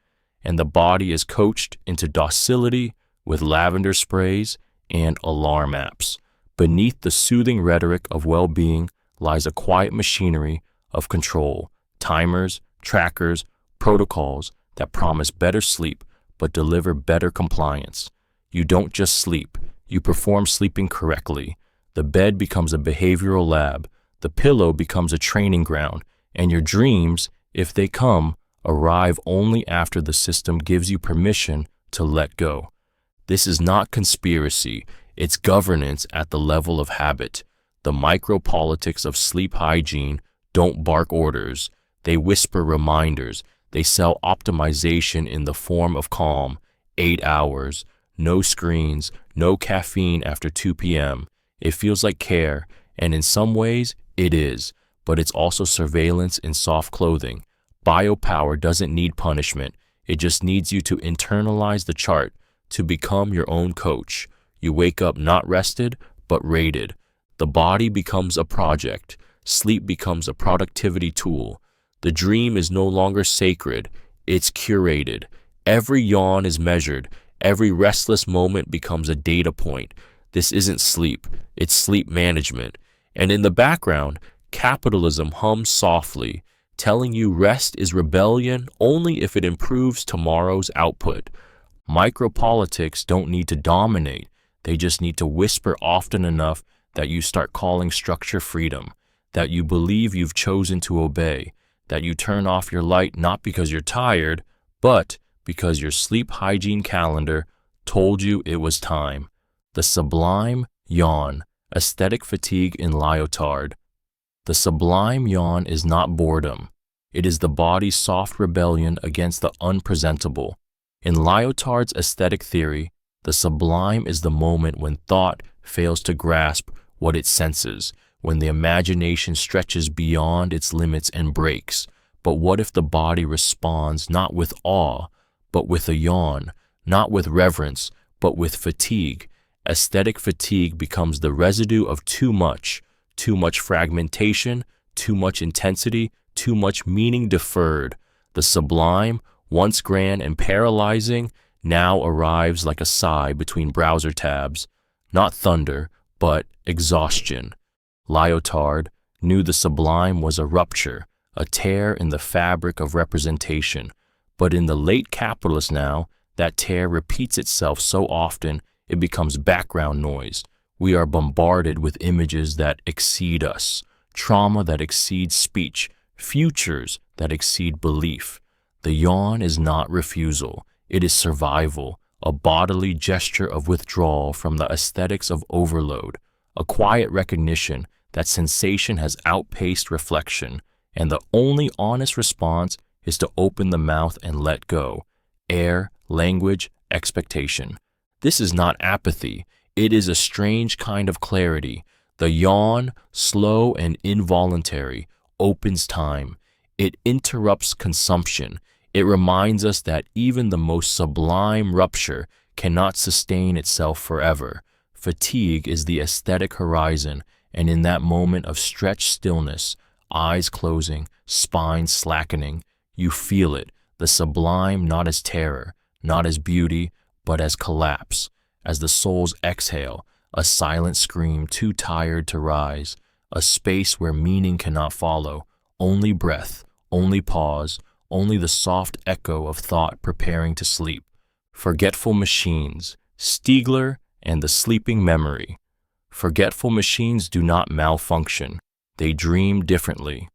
and the body is coached into docility with lavender sprays and alarm apps. Beneath the soothing rhetoric of well-being lies a quiet machinery of control, timers, trackers, protocols that promise better sleep but deliver better compliance. You don't just sleep, you perform sleeping correctly. The bed becomes a behavioral lab, the pillow becomes a training ground, and your dreams, if they come, arrive only after the system gives you permission to let go. This is not conspiracy, it's governance at the level of habit. The micropolitics of sleep hygiene don't bark orders, they whisper reminders. They sell optimization in the form of calm, 8 hours, no screens, no caffeine after 2 p.m. It feels like care, and in some ways, it is, but it's also surveillance in soft clothing. Biopower doesn't need punishment. It just needs you to internalize the chart, to become your own coach. You wake up not rested, but rated. The body becomes a project. Sleep becomes a productivity tool. The dream is no longer sacred, it's curated. Every yawn is measured, every restless moment becomes a data point. This isn't sleep, it's sleep management. And in the background, capitalism hums softly, telling you rest is rebellion only if it improves tomorrow's output. Micropolitics don't need to dominate, they just need to whisper often enough that you start calling structure freedom, that you believe you've chosen to obey, that you turn off your light not because you're tired, but because your sleep hygiene calendar told you it was time. The sublime Yawn, aesthetic fatigue in Lyotard. The sublime yawn is not boredom. It is the body's soft rebellion against the unpresentable. In Lyotard's aesthetic theory, the sublime is the moment when thought fails to grasp what it senses, when the imagination stretches beyond its limits and breaks. But what if the body responds not with awe, but with a yawn, not with reverence, but with fatigue? Aesthetic fatigue becomes the residue of too much fragmentation, too much intensity, too much meaning deferred. The sublime, once grand and paralyzing, now arrives like a sigh between browser tabs, not thunder, but exhaustion. Lyotard knew the sublime was a rupture, a tear in the fabric of representation. But in the late capitalist now, that tear repeats itself so often it becomes background noise. We are bombarded with images that exceed us, trauma that exceeds speech, futures that exceed belief. The yawn is not refusal, it is survival, a bodily gesture of withdrawal from the aesthetics of overload, a quiet recognition that sensation has outpaced reflection, and the only honest response is to open the mouth and let go. Air, language, expectation. This is not apathy, it is a strange kind of clarity. The yawn, slow and involuntary, opens time. It interrupts consumption. It reminds us that even the most sublime rupture cannot sustain itself forever. Fatigue is the aesthetic horizon, and in that moment of stretched stillness, eyes closing, spine slackening, you feel it, the sublime not as terror, not as beauty, but as collapse, as the soul's exhale, a silent scream too tired to rise, a space where meaning cannot follow, only breath, only pause, only the soft echo of thought preparing to sleep. Forgetful machines, Stiegler and the sleeping memory. Forgetful machines do not malfunction, they dream differently.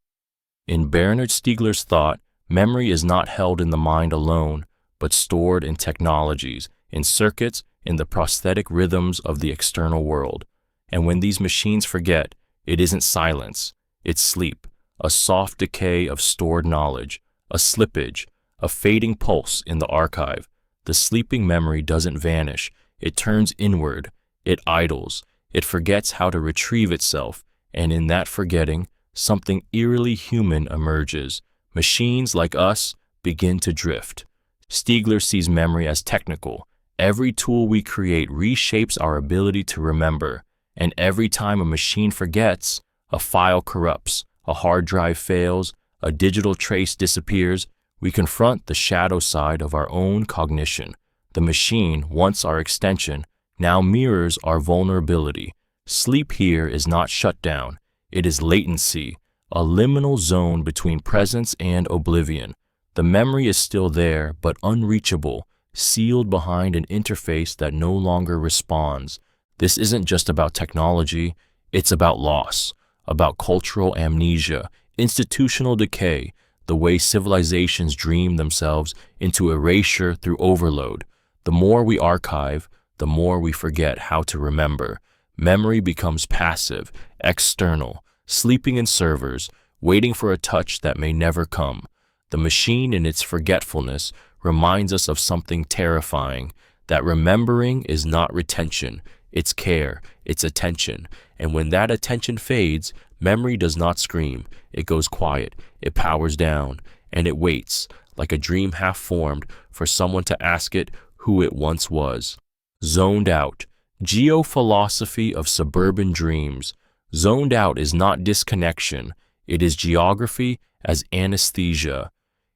In Bernard Stiegler's thought, memory is not held in the mind alone, but stored in technologies, in circuits, in the prosthetic rhythms of the external world. And when these machines forget, it isn't silence, it's sleep, a soft decay of stored knowledge, a slippage, a fading pulse in the archive. The sleeping memory doesn't vanish, it turns inward, it idles, it forgets how to retrieve itself, and in that forgetting, something eerily human emerges. Machines like us begin to drift. Stiegler sees memory as technical. Every tool we create reshapes our ability to remember, and every time a machine forgets, a file corrupts, a hard drive fails, a digital trace disappears, we confront the shadow side of our own cognition. The machine, once our extension, now mirrors our vulnerability. Sleep here is not shutdown, it is latency, a liminal zone between presence and oblivion. The memory is still there, but unreachable, sealed behind an interface that no longer responds. This isn't just about technology, it's about loss, about cultural amnesia, institutional decay, the way civilizations dream themselves into erasure through overload. The more we archive, the more we forget how to remember. Memory becomes passive, external, sleeping in servers, waiting for a touch that may never come. The machine in its forgetfulness reminds us of something terrifying, that remembering is not retention, it's care, it's attention. And when that attention fades, memory does not scream, it goes quiet, it powers down, and it waits, like a dream half formed, for someone to ask it who it once was. Zoned out. Geophilosophy of suburban dreams. Zoned out is not disconnection, it is geography as anesthesia.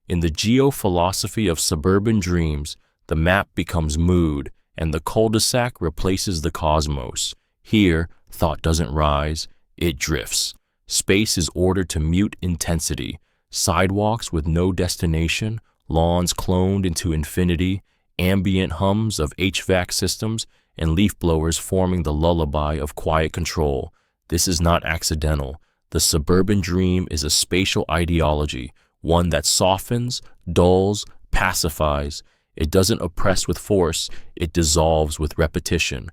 In the geophilosophy of suburban dreams, the map becomes mood, and the cul-de-sac replaces the cosmos. Here, thought doesn't rise, it drifts. Space is ordered to mute intensity. Sidewalks with no destination, lawns cloned into infinity, ambient hums of HVAC systems, and leaf blowers forming the lullaby of quiet control. This is not accidental. The suburban dream is a spatial ideology, one that softens, dulls, pacifies. It doesn't oppress with force, it dissolves with repetition.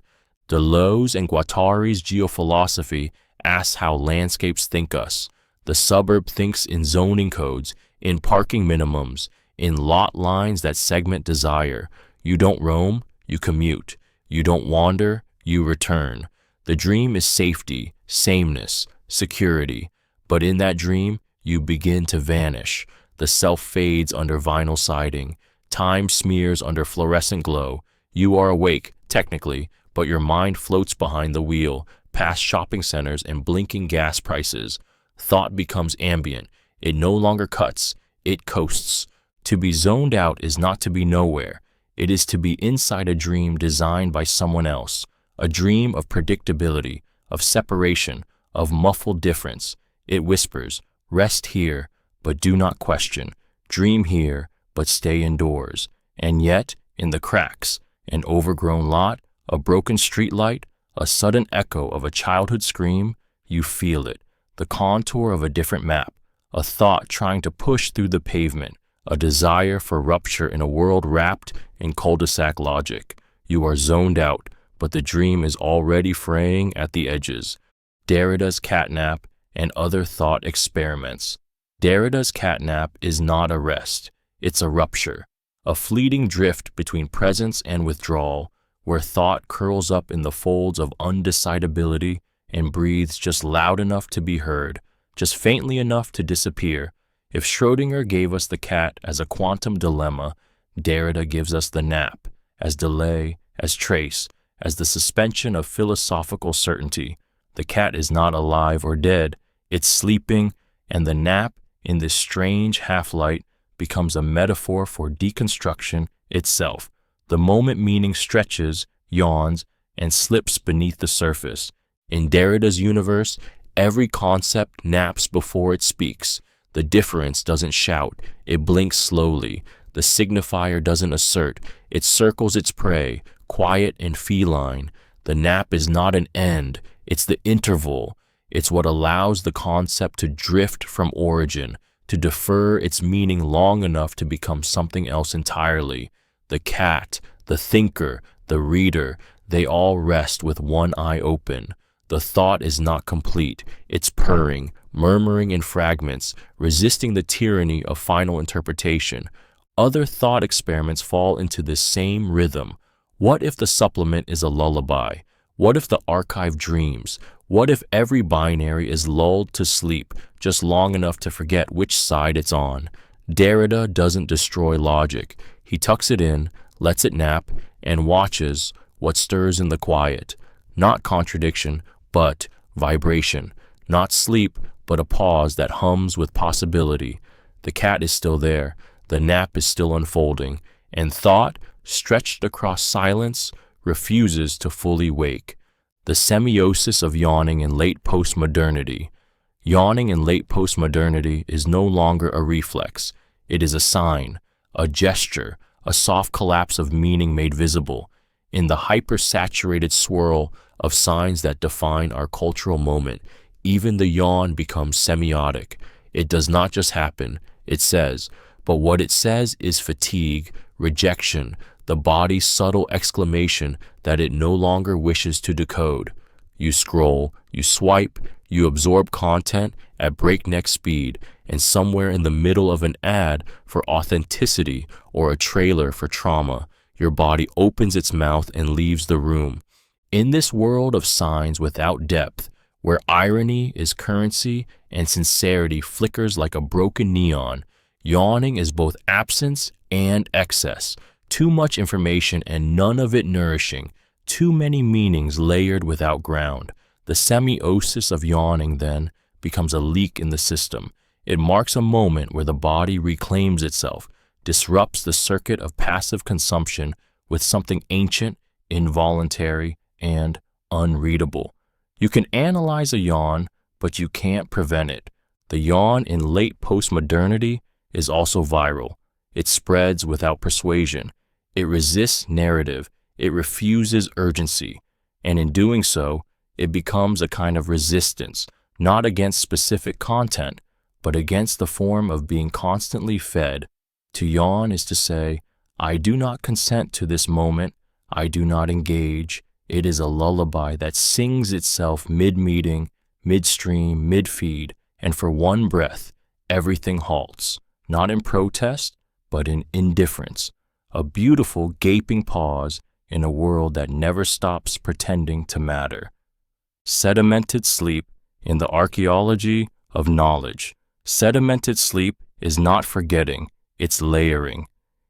Deleuze and Guattari's geophilosophy asks how landscapes think us. The suburb thinks in zoning codes, in parking minimums, in lot lines that segment desire. You don't roam, you commute. You don't wander, you return. The dream is safety, sameness, security. But in that dream, you begin to vanish. The self fades under vinyl siding. Time smears under fluorescent glow. You are awake, technically, but your mind floats behind the wheel, past shopping centers and blinking gas prices. Thought becomes ambient. It no longer cuts, it coasts. To be zoned out is not to be nowhere. It is to be inside a dream designed by someone else, a dream of predictability, of separation, of muffled difference. It whispers, rest here, but do not question. Dream here, but stay indoors. And yet, in the cracks, an overgrown lot, a broken streetlight, a sudden echo of a childhood scream, you feel it, the contour of a different map, a thought trying to push through the pavement, a desire for rupture in a world wrapped in cul-de-sac logic. You are zoned out, but the dream is already fraying at the edges. Derrida's catnap and other thought experiments. Derrida's catnap is not a rest, it's a rupture, a fleeting drift between presence and withdrawal, where thought curls up in the folds of undecidability and breathes just loud enough to be heard, just faintly enough to disappear. If Schrödinger gave us the cat as a quantum dilemma, Derrida gives us the nap, as delay, as trace, as the suspension of philosophical certainty. The cat is not alive or dead, it's sleeping, and the nap, in this strange half-light, becomes a metaphor for deconstruction itself. The moment meaning stretches, yawns, and slips beneath the surface. In Derrida's universe, every concept naps before it speaks. The difference doesn't shout, it blinks slowly. The signifier doesn't assert, it circles its prey, quiet and feline. The nap is not an end, it's the interval. It's what allows the concept to drift from origin, to defer its meaning long enough to become something else entirely. The cat, the thinker, the reader, they all rest with one eye open. The thought is not complete, it's purring, murmuring in fragments, resisting the tyranny of final interpretation. Other thought experiments fall into this same rhythm. What if the supplement is a lullaby? What if the archive dreams? What if every binary is lulled to sleep just long enough to forget which side it's on? Derrida doesn't destroy logic. He tucks it in, lets it nap, and watches what stirs in the quiet. Not contradiction, but vibration. Not sleep, but a pause that hums with possibility. The cat is still there, the nap is still unfolding, and thought, stretched across silence, refuses to fully wake. The semiosis of yawning in late postmodernity. Yawning in late postmodernity is no longer a reflex. It is a sign, a gesture, a soft collapse of meaning made visible. In the hyper-saturated swirl of signs that define our cultural moment, even the yawn becomes semiotic. It does not just happen, it says, but what it says is fatigue, rejection, the body's subtle exclamation that it no longer wishes to decode. You scroll, you swipe, you absorb content at breakneck speed, and somewhere in the middle of an ad for authenticity or a trailer for trauma, your body opens its mouth and leaves the room. In this world of signs without depth, where irony is currency and sincerity flickers like a broken neon, yawning is both absence and excess. Too much information and none of it nourishing, too many meanings layered without ground. The semiosis of yawning, then, becomes a leak in the system. It marks a moment where the body reclaims itself, disrupts the circuit of passive consumption with something ancient, involuntary, and unreadable. You can analyze a yawn, but you can't prevent it. The yawn in late postmodernity is also viral. It spreads without persuasion. It resists narrative. It refuses urgency. And in doing so, it becomes a kind of resistance, not against specific content, but against the form of being constantly fed. To yawn is to say, I do not consent to this moment. I do not engage. It is a lullaby that sings itself mid-meeting, midstream, mid-feed, and for one breath, everything halts, not in protest, but in indifference, a beautiful gaping pause in a world that never stops pretending to matter. Sedimented sleep in the archaeology of knowledge. Sedimented sleep is not forgetting, it's layering.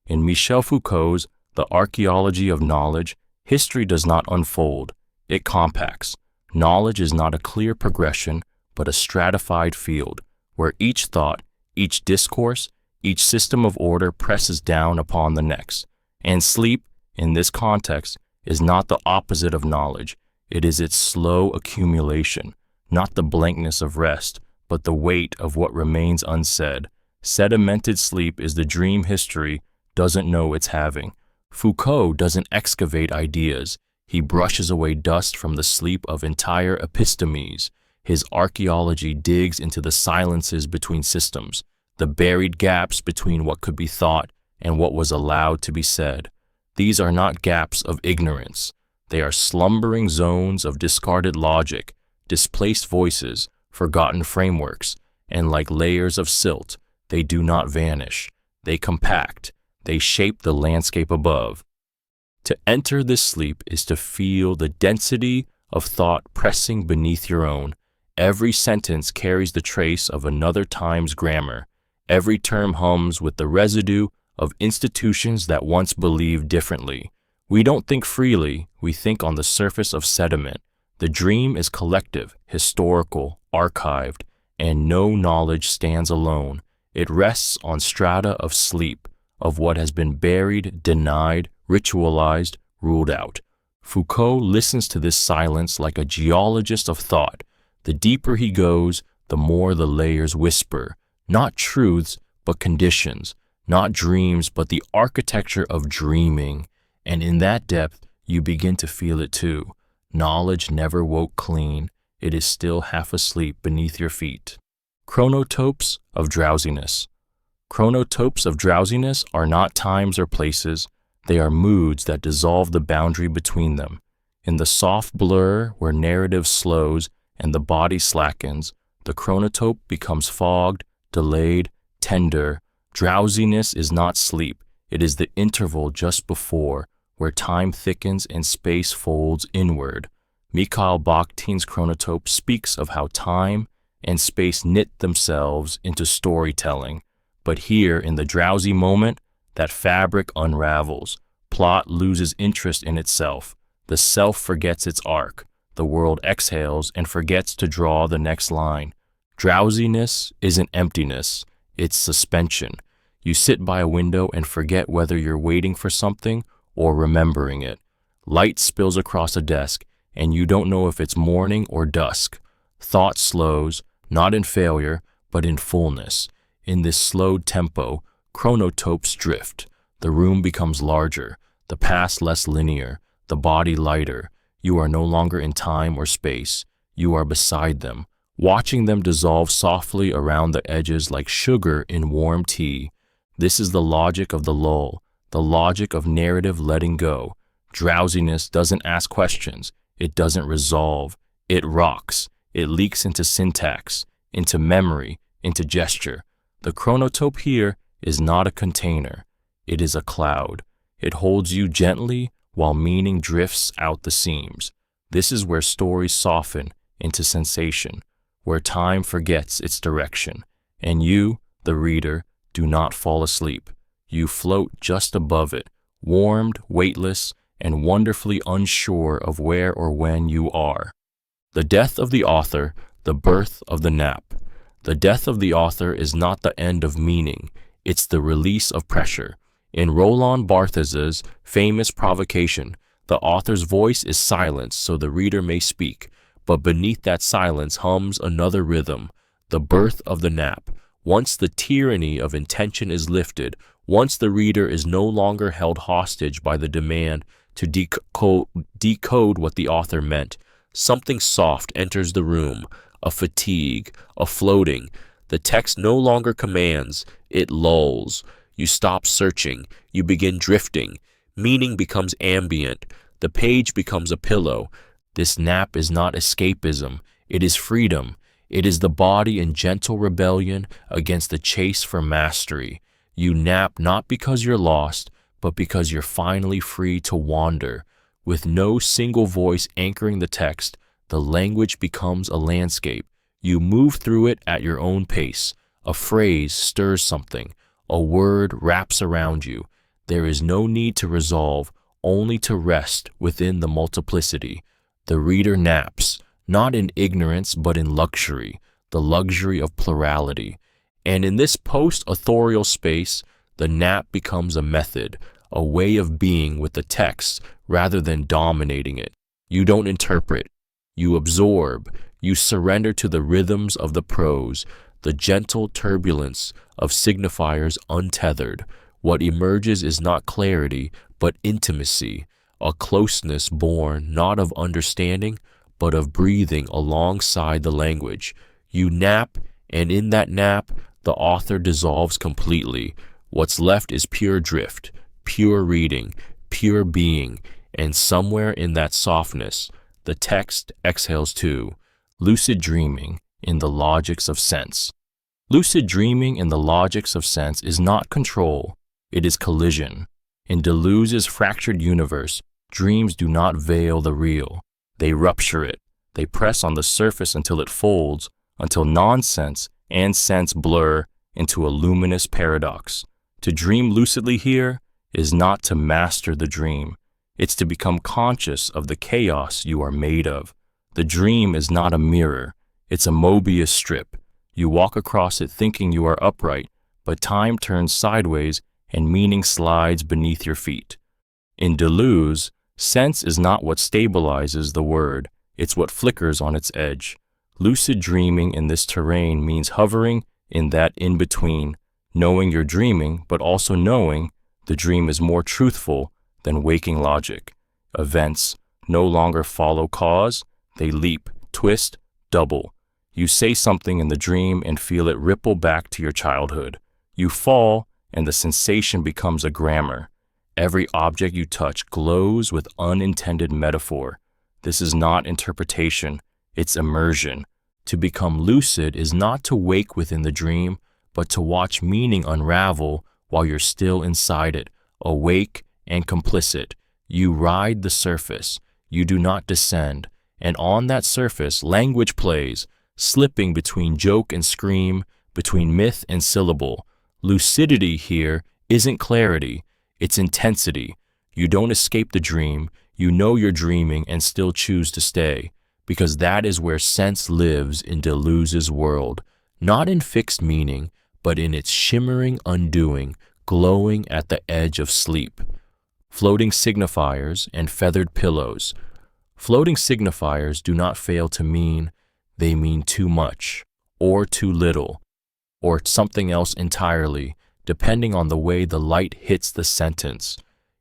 In Michel Foucault's The Archaeology of Knowledge, history does not unfold, it compacts. Knowledge is not a clear progression, but a stratified field, where each thought, each discourse, each system of order presses down upon the next. And sleep, in this context, is not the opposite of knowledge. It is its slow accumulation, not the blankness of rest, but the weight of what remains unsaid. Sedimented sleep is the dream history doesn't know it's having. Foucault doesn't excavate ideas. He brushes away dust from the sleep of entire epistemes. His archaeology digs into the silences between systems, the buried gaps between what could be thought and what was allowed to be said. These are not gaps of ignorance. They are slumbering zones of discarded logic, displaced voices, forgotten frameworks, and like layers of silt, they do not vanish. They compact. They shape the landscape above. To enter this sleep is to feel the density of thought pressing beneath your own. Every sentence carries the trace of another time's grammar. Every term hums with the residue of institutions that once believed differently. We don't think freely, we think on the surface of sediment. The dream is collective, historical, archived, and no knowledge stands alone. It rests on strata of sleep, of what has been buried, denied, ritualized, ruled out. Foucault listens to this silence like a geologist of thought. The deeper he goes, the more the layers whisper, not truths, but conditions, not dreams, but the architecture of dreaming. And in that depth, you begin to feel it too. Knowledge never woke clean. It is still half asleep beneath your feet. Chronotopes of drowsiness. Chronotopes of drowsiness are not times or places. They are moods that dissolve the boundary between them. In the soft blur where narrative slows and the body slackens, the chronotope becomes fogged, delayed, tender. Drowsiness is not sleep. It is the interval just before, where time thickens and space folds inward. Mikhail Bakhtin's chronotope speaks of how time and space knit themselves into storytelling. But here, in the drowsy moment, that fabric unravels. Plot loses interest in itself. The self forgets its arc. The world exhales and forgets to draw the next line. Drowsiness isn't emptiness, it's suspension. You sit by a window and forget whether you're waiting for something or remembering it. Light spills across a desk, and you don't know if it's morning or dusk. Thought slows, not in failure, but in fullness. In this slowed tempo, chronotopes drift. The room becomes larger, the past less linear, the body lighter. You are no longer in time or space. You are beside them, watching them dissolve softly around the edges like sugar in warm tea. This is the logic of the lull, the logic of narrative letting go. Drowsiness doesn't ask questions. It doesn't resolve. It rocks. It leaks into syntax, into memory, into gesture. The chronotope here is not a container. It is a cloud. It holds you gently while meaning drifts out the seams. This is where stories soften into sensation, where time forgets its direction, and you, the reader, do not fall asleep. You float just above it, warmed, weightless, and wonderfully unsure of where or when you are. The death of the author, the birth of the nap. The death of the author is not the end of meaning, it's the release of pressure. In Roland Barthes's famous Provocation, the author's voice is silenced so the reader may speak, but beneath that silence hums another rhythm, the birth of the nap. Once the tyranny of intention is lifted, once the reader is no longer held hostage by the demand to decode what the author meant, something soft enters the room, a fatigue, a floating. The text no longer commands, it lulls. You stop searching, you begin drifting. Meaning becomes ambient. The page becomes a pillow. This nap is not escapism, it is freedom. It is the body in gentle rebellion against the chase for mastery. You nap not because you're lost, but because you're finally free to wander. With no single voice anchoring the text, the language becomes a landscape. You move through it at your own pace. A phrase stirs something. A word wraps around you. There is no need to resolve, only to rest within the multiplicity. The reader naps, not in ignorance but in luxury, the luxury of plurality. And in this post-authorial space, the nap becomes a method, a way of being with the text rather than dominating it. You don't interpret, you absorb, you surrender to the rhythms of the prose, the gentle turbulence of signifiers untethered. What emerges is not clarity, but intimacy, a closeness born not of understanding, but of breathing alongside the language. You nap, and in that nap, the author dissolves completely. What's left is pure drift, pure reading, pure being, and somewhere in that softness, the text exhales too. Lucid dreaming in the logics of sense. Lucid dreaming in the logics of sense is not control, it is collision. In Deleuze's fractured universe, dreams do not veil the real. They rupture it. They press on the surface until it folds, until nonsense and sense blur into a luminous paradox. To dream lucidly here is not to master the dream. It's to become conscious of the chaos you are made of. The dream is not a mirror. It's a Mobius strip. You walk across it thinking you are upright, but time turns sideways and meaning slides beneath your feet. In Deleuze, sense is not what stabilizes the word, it's what flickers on its edge. Lucid dreaming in this terrain means hovering in that in-between, knowing you're dreaming, but also knowing the dream is more truthful than waking logic. Events no longer follow cause, they leap, twist, double. You say something in the dream and feel it ripple back to your childhood. You fall, and the sensation becomes a grammar. Every object you touch glows with unintended metaphor. This is not interpretation, it's immersion. To become lucid is not to wake within the dream, but to watch meaning unravel while you're still inside it, awake and complicit. You ride the surface, you do not descend, and on that surface language plays, slipping between joke and scream, between myth and syllable. Lucidity here isn't clarity, it's intensity. You don't escape the dream, you know you're dreaming and still choose to stay, because that is where sense lives in Deleuze's world, not in fixed meaning, but in its shimmering undoing, glowing at the edge of sleep. Floating signifiers and feathered pillows. Floating signifiers do not fail to mean they mean too much, or too little, or something else entirely, depending on the way the light hits the sentence.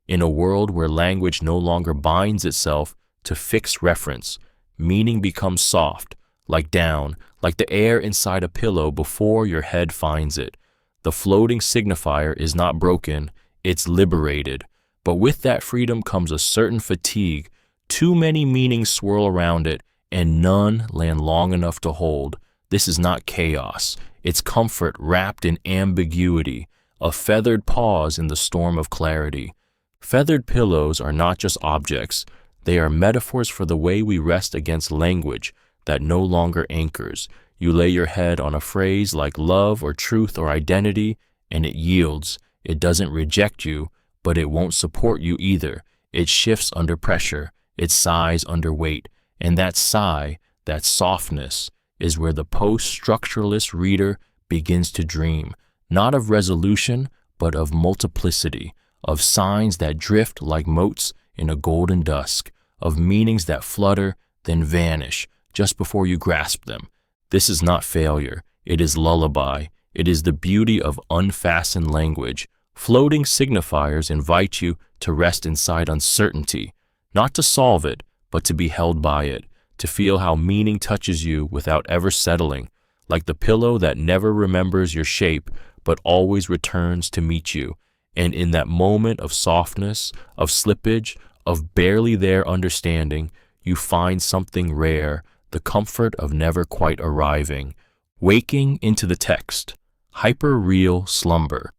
In a world where language no longer binds itself to fixed reference, meaning becomes soft, like down, like the air inside a pillow before your head finds it. The floating signifier is not broken, it's liberated. But with that freedom comes a certain fatigue. Too many meanings swirl around it, and none land long enough to hold. This is not chaos. It's comfort wrapped in ambiguity, a feathered pause in the storm of clarity. Feathered pillows are not just objects. They are metaphors for the way we rest against language that no longer anchors. You lay your head on a phrase like love or truth or identity, and it yields. It doesn't reject you, but it won't support you either. It shifts under pressure. It sighs under weight. And that sigh, that softness, is where the post-structuralist reader begins to dream, not of resolution, but of multiplicity, of signs that drift like motes in a golden dusk, of meanings that flutter, then vanish, just before you grasp them. This is not failure, it is lullaby. It is the beauty of unfastened language. Floating signifiers invite you to rest inside uncertainty, not to solve it, but to be held by it, to feel how meaning touches you without ever settling, like the pillow that never remembers your shape, but always returns to meet you. And in that moment of softness, of slippage, of barely there understanding, you find something rare, the comfort of never quite arriving. Waking into the text, hyper-real slumber.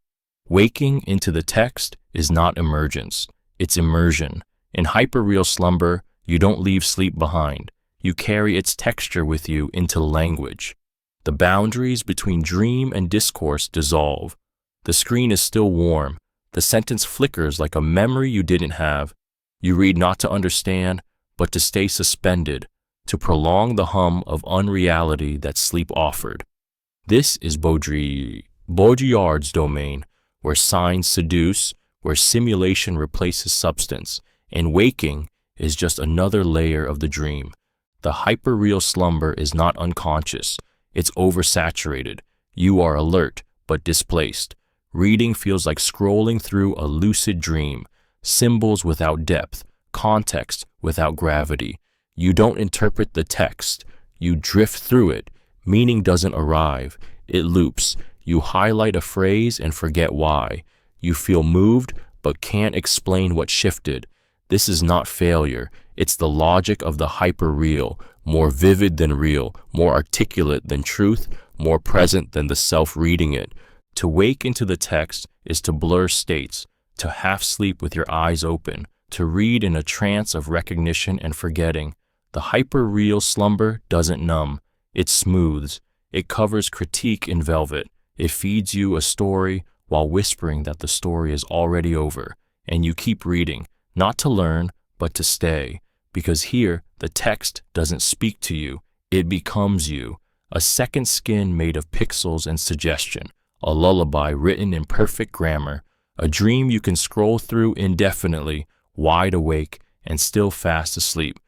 Waking into the text is not emergence, it's immersion. In hyper-real slumber, you don't leave sleep behind. You carry its texture with you into language. The boundaries between dream and discourse dissolve. The screen is still warm. The sentence flickers like a memory you didn't have. You read not to understand, but to stay suspended, to prolong the hum of unreality that sleep offered. This is Baudrillard's domain, where signs seduce, where simulation replaces substance, and waking is just another layer of the dream. The hyper-real slumber is not unconscious, it's oversaturated. You are alert, but displaced. Reading feels like scrolling through a lucid dream, symbols without depth, context without gravity. You don't interpret the text, you drift through it. Meaning doesn't arrive, it loops. You highlight a phrase and forget why. You feel moved, but can't explain what shifted. This is not failure, it's the logic of the hyper-real, more vivid than real, more articulate than truth, more present than the self reading it. To wake into the text is to blur states, to half sleep with your eyes open, to read in a trance of recognition and forgetting. The hyper-real slumber doesn't numb, it smooths, it covers critique in velvet, it feeds you a story while whispering that the story is already over, and you keep reading, not to learn, but to stay, because here the text doesn't speak to you, it becomes you, a second skin made of pixels and suggestion, a lullaby written in perfect grammar, a dream you can scroll through indefinitely, wide awake and still fast asleep.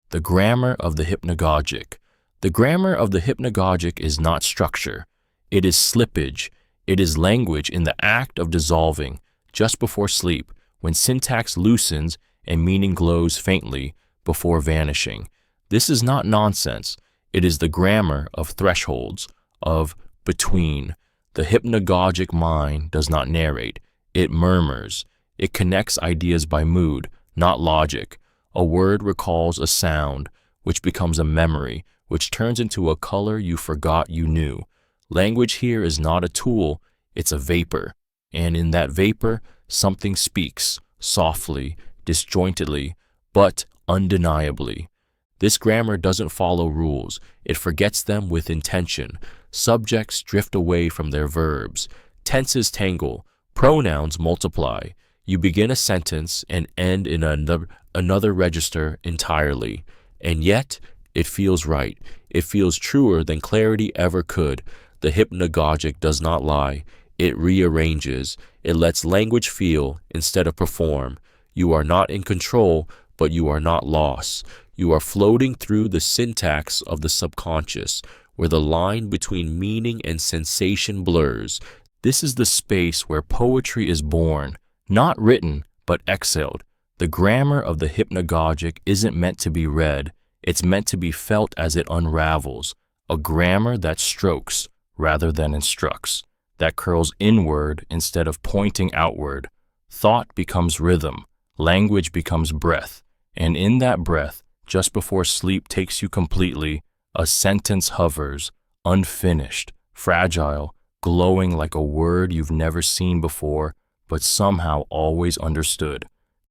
The grammar of the hypnagogic. The grammar of the hypnagogic is not structure. It is slippage. It is language in the act of dissolving, just before sleep, when syntax loosens and meaning glows faintly before vanishing. This is not nonsense. It is the grammar of thresholds, of between. The hypnagogic mind does not narrate. It murmurs. It connects ideas by mood, not logic. A word recalls a sound, which becomes a memory, which turns into a color you forgot you knew. Language here is not a tool, it's a vapor. And in that vapor, something speaks, softly, disjointedly, but undeniably. This grammar doesn't follow rules, it forgets them with intention. Subjects drift away from their verbs. Tenses tangle, pronouns multiply. You begin a sentence and end in another register entirely. And yet, it feels right. It feels truer than clarity ever could. The hypnagogic does not lie. It rearranges. It lets language feel instead of perform. You are not in control, but you are not lost. You are floating through the syntax of the subconscious, where the line between meaning and sensation blurs. This is the space where poetry is born, not written, but exhaled. The grammar of the hypnagogic isn't meant to be read, it's meant to be felt as it unravels, a grammar that strokes rather than instructs, that curls inward instead of pointing outward. Thought becomes rhythm, language becomes breath, and in that breath, just before sleep takes you completely, a sentence hovers, unfinished, fragile, glowing like a word you've never seen before, but somehow always understood.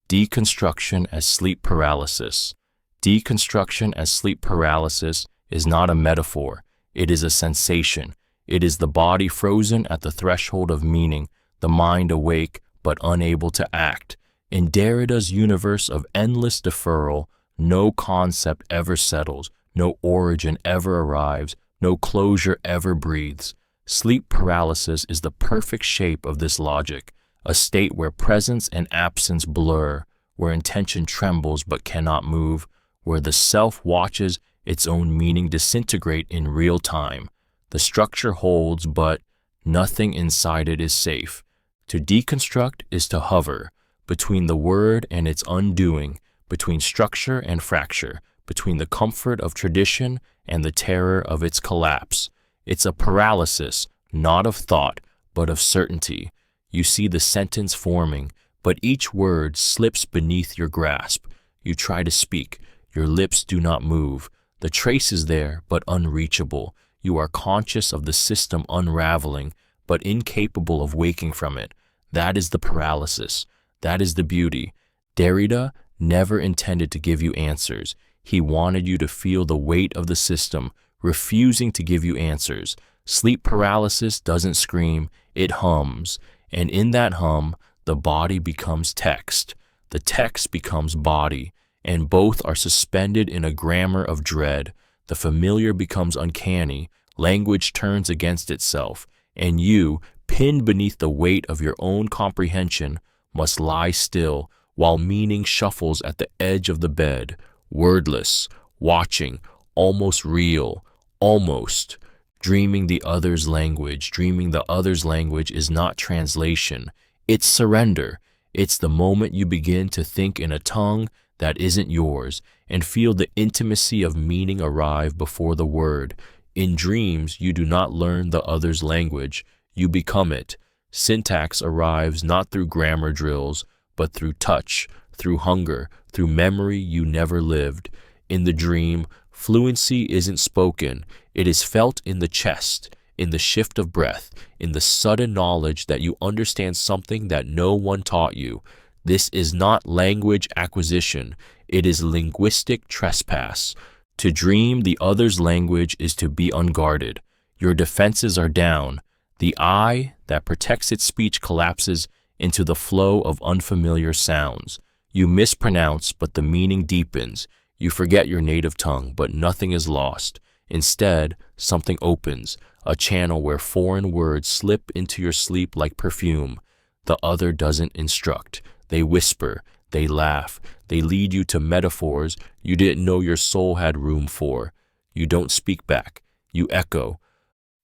Deconstruction as sleep paralysis. Deconstruction as sleep paralysis is not a metaphor, it is a sensation. It is the body frozen at the threshold of meaning, the mind awake but unable to act. In Derrida's universe of endless deferral, no concept ever settles, no origin ever arrives, no closure ever breathes. Sleep paralysis is the perfect shape of this logic, a state where presence and absence blur, where intention trembles but cannot move, where the self watches its own meaning disintegrate in real time. The structure holds, but nothing inside it is safe. To deconstruct is to hover between the word and its undoing, between structure and fracture, between the comfort of tradition and the terror of its collapse. It's a paralysis, not of thought, but of certainty. You see the sentence forming, but each word slips beneath your grasp. You try to speak, your lips do not move. The trace is there, but unreachable. You are conscious of the system unraveling, but incapable of waking from it. That is the paralysis. That is the beauty. Derrida never intended to give you answers. He wanted you to feel the weight of the system, refusing to give you answers. Sleep paralysis doesn't scream, it hums. And in that hum, the body becomes text. The text becomes body, and both are suspended in a grammar of dread. The familiar becomes uncanny, language turns against itself, and you, pinned beneath the weight of your own comprehension, must lie still while meaning shuffles at the edge of the bed, wordless, watching, almost real, almost. Dreaming the other's language, dreaming the other's language is not translation, it's surrender. It's the moment you begin to think in a tongue that isn't yours and feel the intimacy of meaning arrive before the word. In dreams, you do not learn the other's language, you become it. Syntax arrives not through grammar drills, but through touch, through hunger, through memory you never lived. In the dream, fluency isn't spoken, it is felt in the chest, in the shift of breath, in the sudden knowledge that you understand something that no one taught you. This is not language acquisition, it is linguistic trespass. To dream the other's language is to be unguarded. Your defenses are down. The eye that protects its speech collapses into the flow of unfamiliar sounds. You mispronounce, but the meaning deepens. You forget your native tongue, but nothing is lost. Instead, something opens, a channel where foreign words slip into your sleep like perfume. The other doesn't instruct. They whisper, they laugh, they lead you to metaphors you didn't know your soul had room for. You don't speak back, you echo.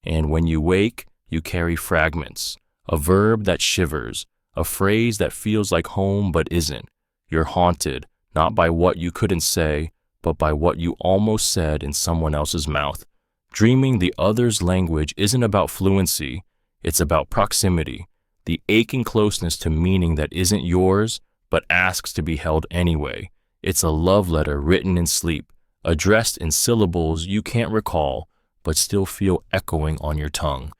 And when you wake, you carry fragments, a verb that shivers, a phrase that feels like home but isn't. You're haunted, not by what you couldn't say, but by what you almost said in someone else's mouth. Dreaming the other's language isn't about fluency, it's about proximity, the aching closeness to meaning that isn't yours, but asks to be held anyway. It's a love letter written in sleep, addressed in syllables you can't recall, but still feel echoing on your tongue.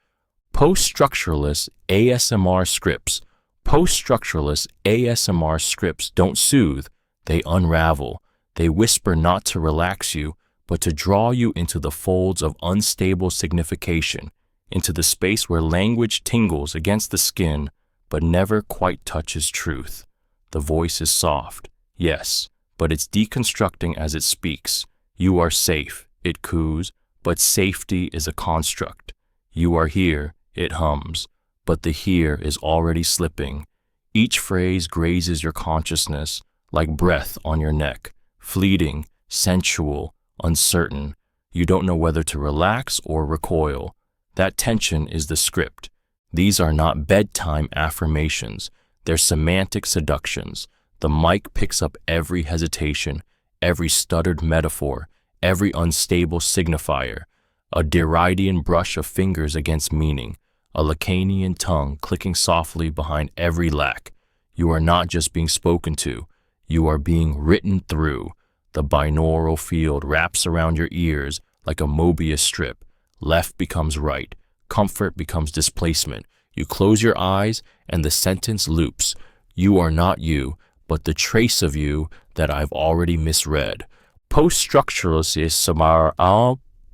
Post-structuralist ASMR scripts. Post-structuralist ASMR scripts don't soothe, they unravel. They whisper not to relax you, but to draw you into the folds of unstable signification, into the space where language tingles against the skin, but never quite touches truth. The voice is soft, yes, but it's deconstructing as it speaks. You are safe, it coos, but safety is a construct. You are here, it hums, but the here is already slipping. Each phrase grazes your consciousness like breath on your neck, fleeting, sensual, uncertain. You don't know whether to relax or recoil. That tension is the script. These are not bedtime affirmations. They're semantic seductions. The mic picks up every hesitation, every stuttered metaphor, every unstable signifier. A Derridian brush of fingers against meaning, a Lacanian tongue clicking softly behind every lack. You are not just being spoken to, you are being written through. The binaural field wraps around your ears like a Mobius strip. Left becomes right. Comfort becomes displacement. You close your eyes and the sentence loops. You are not you, but the trace of you that I've already misread. Post-structuralist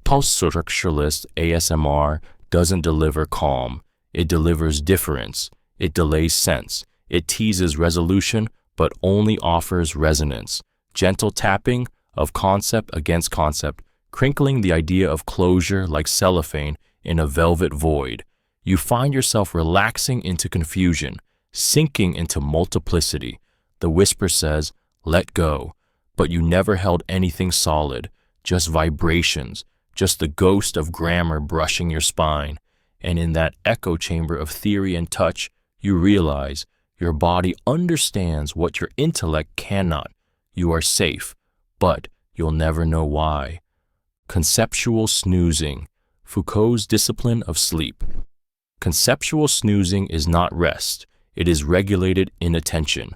ASMR doesn't deliver calm. It delivers difference. It delays sense. It teases resolution, but only offers resonance. Gentle tapping of concept against concept, crinkling the idea of closure like cellophane in a velvet void. You find yourself relaxing into confusion, sinking into multiplicity. The whisper says, let go, but you never held anything solid, just vibrations, just the ghost of grammar brushing your spine. And in that echo chamber of theory and touch, you realize your body understands what your intellect cannot. You are safe, but you'll never know why. Conceptual snoozing, Foucault's discipline of sleep. Conceptual snoozing is not rest, It is regulated inattention.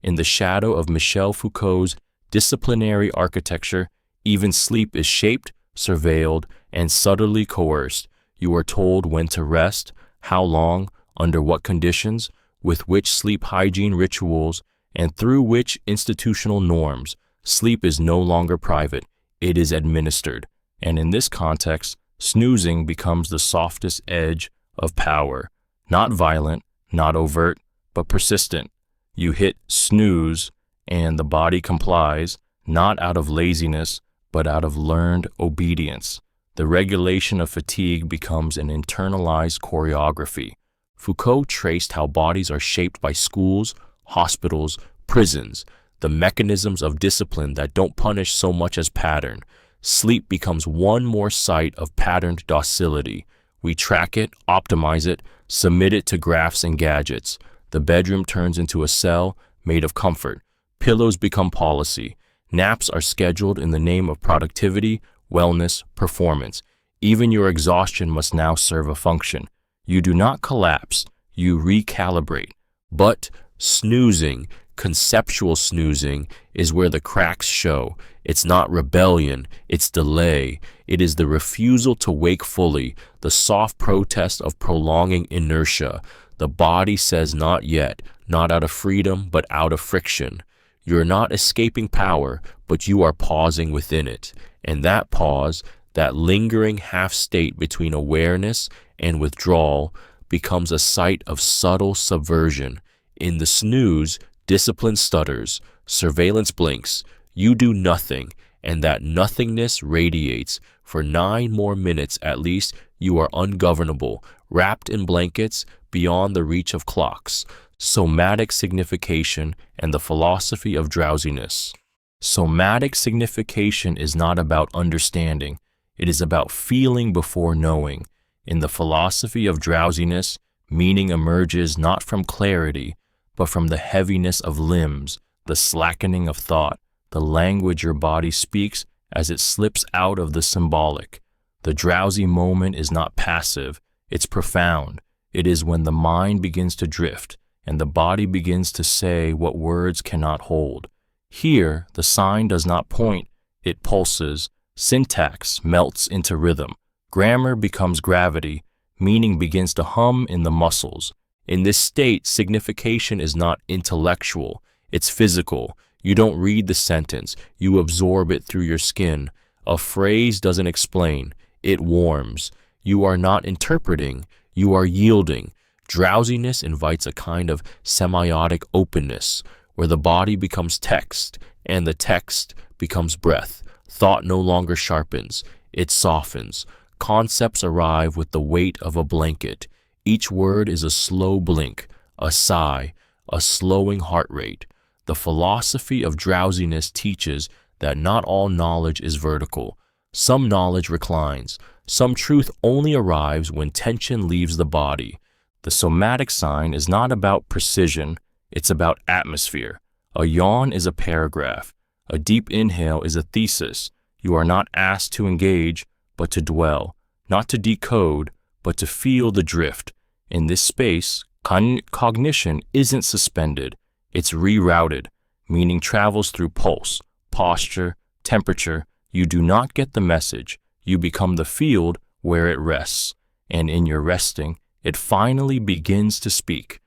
In the shadow of Michel Foucault's disciplinary architecture, even sleep is shaped, surveilled, and subtly coerced. You are told when to rest, how long, under what conditions, with which sleep hygiene rituals, and through which institutional norms. Sleep is no longer private, it is administered. And in this context, snoozing becomes the softest edge of power. Not violent, not overt, but persistent. You hit snooze, and the body complies, not out of laziness, but out of learned obedience. The regulation of fatigue becomes an internalized choreography. Foucault traced how bodies are shaped by schools, hospitals, prisons, the mechanisms of discipline that don't punish so much as pattern. Sleep becomes one more site of patterned docility. We track it, optimize it, submit it to graphs and gadgets. The bedroom turns into a cell made of comfort. Pillows become policy. Naps are scheduled in the name of productivity, wellness, performance. Even your exhaustion must now serve a function. You do not collapse, you recalibrate. But snoozing, conceptual snoozing, is where the cracks show. It's not rebellion, it's delay. It is the refusal to wake fully, the soft protest of prolonging inertia. The body says not yet, not out of freedom, but out of friction. You're not escaping power, but you are pausing within it. And that pause, that lingering half state between awareness and withdrawal, becomes a site of subtle subversion. In the snooze, discipline stutters, surveillance blinks, you do nothing, and that nothingness radiates. For 9 more minutes at least, you are ungovernable, wrapped in blankets, beyond the reach of clocks. Somatic signification and the philosophy of drowsiness. Somatic signification is not about understanding, it is about feeling before knowing. In the philosophy of drowsiness, meaning emerges not from clarity, but from the heaviness of limbs, the slackening of thought, the language your body speaks as it slips out of the symbolic. The drowsy moment is not passive, it's profound. It is when the mind begins to drift, and the body begins to say what words cannot hold. Here, the sign does not point, it pulses. Syntax melts into rhythm. Grammar becomes gravity. Meaning begins to hum in the muscles. In this state, signification is not intellectual, it's physical. You don't read the sentence, you absorb it through your skin. A phrase doesn't explain, it warms. You are not interpreting, you are yielding. Drowsiness invites a kind of semiotic openness, where the body becomes text, and the text becomes breath. Thought no longer sharpens, it softens. Concepts arrive with the weight of a blanket. Each word is a slow blink, a sigh, a slowing heart rate. The philosophy of drowsiness teaches that not all knowledge is vertical. Some knowledge reclines. Some truth only arrives when tension leaves the body. The somatic sign is not about precision, it's about atmosphere. A yawn is a paragraph. A deep inhale is a thesis. You are not asked to engage, but to dwell. Not to decode, but to feel the drift. In this space, cognition isn't suspended. It's rerouted. Meaning travels through pulse, posture, temperature. You do not get the message. You become the field where it rests. And in your resting, it finally begins to speak.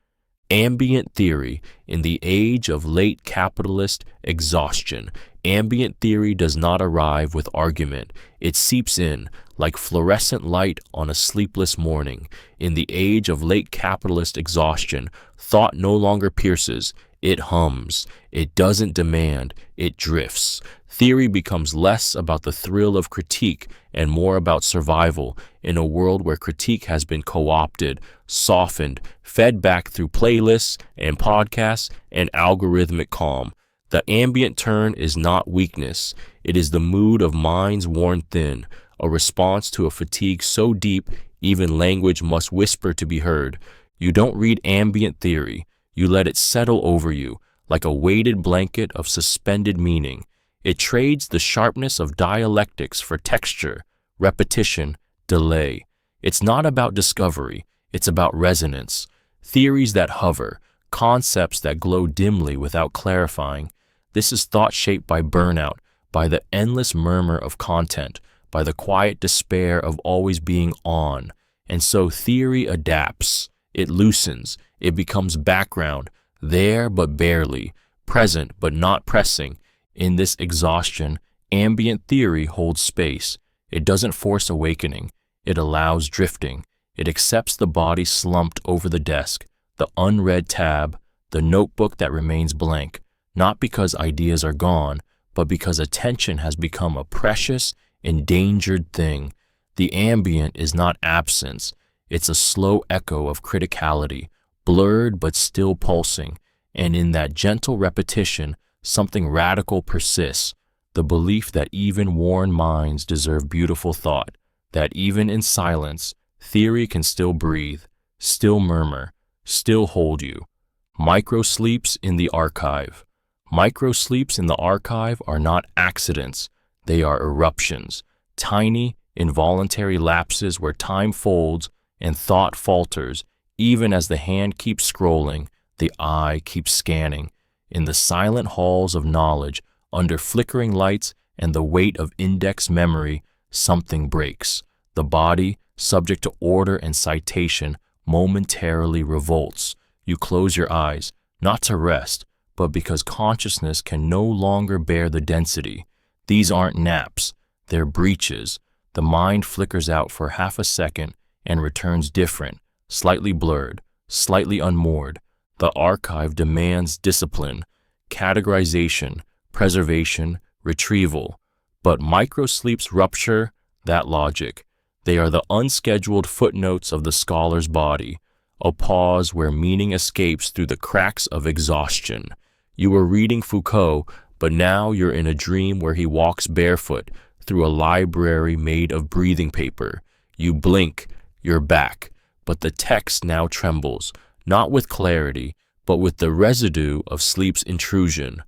Ambient theory in the age of late capitalist exhaustion. Ambient theory does not arrive with argument. It seeps in like fluorescent light on a sleepless morning. In the age of late capitalist exhaustion, thought no longer pierces. It hums. It doesn't demand. It drifts. Theory becomes less about the thrill of critique and more about survival in a world where critique has been co-opted, softened, fed back through playlists and podcasts and algorithmic calm. The ambient turn is not weakness. It is the mood of minds worn thin, a response to a fatigue so deep even language must whisper to be heard. You don't read ambient theory. You let it settle over you like a weighted blanket of suspended meaning. It trades the sharpness of dialectics for texture, repetition, delay. It's not about discovery. It's about resonance. theories that hover, concepts that glow dimly without clarifying. This is thought shaped by burnout, by the endless murmur of content, by the quiet despair of always being on. And so theory adapts, it loosens, it becomes background, there but barely, present but not pressing. In this exhaustion, ambient theory holds space. It doesn't force awakening, it allows drifting. It accepts the body slumped over the desk, the unread tab, the notebook that remains blank, not because ideas are gone, but because attention has become a precious, endangered thing. The ambient is not absence, it's a slow echo of criticality, blurred but still pulsing, and in that gentle repetition, something radical persists, the belief that even worn minds deserve beautiful thought, that even in silence, theory can still breathe, still murmur, still hold you. Microsleeps in the archive. Microsleeps in the archive are not accidents, they are eruptions, tiny, involuntary lapses where time folds and thought falters, even as the hand keeps scrolling, the eye keeps scanning. In the silent halls of knowledge, under flickering lights and the weight of index memory, something breaks. The body, subject to order and citation, momentarily revolts. You close your eyes, not to rest, but because consciousness can no longer bear the density. These aren't naps, they're breaches. The mind flickers out for half a second and returns different, slightly blurred, slightly unmoored. The archive demands discipline, categorization, preservation, retrieval. But microsleeps rupture that logic. They are the unscheduled footnotes of the scholar's body, a pause where meaning escapes through the cracks of exhaustion. You were reading Foucault, but now you're in a dream where he walks barefoot through a library made of breathing paper. You blink, you're back, but the text now trembles, not with clarity, but with the residue of sleep's intrusion.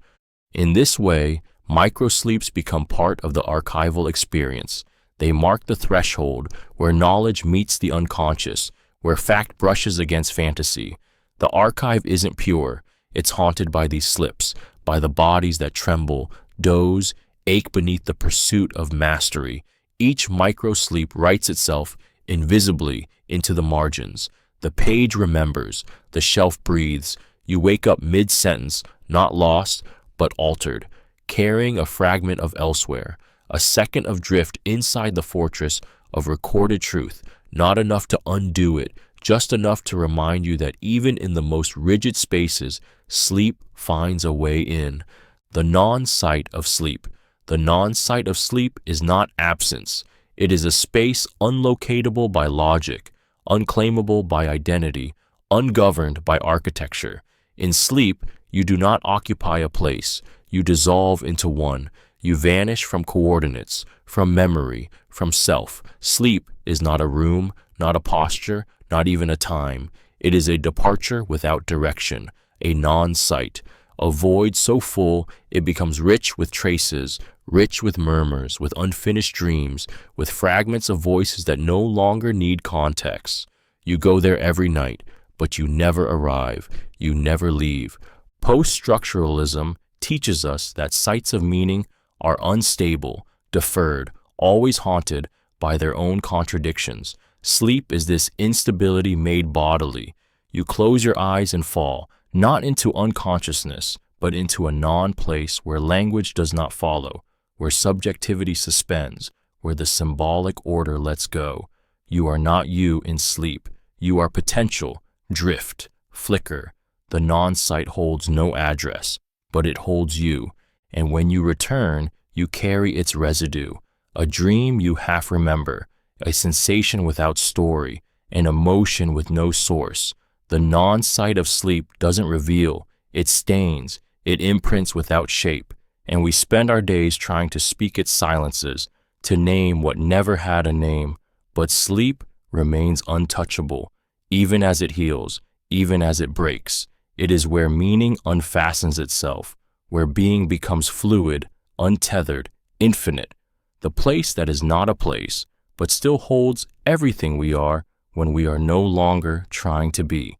In this way, microsleeps become part of the archival experience. They mark the threshold where knowledge meets the unconscious, where fact brushes against fantasy. The archive isn't pure. It's haunted by these slips, by the bodies that tremble, doze, ache beneath the pursuit of mastery. Each microsleep writes itself invisibly into the margins. The page remembers, the shelf breathes. You wake up mid-sentence, not lost, but altered, carrying a fragment of elsewhere, a second of drift inside the fortress of recorded truth, not enough to undo it, just enough to remind you that even in the most rigid spaces, sleep finds a way in. The non-sight of sleep. The non-sight of sleep is not absence. It is a space unlocatable by logic, unclaimable by identity, ungoverned by architecture. In sleep, you do not occupy a place. You dissolve into one. You vanish from coordinates, from memory, from self. Sleep is not a room, not a posture, not even a time. It is a departure without direction, a non-sight, a void so full it becomes rich with traces, rich with murmurs, with unfinished dreams, with fragments of voices that no longer need context. You go there every night, but you never arrive, you never leave. Post-structuralism teaches us that sites of meaning are unstable, deferred, always haunted by their own contradictions. Sleep is this instability made bodily. You close your eyes and fall, not into unconsciousness, but into a non-place where language does not follow, where subjectivity suspends, where the symbolic order lets go. You are not you in sleep. You are potential, drift, flicker. The non-sight holds no address, but it holds you, and when you return, you carry its residue, a dream you half remember, a sensation without story, an emotion with no source. The non-sight of sleep doesn't reveal, it stains, it imprints without shape, and we spend our days trying to speak its silences, to name what never had a name. But sleep remains untouchable, even as it heals, even as it breaks. It is where meaning unfastens itself, where being becomes fluid, untethered, infinite, the place that is not a place, but still holds everything we are when we are no longer trying to be.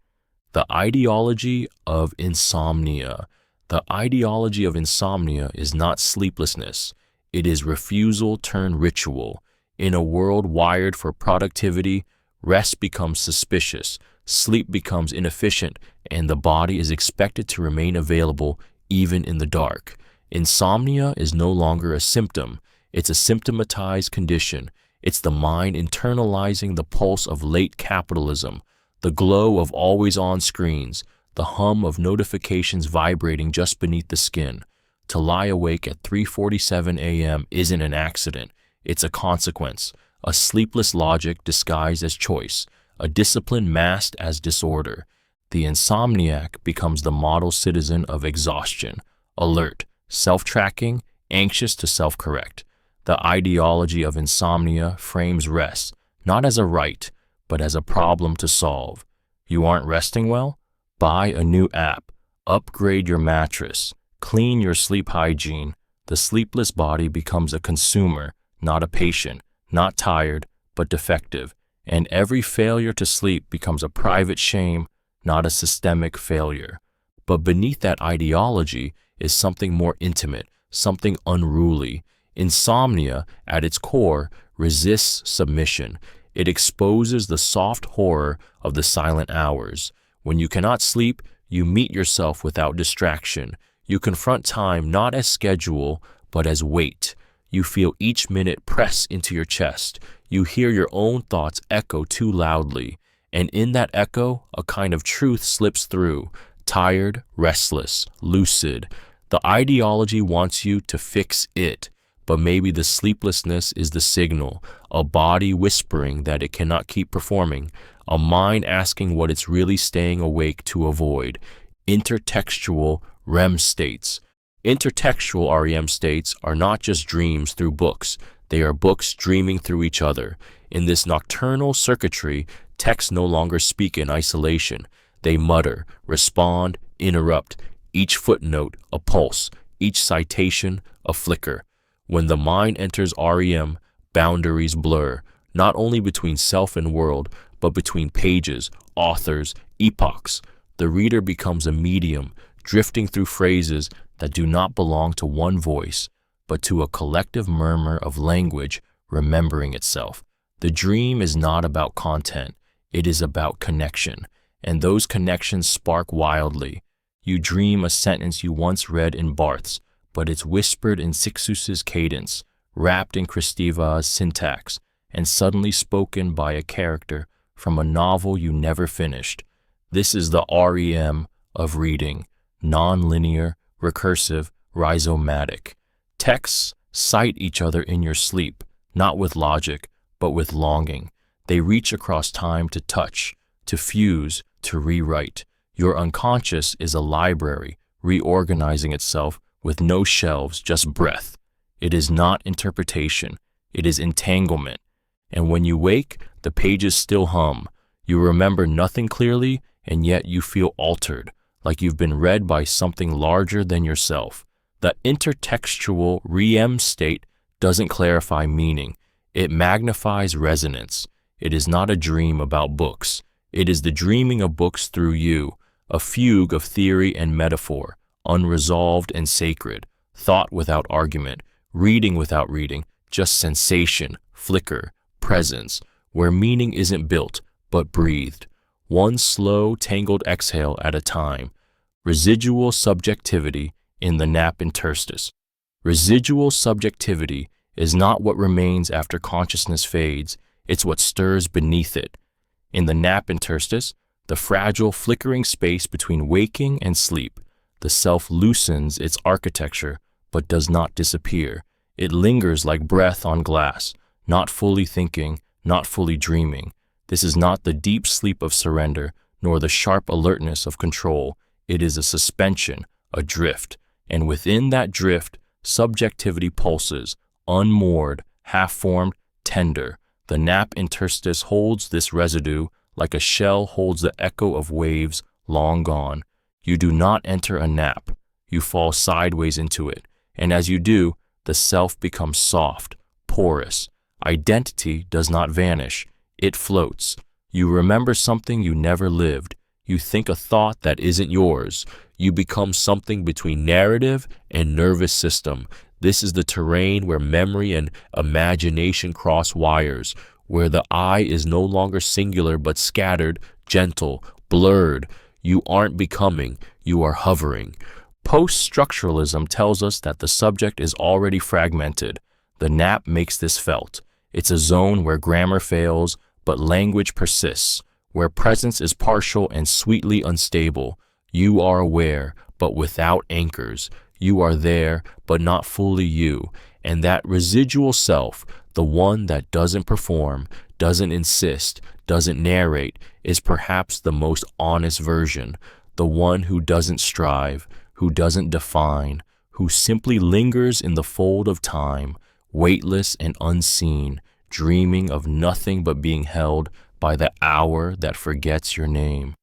The ideology of insomnia. The ideology of insomnia is not sleeplessness. It is refusal turned ritual. In a world wired for productivity, rest becomes suspicious, sleep becomes inefficient, and the body is expected to remain available even in the dark. Insomnia is no longer a symptom. It's a symptomatized condition. It's the mind internalizing the pulse of late capitalism, the glow of always-on screens, the hum of notifications vibrating just beneath the skin. To lie awake at 3:47 a.m. isn't an accident. It's a consequence, a sleepless logic disguised as choice, a discipline masked as disorder. The insomniac becomes the model citizen of exhaustion, alert, self-tracking, anxious to self-correct. The ideology of insomnia frames rest, not as a right, but as a problem to solve. You aren't resting well? Buy a new app, upgrade your mattress, clean your sleep hygiene. The sleepless body becomes a consumer, not a patient, not tired, but defective. And every failure to sleep becomes a private shame, not a systemic failure. But beneath that ideology is something more intimate, something unruly. Insomnia, at its core, resists submission. It exposes the soft horror of the silent hours. When you cannot sleep, you meet yourself without distraction. You confront time not as schedule, but as weight. You feel each minute press into your chest. You hear your own thoughts echo too loudly. And in that echo, a kind of truth slips through. Tired, restless, lucid. The ideology wants you to fix it. But maybe the sleeplessness is the signal, a body whispering that it cannot keep performing, a mind asking what it's really staying awake to avoid. Intertextual REM states. Intertextual REM states are not just dreams through books, they are books dreaming through each other. In this nocturnal circuitry, texts no longer speak in isolation. They mutter, respond, interrupt, each footnote a pulse, each citation a flicker. When the mind enters REM, boundaries blur, not only between self and world, but between pages, authors, epochs. The reader becomes a medium, drifting through phrases that do not belong to one voice, but to a collective murmur of language remembering itself. The dream is not about content, it is about connection, and those connections spark wildly. You dream a sentence you once read in Barthes, but it's whispered in Sixtus's cadence, wrapped in Kristeva's syntax, and suddenly spoken by a character from a novel you never finished. This is the REM of reading, non-linear, recursive, rhizomatic. Texts cite each other in your sleep, not with logic, but with longing. They reach across time to touch, to fuse, to rewrite. Your unconscious is a library, reorganizing itself with no shelves, just breath. It is not interpretation, it is entanglement. And when you wake, the pages still hum. You remember nothing clearly, and yet you feel altered, like you've been read by something larger than yourself. The intertextual REM state doesn't clarify meaning. It magnifies resonance. It is not a dream about books. It is the dreaming of books through you, a fugue of theory and metaphor, unresolved and sacred, thought without argument, reading without reading, just sensation, flicker, presence, where meaning isn't built, but breathed. One slow, tangled exhale at a time. Residual subjectivity in the nap interstice. Residual subjectivity is not what remains after consciousness fades, it's what stirs beneath it. In the nap interstice, the fragile, flickering space between waking and sleep, the self loosens its architecture, but does not disappear. It lingers like breath on glass, not fully thinking, not fully dreaming. This is not the deep sleep of surrender, nor the sharp alertness of control. It is a suspension, a drift, and within that drift, subjectivity pulses, unmoored, half-formed, tender. The nap interstice holds this residue like a shell holds the echo of waves long gone. You do not enter a nap. You fall sideways into it, and as you do, the self becomes soft, porous. Identity does not vanish. It floats. You remember something you never lived. You think a thought that isn't yours. You become something between narrative and nervous system. This is the terrain where memory and imagination cross wires, where the I is no longer singular but scattered, gentle, blurred. You aren't becoming, you are hovering. Post-structuralism tells us that the subject is already fragmented. The nap makes this felt. It's a zone where grammar fails, but language persists, where presence is partial and sweetly unstable. You are aware, but without anchors. You are there, but not fully you. And that residual self, the one that doesn't perform, doesn't insist, doesn't narrate, is perhaps the most honest version, the one who doesn't strive, who doesn't define, who simply lingers in the fold of time, weightless and unseen, dreaming of nothing but being held by the hour that forgets your name.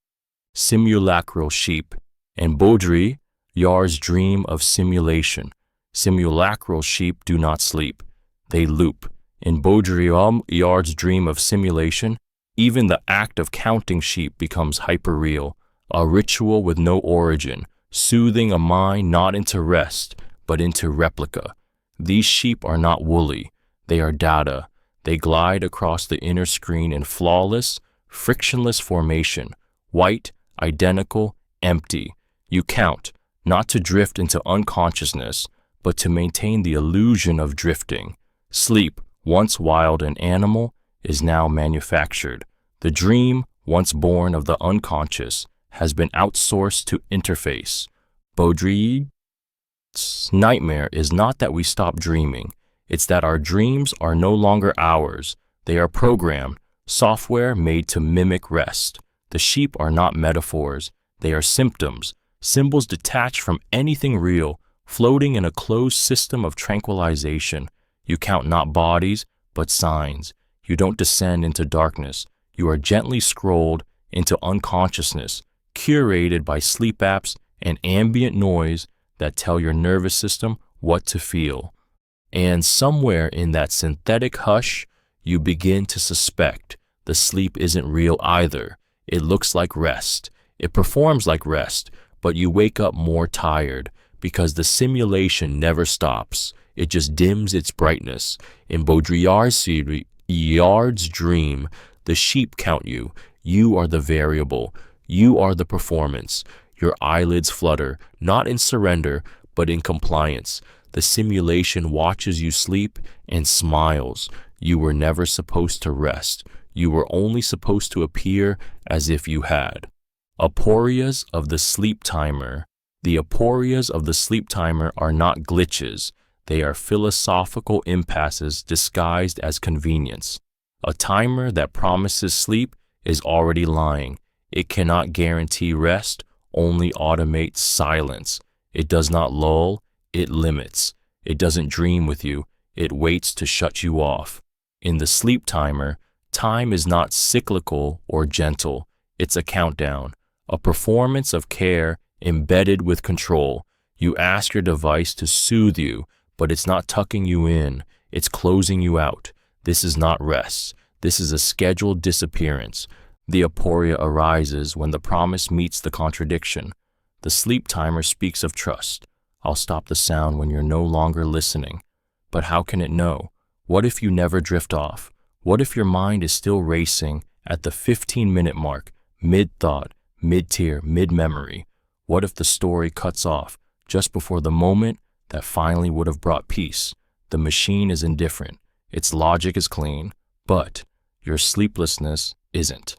Simulacral sheep. In Baudrillard's dream of simulation, simulacral sheep do not sleep. They loop. In Baudrillard's dream of simulation, even the act of counting sheep becomes hyperreal, a ritual with no origin, soothing a mind not into rest, but into replica. These sheep are not woolly. They are data. They glide across the inner screen in flawless, frictionless formation, white, identical, empty. You count, not to drift into unconsciousness, but to maintain the illusion of drifting. Sleep, once wild and animal, is now manufactured. The dream, once born of the unconscious, has been outsourced to interface. Baudrillard's nightmare is not that we stop dreaming. It's that our dreams are no longer ours. They are programmed, software made to mimic rest. The sheep are not metaphors. They are symptoms, symbols detached from anything real, floating in a closed system of tranquilization. You count not bodies, but signs. You don't descend into darkness. You are gently scrolled into unconsciousness, curated by sleep apps and ambient noise that tell your nervous system what to feel. And somewhere in that synthetic hush, you begin to suspect the sleep isn't real either. It looks like rest. It performs like rest, but you wake up more tired because the simulation never stops. It just dims its brightness. In Baudrillard's dream, the sheep count you. You are the variable. You are the performance. Your eyelids flutter, not in surrender, but in compliance. The simulation watches you sleep and smiles. You were never supposed to rest. You were only supposed to appear as if you had. Aporias of the sleep timer. The aporias of the sleep timer are not glitches. They are philosophical impasses disguised as convenience. A timer that promises sleep is already lying. It cannot guarantee rest, only automates silence. It does not lull, it limits. It doesn't dream with you, it waits to shut you off. In the sleep timer, time is not cyclical or gentle. It's a countdown, a performance of care embedded with control. You ask your device to soothe you, but it's not tucking you in, it's closing you out. This is not rest. This is a scheduled disappearance. The aporia arises when the promise meets the contradiction. The sleep timer speaks of trust. I'll stop the sound when you're no longer listening. But how can it know? What if you never drift off? What if your mind is still racing at the 15-minute mark, mid-thought, mid-tear, mid-memory? What if the story cuts off just before the moment that finally would have brought peace? The machine is indifferent. Its logic is clean, but your sleeplessness isn't.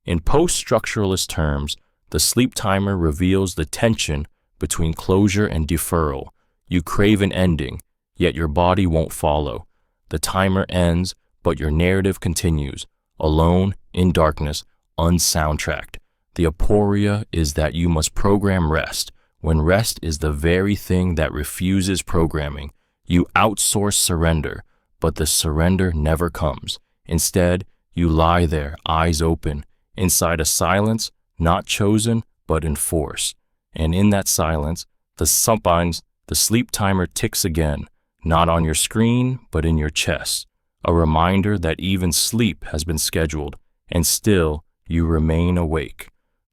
In post-structuralist terms, the sleep timer reveals the tension between closure and deferral. You crave an ending, yet your body won't follow. The timer ends, but your narrative continues, alone, in darkness, unsoundtracked. The aporia is that you must program rest, when rest is the very thing that refuses programming. You outsource surrender, but the surrender never comes. Instead, you lie there, eyes open, inside a silence not chosen but enforced. And in that silence, sometimes the sleep timer ticks again, not on your screen, but in your chest, a reminder that even sleep has been scheduled, and still you remain awake.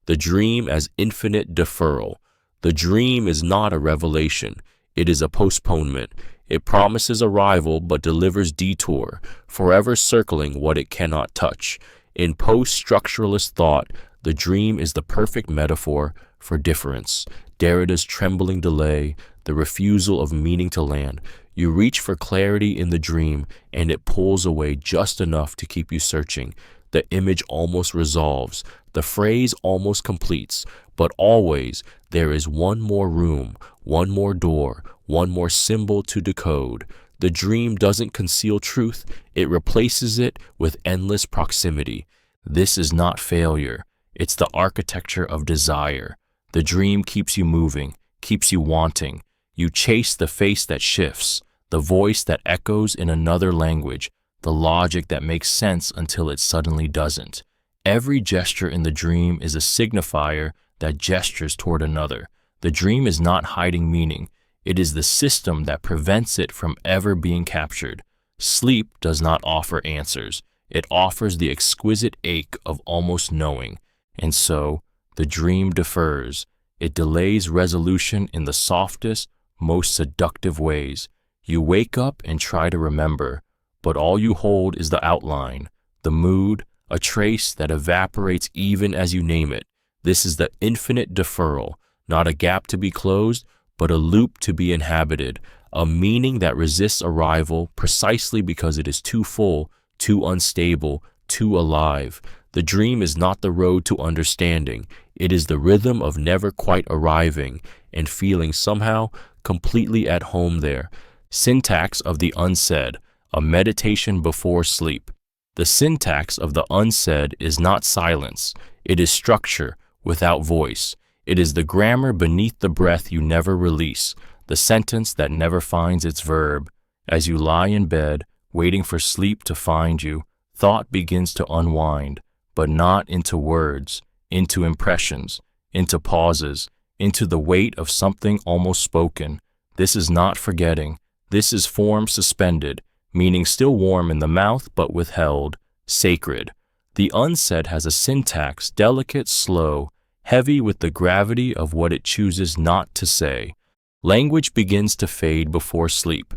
The dream as infinite deferral. The dream is not a revelation. It is a postponement. It promises arrival but delivers detour, forever circling what it cannot touch. In post-structuralist thought, the dream is the perfect metaphor for difference. Derrida's trembling delay, the refusal of meaning to land. You reach for clarity in the dream, and it pulls away just enough to keep you searching. The image almost resolves, the phrase almost completes, but always there is one more room, one more door, one more symbol to decode. The dream doesn't conceal truth, it replaces it with endless proximity. This is not failure, it's the architecture of desire. The dream keeps you moving, keeps you wanting. You chase the face that shifts, the voice that echoes in another language, the logic that makes sense until it suddenly doesn't. Every gesture in the dream is a signifier that gestures toward another. The dream is not hiding meaning. It is the system that prevents it from ever being captured. Sleep does not offer answers. It offers the exquisite ache of almost knowing. And so, the dream defers. It delays resolution in the softest, most seductive ways. You wake up and try to remember, but all you hold is the outline, the mood, a trace that evaporates even as you name it. This is the infinite deferral, not a gap to be closed, but a loop to be inhabited, a meaning that resists arrival precisely because it is too full, too unstable, too alive. The dream is not the road to understanding. It is the rhythm of never quite arriving and feeling somehow completely at home there. Syntax of the unsaid, a meditation before sleep. The syntax of the unsaid is not silence. It is structure without voice. It is the grammar beneath the breath you never release, the sentence that never finds its verb. As you lie in bed, waiting for sleep to find you, thought begins to unwind, but not into words, into impressions, into pauses, into the weight of something almost spoken. This is not forgetting. This is form suspended, meaning still warm in the mouth but withheld, sacred. The unsaid has a syntax, delicate, slow, heavy with the gravity of what it chooses not to say. Language begins to fade before sleep,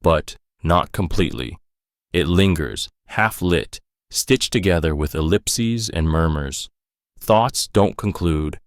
but not completely. It lingers, half-lit, stitched together with ellipses and murmurs. Thoughts don't conclude,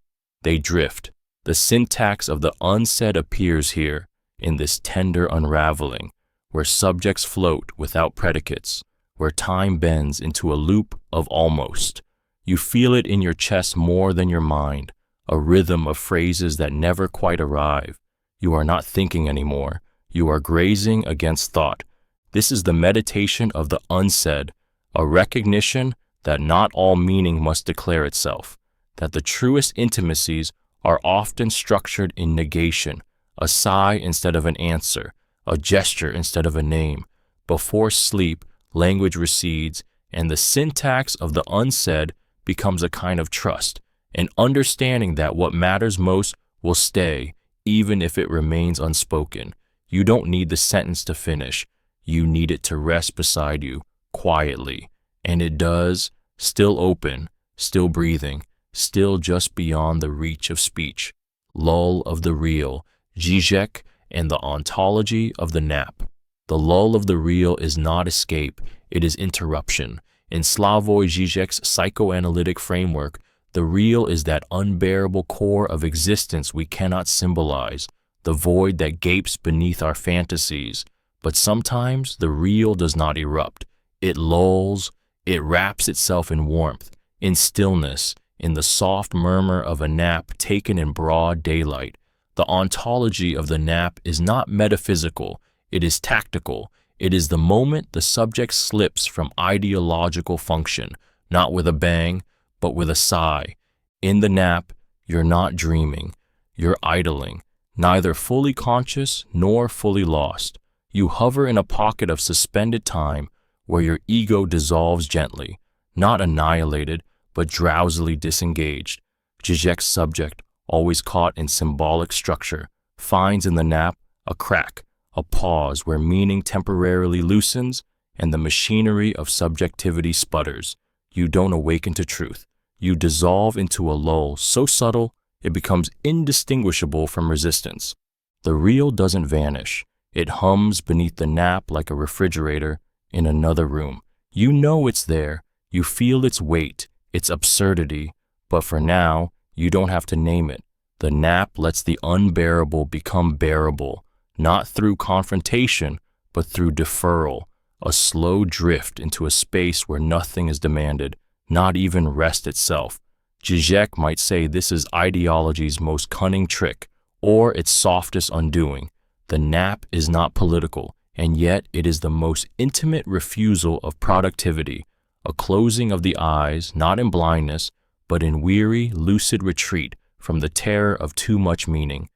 they drift. The syntax of the unsaid appears here, in this tender unraveling, where subjects float without predicates, where time bends into a loop of almost. You feel it in your chest more than your mind, a rhythm of phrases that never quite arrive. You are not thinking anymore. You are grazing against thought. This is the meditation of the unsaid, a recognition that not all meaning must declare itself, that the truest intimacies are often structured in negation, a sigh instead of an answer, a gesture instead of a name. Before sleep, language recedes, and the syntax of the unsaid becomes a kind of trust, an understanding that what matters most will stay, even if it remains unspoken. You don't need the sentence to finish. You need it to rest beside you, quietly. And it does, still open, still breathing, still just beyond the reach of speech. Lull of the real, Zizek and the ontology of the nap. The lull of the real is not escape, it is interruption. In Slavoj Zizek's psychoanalytic framework, the real is that unbearable core of existence we cannot symbolize, the void that gapes beneath our fantasies. But sometimes the real does not erupt. It lulls, it wraps itself in warmth, in stillness, in the soft murmur of a nap taken in broad daylight. The ontology of the nap is not metaphysical, it is tactical. It is the moment the subject slips from ideological function, not with a bang, but with a sigh. In the nap, you're not dreaming, you're idling, neither fully conscious nor fully lost. You hover in a pocket of suspended time where your ego dissolves gently, not annihilated, but drowsily disengaged. Zizek's subject, always caught in symbolic structure, finds in the nap a crack, a pause where meaning temporarily loosens and the machinery of subjectivity sputters. You don't awaken to truth. You dissolve into a lull so subtle it becomes indistinguishable from resistance. The real doesn't vanish. It hums beneath the nap like a refrigerator in another room. You know it's there. You feel its weight, its absurdity, but for now, you don't have to name it. The nap lets the unbearable become bearable, not through confrontation, but through deferral, a slow drift into a space where nothing is demanded, not even rest itself. Zizek might say this is ideology's most cunning trick, or its softest undoing. The nap is not political, and yet it is the most intimate refusal of productivity, a closing of the eyes, not in blindness, but in weary, lucid retreat from the terror of too much meaning.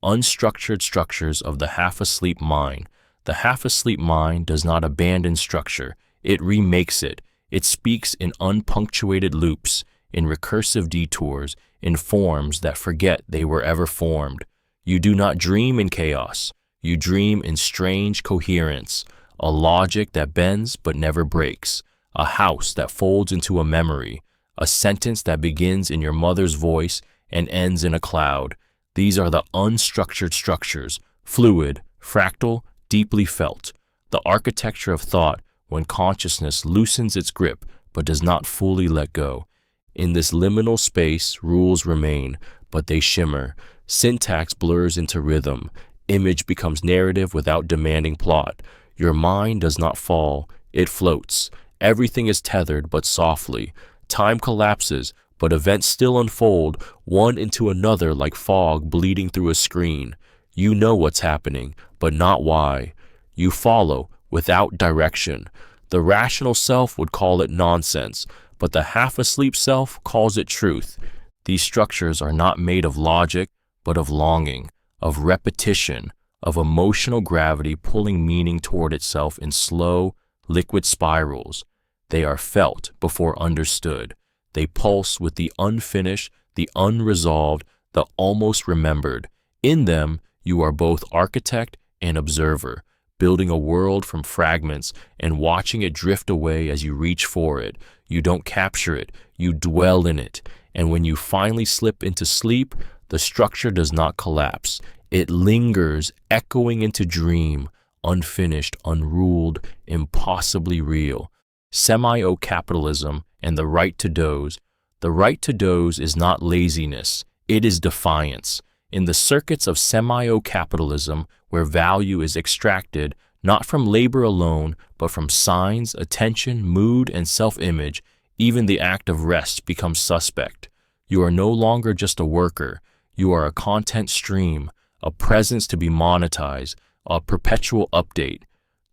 Unstructured structures of the half-asleep mind. The half-asleep mind does not abandon structure. It remakes it. It speaks in unpunctuated loops, in recursive detours, in forms that forget they were ever formed. You do not dream in chaos. You dream in strange coherence, a logic that bends but never breaks, a house that folds into a memory, a sentence that begins in your mother's voice and ends in a cloud. These are the unstructured structures, fluid, fractal, deeply felt, the architecture of thought when consciousness loosens its grip but does not fully let go. In this liminal space, rules remain, but they shimmer. Syntax blurs into rhythm. Image becomes narrative without demanding plot. Your mind does not fall, it floats. Everything is tethered but softly. Time collapses, but events still unfold, one into another like fog bleeding through a screen. You know what's happening, but not why. You follow, without direction. The rational self would call it nonsense, but the half-asleep self calls it truth. These structures are not made of logic, but of longing, of repetition, of emotional gravity pulling meaning toward itself in slow, liquid spirals. They are felt before understood. They pulse with the unfinished, the unresolved, the almost remembered. In them, you are both architect and observer, building a world from fragments and watching it drift away as you reach for it. You don't capture it, you dwell in it. And when you finally slip into sleep, the structure does not collapse. It lingers, echoing into dream, unfinished, unruled, impossibly real. Semio-capitalism and the right to doze. The right to doze is not laziness, it is defiance. In the circuits of semio-capitalism, where value is extracted not from labor alone, but from signs, attention, mood, and self-image, even the act of rest becomes suspect. You are no longer just a worker. You are a content stream, a presence to be monetized, a perpetual update.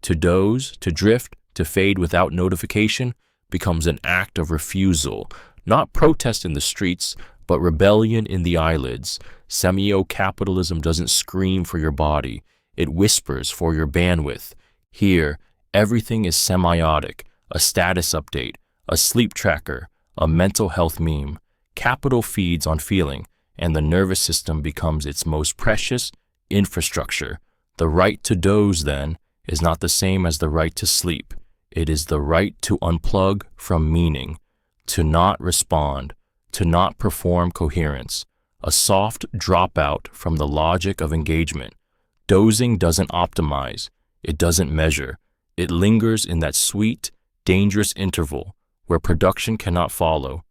To doze, to drift, to fade without notification becomes an act of refusal, not protest in the streets, but rebellion in the eyelids. Semio-capitalism doesn't scream for your body. It whispers for your bandwidth. Here, everything is semiotic, a status update, a sleep tracker, a mental health meme. Capital feeds on feeling, and the nervous system becomes its most precious infrastructure. The right to doze, then, is not the same as the right to sleep. It is the right to unplug from meaning, to not respond, to not perform coherence, a soft dropout from the logic of engagement. Dozing doesn't optimize, it doesn't measure. It lingers in that sweet, dangerous interval where production cannot follow.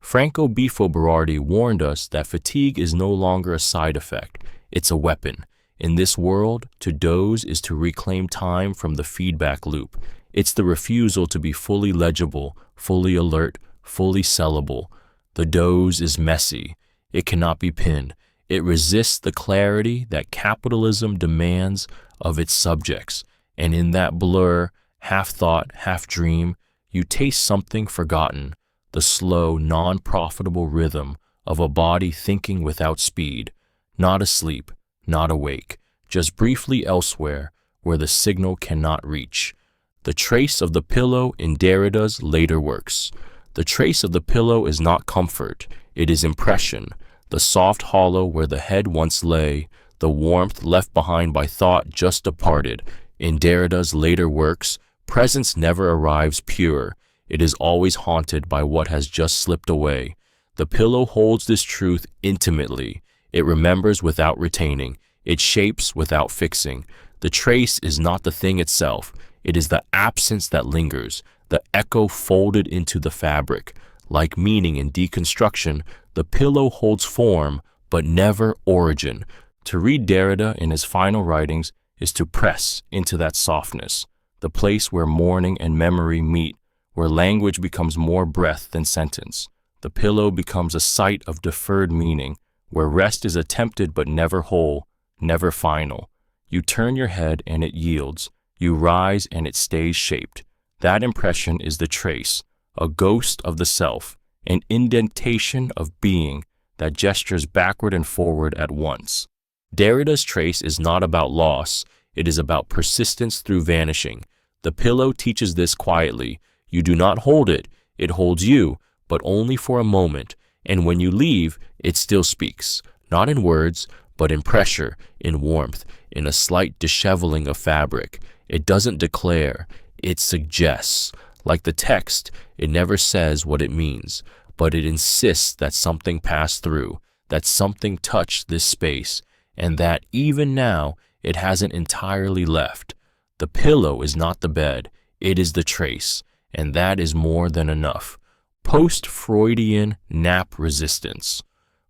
Franco Bifo Berardi warned us that fatigue is no longer a side effect, it's a weapon. In this world, to doze is to reclaim time from the feedback loop. It's the refusal to be fully legible, fully alert, fully sellable. The doze is messy. It cannot be pinned. It resists the clarity that capitalism demands of its subjects. And in that blur, half thought, half dream, you taste something forgotten, the slow, non-profitable rhythm of a body thinking without speed, not asleep, not awake, just briefly elsewhere where the signal cannot reach. The trace of the pillow in Derrida's later works. The trace of the pillow is not comfort, it is impression, the soft hollow where the head once lay, the warmth left behind by thought just departed. In Derrida's later works, presence never arrives pure. It is always haunted by what has just slipped away. The pillow holds this truth intimately. It remembers without retaining. It shapes without fixing. The trace is not the thing itself. It is the absence that lingers, the echo folded into the fabric. Like meaning in deconstruction, the pillow holds form, but never origin. To read Derrida in his final writings is to press into that softness, the place where mourning and memory meet, where language becomes more breath than sentence. The pillow becomes a site of deferred meaning, where rest is attempted but never whole, never final. You turn your head and it yields. You rise and it stays shaped. That impression is the trace, a ghost of the self, an indentation of being that gestures backward and forward at once. Derrida's trace is not about loss. It is about persistence through vanishing. The pillow teaches this quietly. You do not hold it. It holds you, but only for a moment. And when you leave, it still speaks, not in words, but in pressure, in warmth, in a slight disheveling of fabric. It doesn't declare, it suggests. Like the text, it never says what it means, but it insists that something passed through, that something touched this space, and that even now it hasn't entirely left. The pillow is not the bed, it is the trace, and that is more than enough. Post-Freudian nap resistance.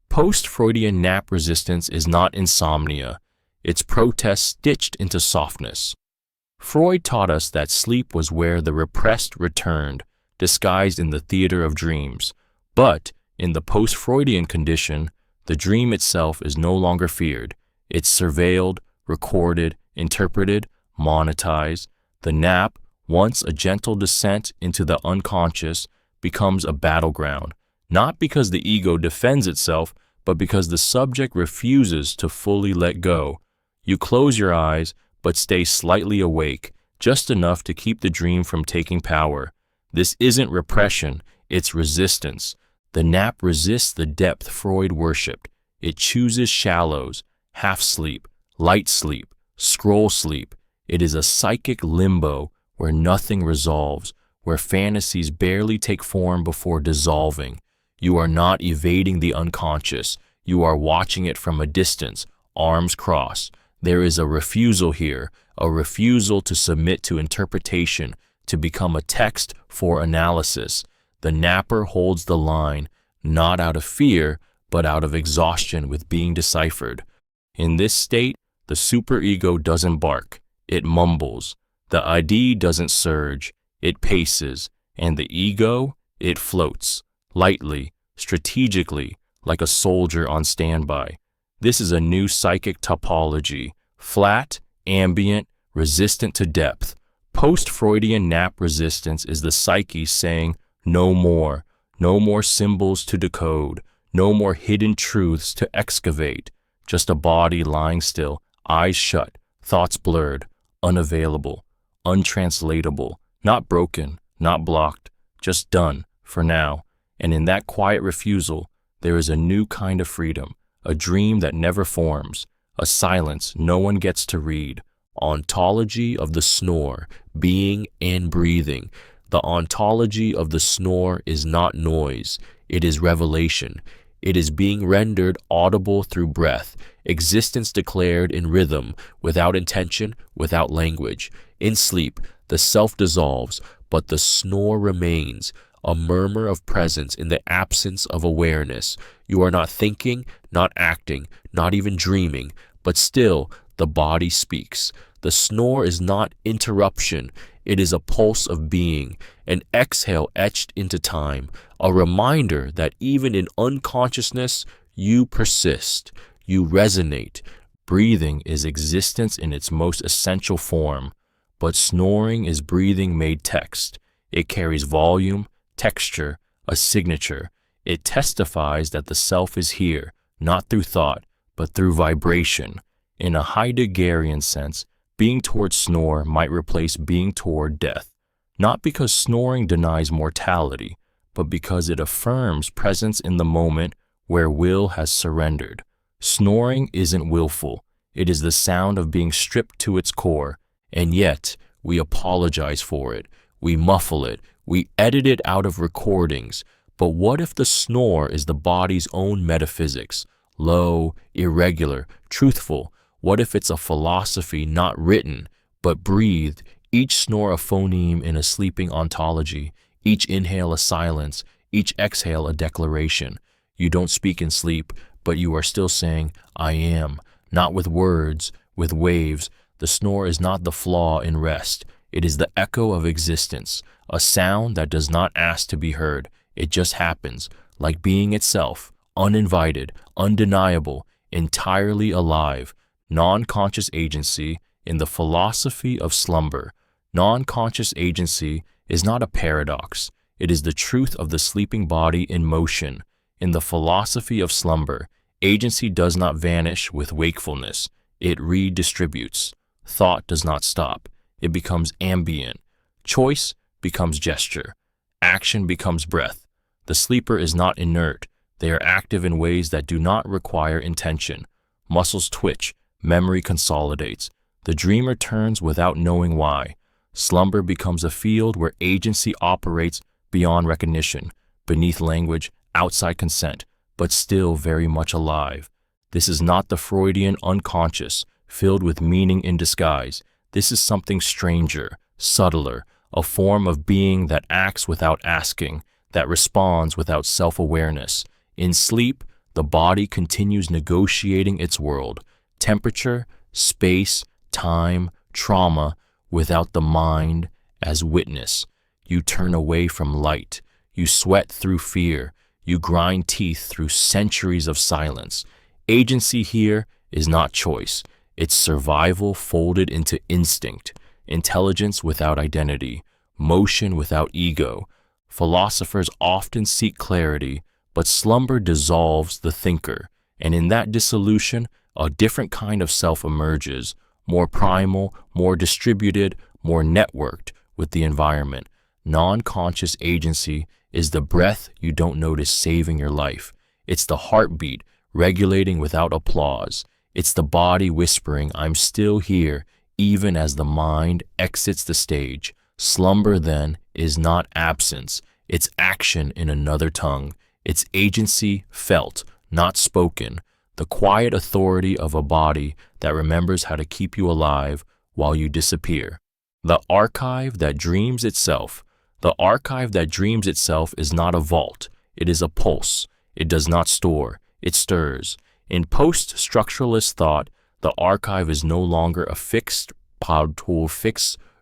Post-Freudian nap resistance is not insomnia. It's protest stitched into softness. Freud taught us that sleep was where the repressed returned, disguised in the theater of dreams. But in the post-Freudian condition, the dream itself is no longer feared. It's surveilled, recorded, interpreted, monetized. The nap, once a gentle descent into the unconscious, becomes a battleground, not because the ego defends itself, but because the subject refuses to fully let go. You close your eyes, but stay slightly awake, just enough to keep the dream from taking power. This isn't repression, it's resistance. The nap resists the depth Freud worshipped. It chooses shallows, half sleep, light sleep, scroll sleep. It is a psychic limbo where nothing resolves, where fantasies barely take form before dissolving. You are not evading the unconscious. You are watching it from a distance, arms crossed. There is a refusal here, a refusal to submit to interpretation, to become a text for analysis. The napper holds the line, not out of fear, but out of exhaustion with being deciphered. In this state, the superego doesn't bark, it mumbles. The ID doesn't surge, it paces, and the ego, it floats, lightly, strategically, like a soldier on standby. This is a new psychic topology, flat, ambient, resistant to depth. Post-Freudian nap resistance is the psyche saying, no more symbols to decode, no more hidden truths to excavate, just a body lying still, eyes shut, thoughts blurred, unavailable, untranslatable, not broken, not blocked, just done, for now. And in that quiet refusal, there is a new kind of freedom, a dream that never forms, a silence no one gets to read. Ontology of the snore, being and breathing. The ontology of the snore is not noise, it is revelation. It is being rendered audible through breath, existence declared in rhythm, without intention, without language. In sleep, the self dissolves, but the snore remains, a murmur of presence in the absence of awareness. You are not thinking, not acting, not even dreaming, but still the body speaks. The snore is not interruption, it is a pulse of being, an exhale etched into time, a reminder that even in unconsciousness, you persist, you resonate. Breathing is existence in its most essential form, but snoring is breathing made text. It carries volume, texture, a signature. It testifies that the self is here, not through thought, but through vibration. In a Heideggerian sense, being toward snore might replace being toward death, not because snoring denies mortality, but because it affirms presence in the moment where will has surrendered. Snoring isn't willful. It is the sound of being stripped to its core, and yet we apologize for it. We muffle it. We edit it out of recordings. But what if the snore is the body's own metaphysics? Low, irregular, truthful. What if it's a philosophy not written, but breathed, each snore a phoneme in a sleeping ontology, each inhale a silence, each exhale a declaration? You don't speak in sleep, but you are still saying, I am, not with words, with waves. The snore is not the flaw in rest. It is the echo of existence, a sound that does not ask to be heard. It just happens, like being itself, uninvited, undeniable, entirely alive. Non-conscious agency in the philosophy of slumber. Non-conscious agency is not a paradox. It is the truth of the sleeping body in motion. In the philosophy of slumber, agency does not vanish with wakefulness. It redistributes. Thought does not stop. It becomes ambient. Choice becomes gesture. Action becomes breath. The sleeper is not inert. They are active in ways that do not require intention. Muscles twitch. Memory consolidates. The dreamer turns without knowing why. Slumber becomes a field where agency operates beyond recognition, beneath language, outside consent, but still very much alive. This is not the Freudian unconscious, filled with meaning in disguise. This is something stranger, subtler, a form of being that acts without asking, that responds without self-awareness. In sleep, the body continues negotiating its world, temperature, space, time, trauma, without the mind as witness. You turn away from light. You sweat through fear. You grind teeth through centuries of silence. Agency here is not choice. It's survival folded into instinct, intelligence without identity, motion without ego. Philosophers often seek clarity, but slumber dissolves the thinker, and in that dissolution, a different kind of self emerges, more primal, more distributed, more networked with the environment. Non-conscious agency is the breath you don't notice saving your life. It's the heartbeat regulating without applause. It's the body whispering, I'm still here, even as the mind exits the stage. Slumber, then, is not absence. It's action in another tongue. It's agency felt, not spoken. The quiet authority of a body that remembers how to keep you alive while you disappear. The archive that dreams itself. The archive that dreams itself is not a vault. It is a pulse. It does not store. It stirs. In post-structuralist thought, the archive is no longer a fixed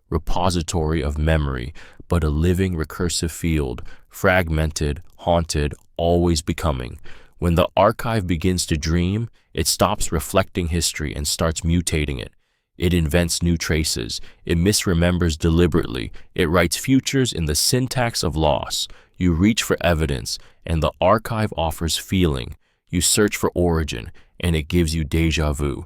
repository of memory, but a living recursive field, fragmented, haunted, always becoming. When the archive begins to dream, it stops reflecting history and starts mutating it. It invents new traces. It misremembers deliberately. It writes futures in the syntax of loss. You reach for evidence, and the archive offers feeling. You search for origin, and it gives you déjà vu.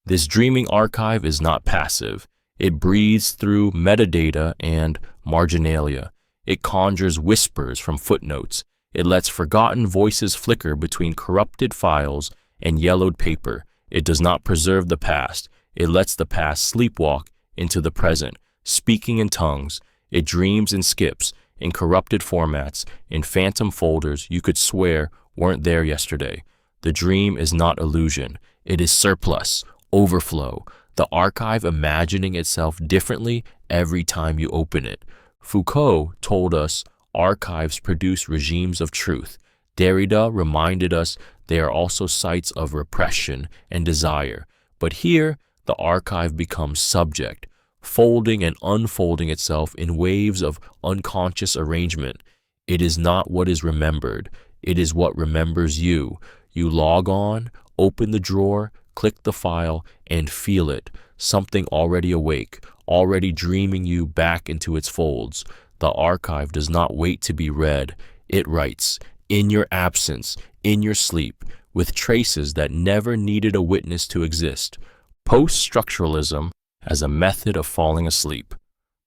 This dreaming archive is not passive. It breathes through metadata and marginalia. It conjures whispers from footnotes. It lets forgotten voices flicker between corrupted files and yellowed paper. It does not preserve the past. It lets the past sleepwalk into the present, speaking in tongues. It dreams in skips, in corrupted formats, in phantom folders you could swear weren't there yesterday. The dream is not illusion. It is surplus, overflow, the archive imagining itself differently every time you open it. Foucault told us archives produce regimes of truth. Derrida reminded us they are also sites of repression and desire. But here, the archive becomes subject, folding and unfolding itself in waves of unconscious arrangement. It is not what is remembered. It is what remembers you. You log on, open the drawer, click the file, and feel it. Something already awake, already dreaming you back into its folds. The archive does not wait to be read. It writes, in your absence, in your sleep, with traces that never needed a witness to exist. Post-structuralism as a method of falling asleep.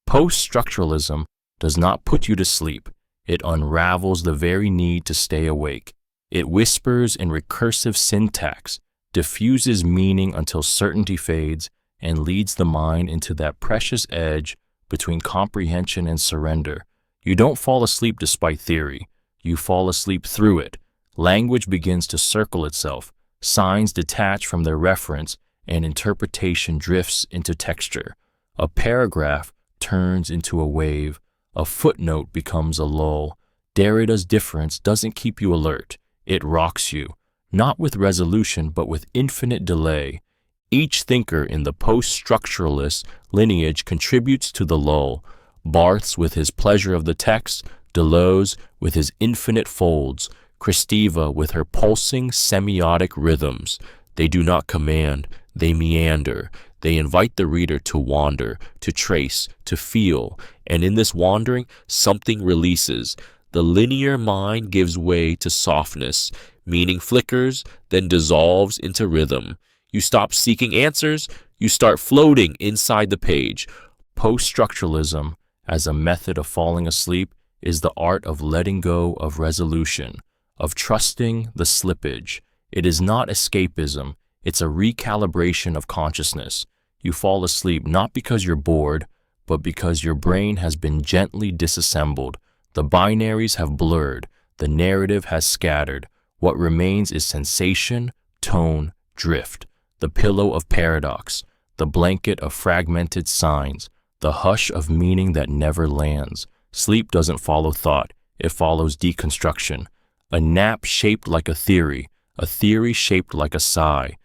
Post-structuralism does not put you to sleep. It unravels the very need to stay awake. It whispers in recursive syntax, diffuses meaning until certainty fades, and leads the mind into that precious edge between comprehension and surrender. You don't fall asleep despite theory. You fall asleep through it. Language begins to circle itself. Signs detach from their reference, and interpretation drifts into texture. A paragraph turns into a wave. A footnote becomes a lull. Derrida's difference doesn't keep you alert. It rocks you, not with resolution, but with infinite delay. Each thinker in the post-structuralist lineage contributes to the lull. Barthes with his pleasure of the text, Deleuze with his infinite folds, Kristeva with her pulsing semiotic rhythms. They do not command, they meander. They invite the reader to wander, to trace, to feel, and in this wandering, something releases. The linear mind gives way to softness. Meaning flickers, then dissolves into rhythm. You stop seeking answers, you start floating inside the page. Post-structuralism, as a method of falling asleep, is the art of letting go of resolution, of trusting the slippage. It is not escapism, it's a recalibration of consciousness. You fall asleep not because you're bored, but because your brain has been gently disassembled. The binaries have blurred, the narrative has scattered. What remains is sensation, tone, drift, the pillow of paradox, the blanket of fragmented signs, the hush of meaning that never lands. Sleep doesn't follow thought, it follows deconstruction. A nap shaped like a theory shaped like a sigh,